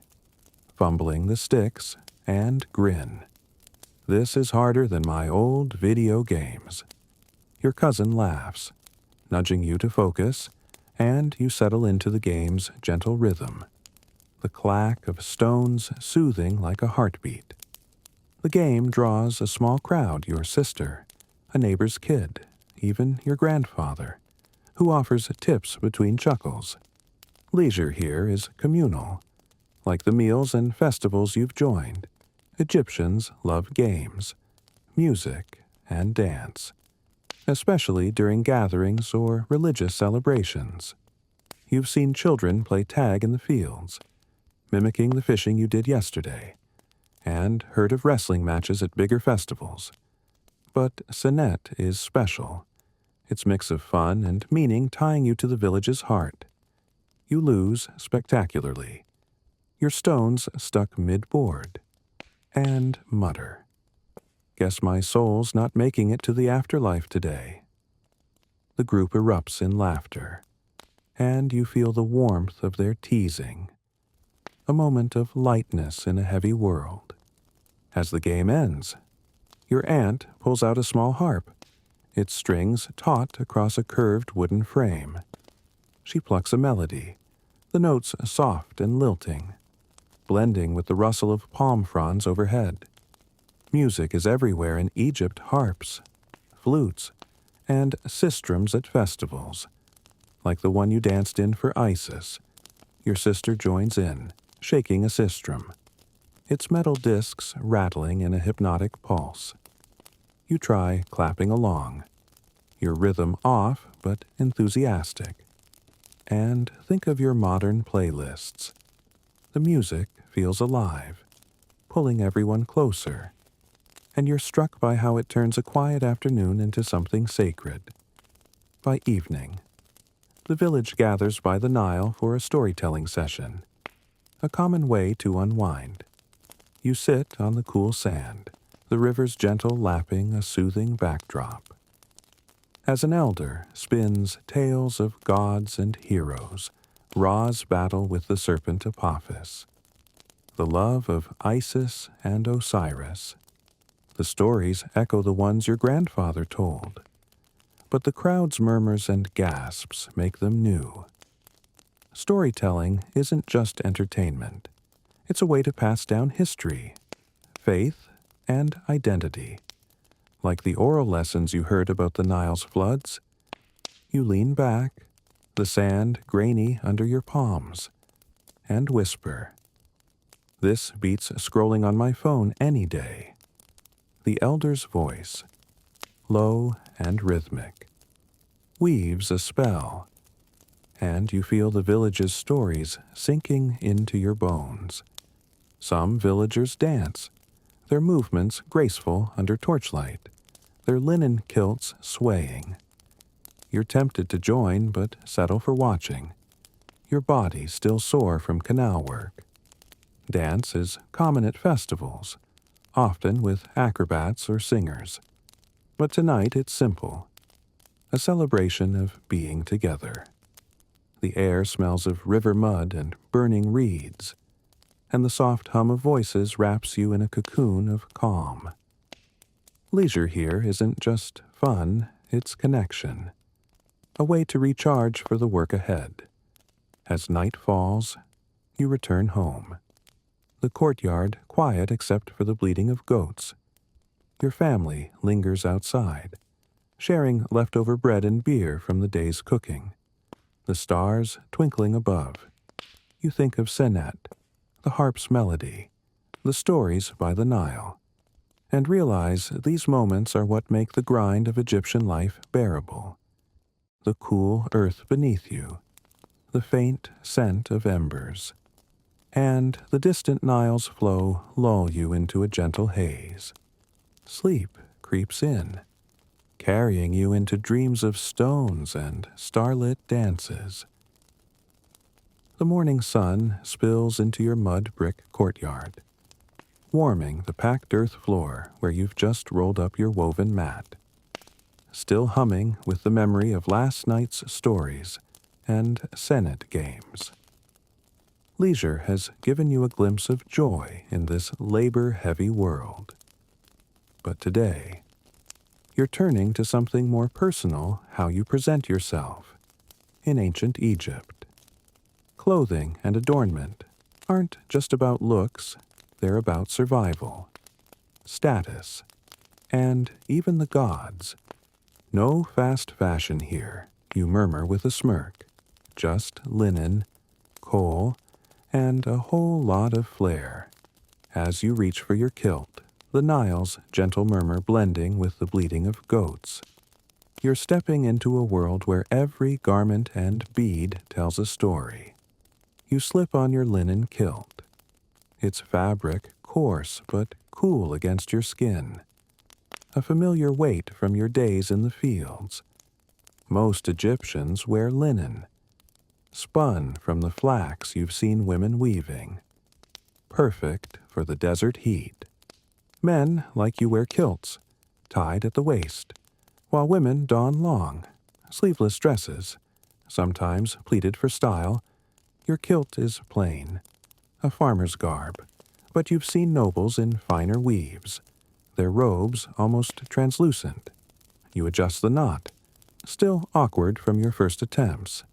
fumbling the sticks, and grin. This is harder than my old video games. Your cousin laughs, nudging you to focus, and you settle into the game's gentle rhythm, the clack of stones soothing like a heartbeat. The game draws a small crowd, your sister, a neighbor's kid, even your grandfather, who offers tips between chuckles. Leisure here is communal. Like the meals and festivals you've joined, Egyptians love games, music, and dance, especially during gatherings or religious celebrations. You've seen children play tag in the fields, mimicking the fishing you did yesterday, and heard of wrestling matches at bigger festivals. But Senet is special, its mix of fun and meaning tying you to the village's heart. You lose spectacularly, your stones stuck mid-board, and mutter, "Guess my soul's not making it to the afterlife today." The group erupts in laughter, and you feel the warmth of their teasing, a moment of lightness in a heavy world. As the game ends, your aunt pulls out a small harp, its strings taut across a curved wooden frame. She plucks a melody, the notes soft and lilting, blending with the rustle of palm fronds overhead. Music is everywhere in Egypt: harps, flutes, and sistrums at festivals. Like the one you danced in for Isis, your sister joins in, shaking a sistrum, its metal discs rattling in a hypnotic pulse. You try clapping along, your rhythm off but enthusiastic, and think of your modern playlists. The music feels alive, pulling everyone closer, and you're struck by how it turns a quiet afternoon into something sacred. By evening, the village gathers by the Nile for a storytelling session, a common way to unwind. You sit on the cool sand, the river's gentle lapping a soothing backdrop. As an elder spins tales of gods and heroes, Ra's battle with the serpent Apophis, the love of Isis and Osiris. The stories echo the ones your grandfather told, but the crowd's murmurs and gasps make them new. Storytelling isn't just entertainment. It's a way to pass down history, faith, and identity. Like the oral lessons you heard about the Nile's floods, you lean back, the sand grainy under your palms, and whisper. This beats scrolling on my phone any day. The elder's voice, low and rhythmic, weaves a spell, and you feel the village's stories sinking into your bones. Some villagers dance, their movements graceful under torchlight, their linen kilts swaying. You're tempted to join, but settle for watching, your body still sore from canal work. Dance is common at festivals, often with acrobats or singers. But tonight it's simple, a celebration of being together. The air smells of river mud and burning reeds, and the soft hum of voices wraps you in a cocoon of calm. Leisure here isn't just fun, it's connection, a way to recharge for the work ahead. As night falls, you return home. The courtyard quiet except for the bleating of goats. Your family lingers outside, sharing leftover bread and beer from the day's cooking. The stars twinkling above. You think of Senet, the harp's melody, the stories by the Nile, and realize these moments are what make the grind of Egyptian life bearable. The cool earth beneath you, the faint scent of embers, and the distant Nile's flow lull you into a gentle haze. Sleep creeps in, carrying you into dreams of stones and starlit dances. The morning sun spills into your mud brick courtyard, warming the packed earth floor where you've just rolled up your woven mat, still humming with the memory of last night's stories and Senet games. Leisure has given you a glimpse of joy in this labor-heavy world. But today, you're turning to something more personal, how you present yourself. In ancient Egypt, clothing and adornment aren't just about looks, they're about survival, status, and even the gods. No fast fashion here, you murmur with a smirk. Just linen, coal, and a whole lot of flair. As you reach for your kilt, the Nile's gentle murmur blending with the bleating of goats. You're stepping into a world where every garment and bead tells a story. You slip on your linen kilt. Its fabric coarse but cool against your skin. A familiar weight from your days in the fields. Most Egyptians wear linen, spun from the flax you've seen women weaving. Perfect for the desert heat. Men like you wear kilts, tied at the waist, while women don long, sleeveless dresses, sometimes pleated for style. Your kilt is plain, a farmer's garb, but you've seen nobles in finer weaves, their robes almost translucent. You adjust the knot, still awkward from your first attempts.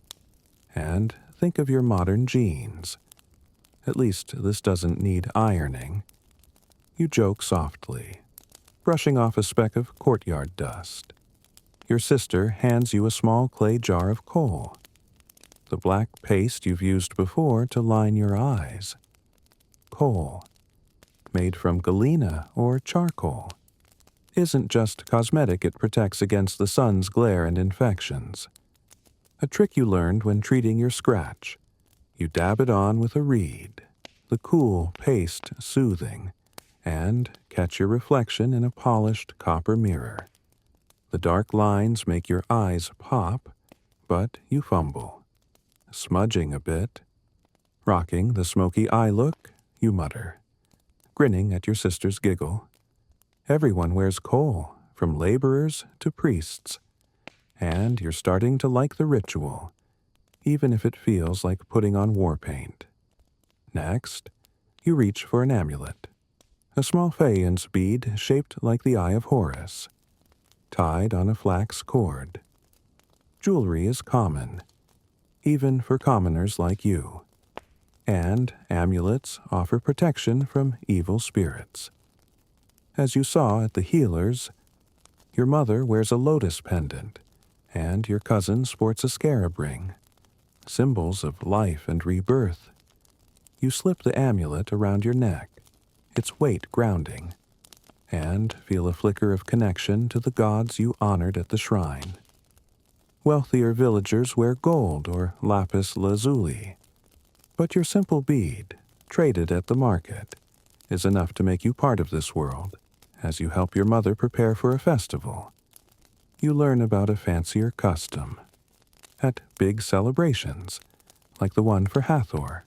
And think of your modern jeans. At least this doesn't need ironing. You joke softly, brushing off a speck of courtyard dust. Your sister hands you a small clay jar of coal, the black paste you've used before to line your eyes. Coal, made from galena or charcoal, isn't just cosmetic, it protects against the sun's glare and infections. A trick you learned when treating your scratch. You dab it on with a reed, the cool paste soothing, and catch your reflection in a polished copper mirror. The dark lines make your eyes pop, but you fumble, smudging a bit. Rocking the smoky eye look, you mutter, grinning at your sister's giggle. Everyone wears coal, from laborers to priests, and you're starting to like the ritual, even if it feels like putting on war paint. Next, you reach for an amulet, a small faience bead shaped like the eye of Horus, tied on a flax cord. Jewelry is common, even for commoners like you, and amulets offer protection from evil spirits. As you saw at the healer's, your mother wears a lotus pendant, and your cousin sports a scarab ring. symbols of life and rebirth. You slip the amulet around your neck, its weight grounding, and feel a flicker of connection to the gods you honored at the shrine. Wealthier villagers wear gold or lapis lazuli, but your simple bead, traded at the market, is enough to make you part of this world as you help your mother prepare for a festival. You learn about a fancier custom. At big celebrations, like the one for Hathor,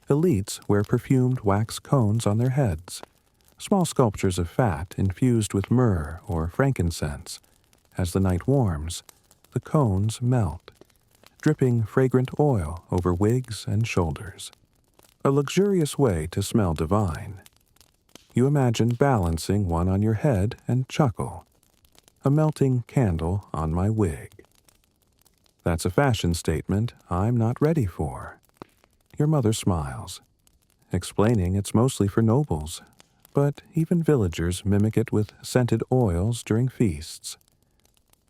elites wear perfumed wax cones on their heads, small sculptures of fat infused with myrrh or frankincense. As the night warms, the cones melt, dripping fragrant oil over wigs and shoulders. A luxurious way to smell divine. You imagine balancing one on your head and chuckle. A melting candle on my wig. That's a fashion statement I'm not ready for. Your mother smiles, explaining it's mostly for nobles, but even villagers mimic it with scented oils during feasts.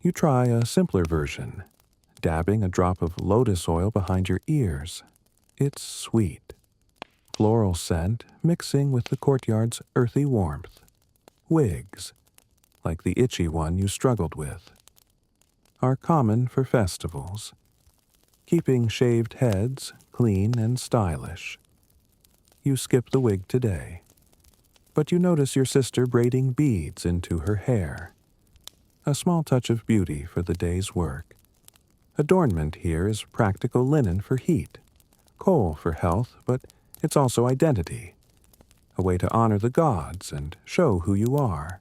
You try a simpler version, dabbing a drop of lotus oil behind your ears. It's sweet. Floral scent mixing with the courtyard's earthy warmth. Wigs, like the itchy one you struggled with, are common for festivals, keeping shaved heads clean and stylish. You skip the wig today, but you notice your sister braiding beads into her hair. A small touch of beauty for the day's work. Adornment here is practical linen for heat, coal for health, but it's also identity, a way to honor the gods and show who you are.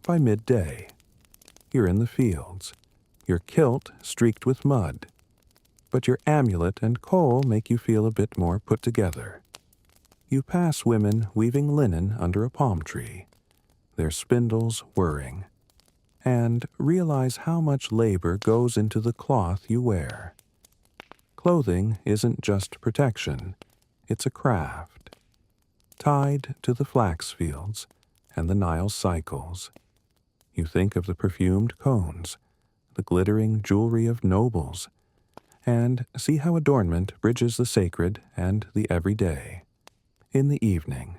By midday, you're in the fields, your kilt streaked with mud, but your amulet and coal make you feel a bit more put together. You pass women weaving linen under a palm tree, their spindles whirring, and realize how much labor goes into the cloth you wear. Clothing isn't just protection, it's a craft, tied to the flax fields and the Nile's cycles. You think of the perfumed cones, the glittering jewelry of nobles, and see how adornment bridges the sacred and the everyday. In the evening,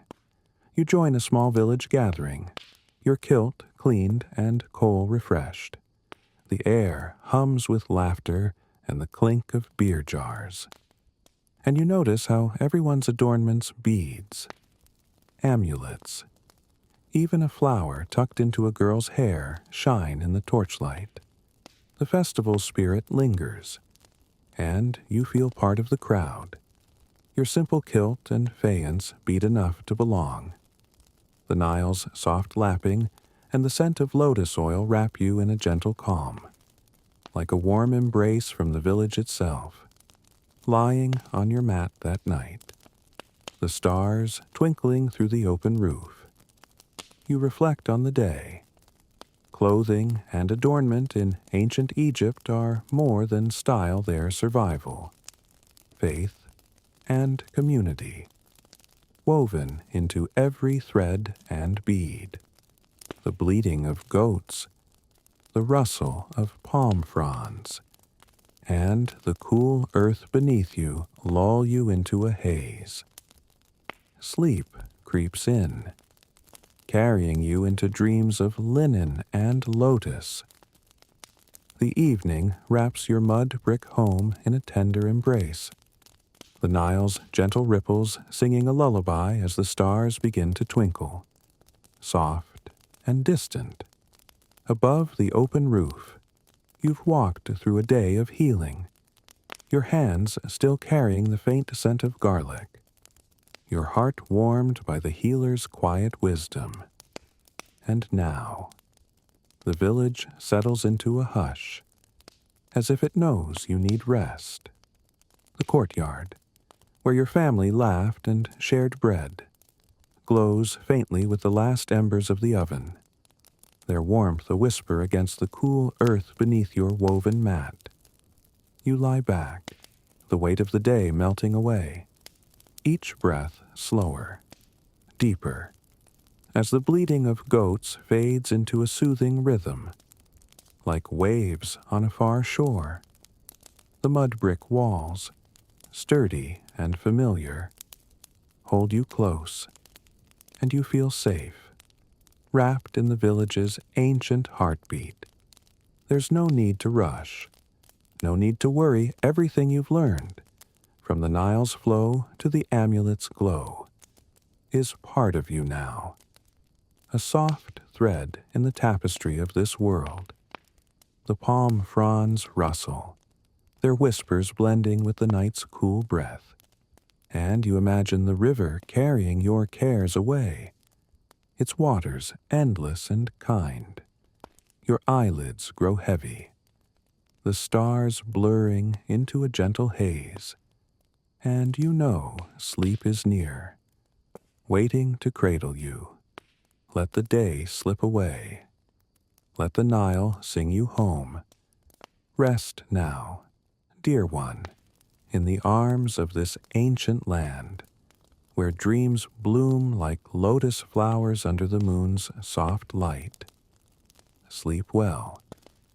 you join a small village gathering, your kilt cleaned and coal refreshed. The air hums with laughter and the clink of beer jars. And you notice how everyone's adornments beads, amulets, even a flower tucked into a girl's hair shine in the torchlight. The festival spirit lingers, and you feel part of the crowd. Your simple kilt and faience beat enough to belong. The Nile's soft lapping and the scent of lotus oil wrap you in a gentle calm, like a warm embrace from the village itself. Lying on your mat that night, the stars twinkling through the open roof, you reflect on the day. Clothing and adornment in ancient Egypt are more than style, their survival. Faith and community, woven into every thread and bead. The bleating of goats, the rustle of palm fronds, and the cool earth beneath you lull you into a haze. Sleep creeps in, carrying you into dreams of linen and lotus. The evening wraps your mud brick home in a tender embrace, the Nile's gentle ripples singing a lullaby as the stars begin to twinkle, soft and distant. Above the open roof, you've walked through a day of healing, your hands still carrying the faint scent of garlic, your heart warmed by the healer's quiet wisdom. And now, the village settles into a hush, as if it knows you need rest. The courtyard, where your family laughed and shared bread, glows faintly with the last embers of the oven, their warmth a whisper against the cool earth beneath your woven mat. You lie back, the weight of the day melting away, each breath slower, deeper, as the bleating of goats fades into a soothing rhythm, like waves on a far shore. The mud brick walls, sturdy and familiar, hold you close, and you feel safe, wrapped in the village's ancient heartbeat. There's no need to rush, no need to worry. Everything you've learned, from the Nile's flow to the amulet's glow, is part of you now, a soft thread in the tapestry of this world. The palm fronds rustle, their whispers blending with the night's cool breath, and you imagine the river carrying your cares away, its waters endless and kind. Your eyelids grow heavy, the stars blurring into a gentle haze, and you know sleep is near, waiting to cradle you. Let the day slip away. Let the Nile sing you home. Rest now, dear one, in the arms of this ancient land, where dreams bloom like lotus flowers under the moon's soft light. Sleep well,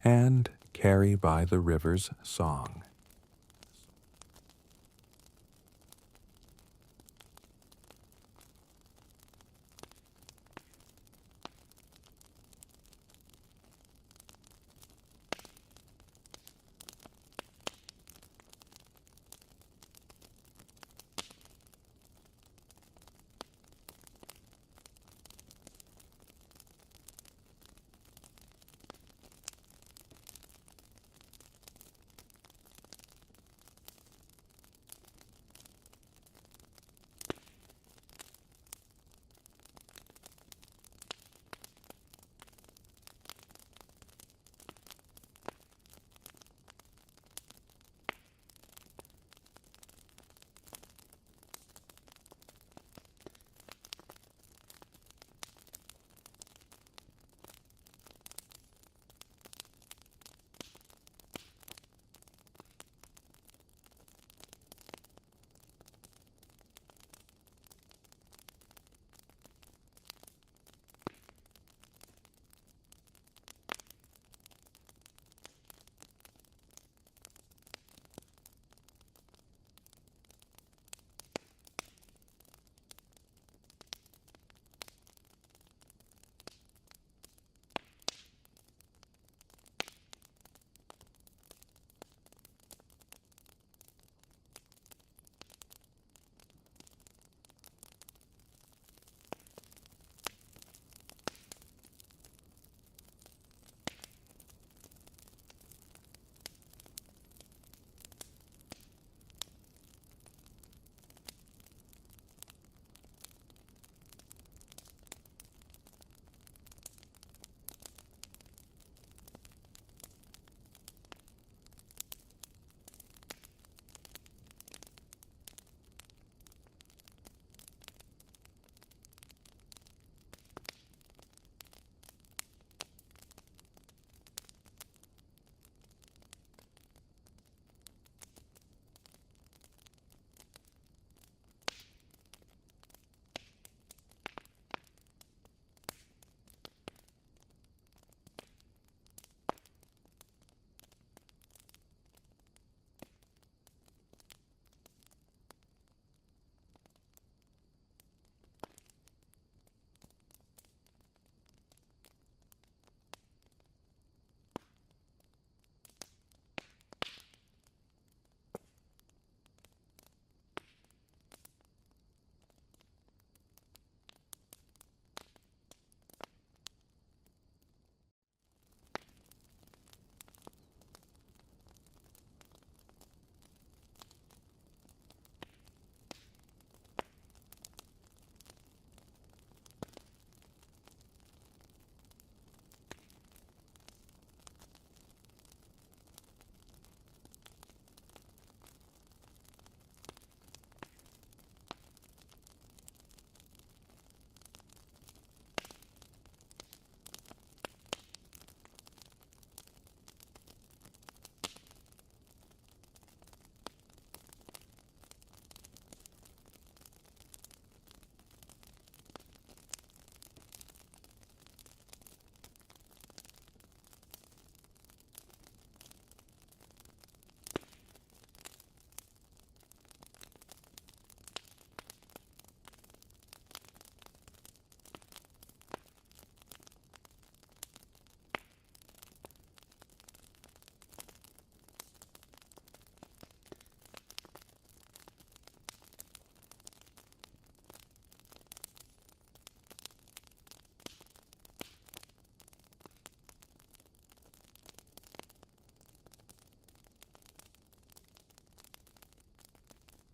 and carry by the river's song.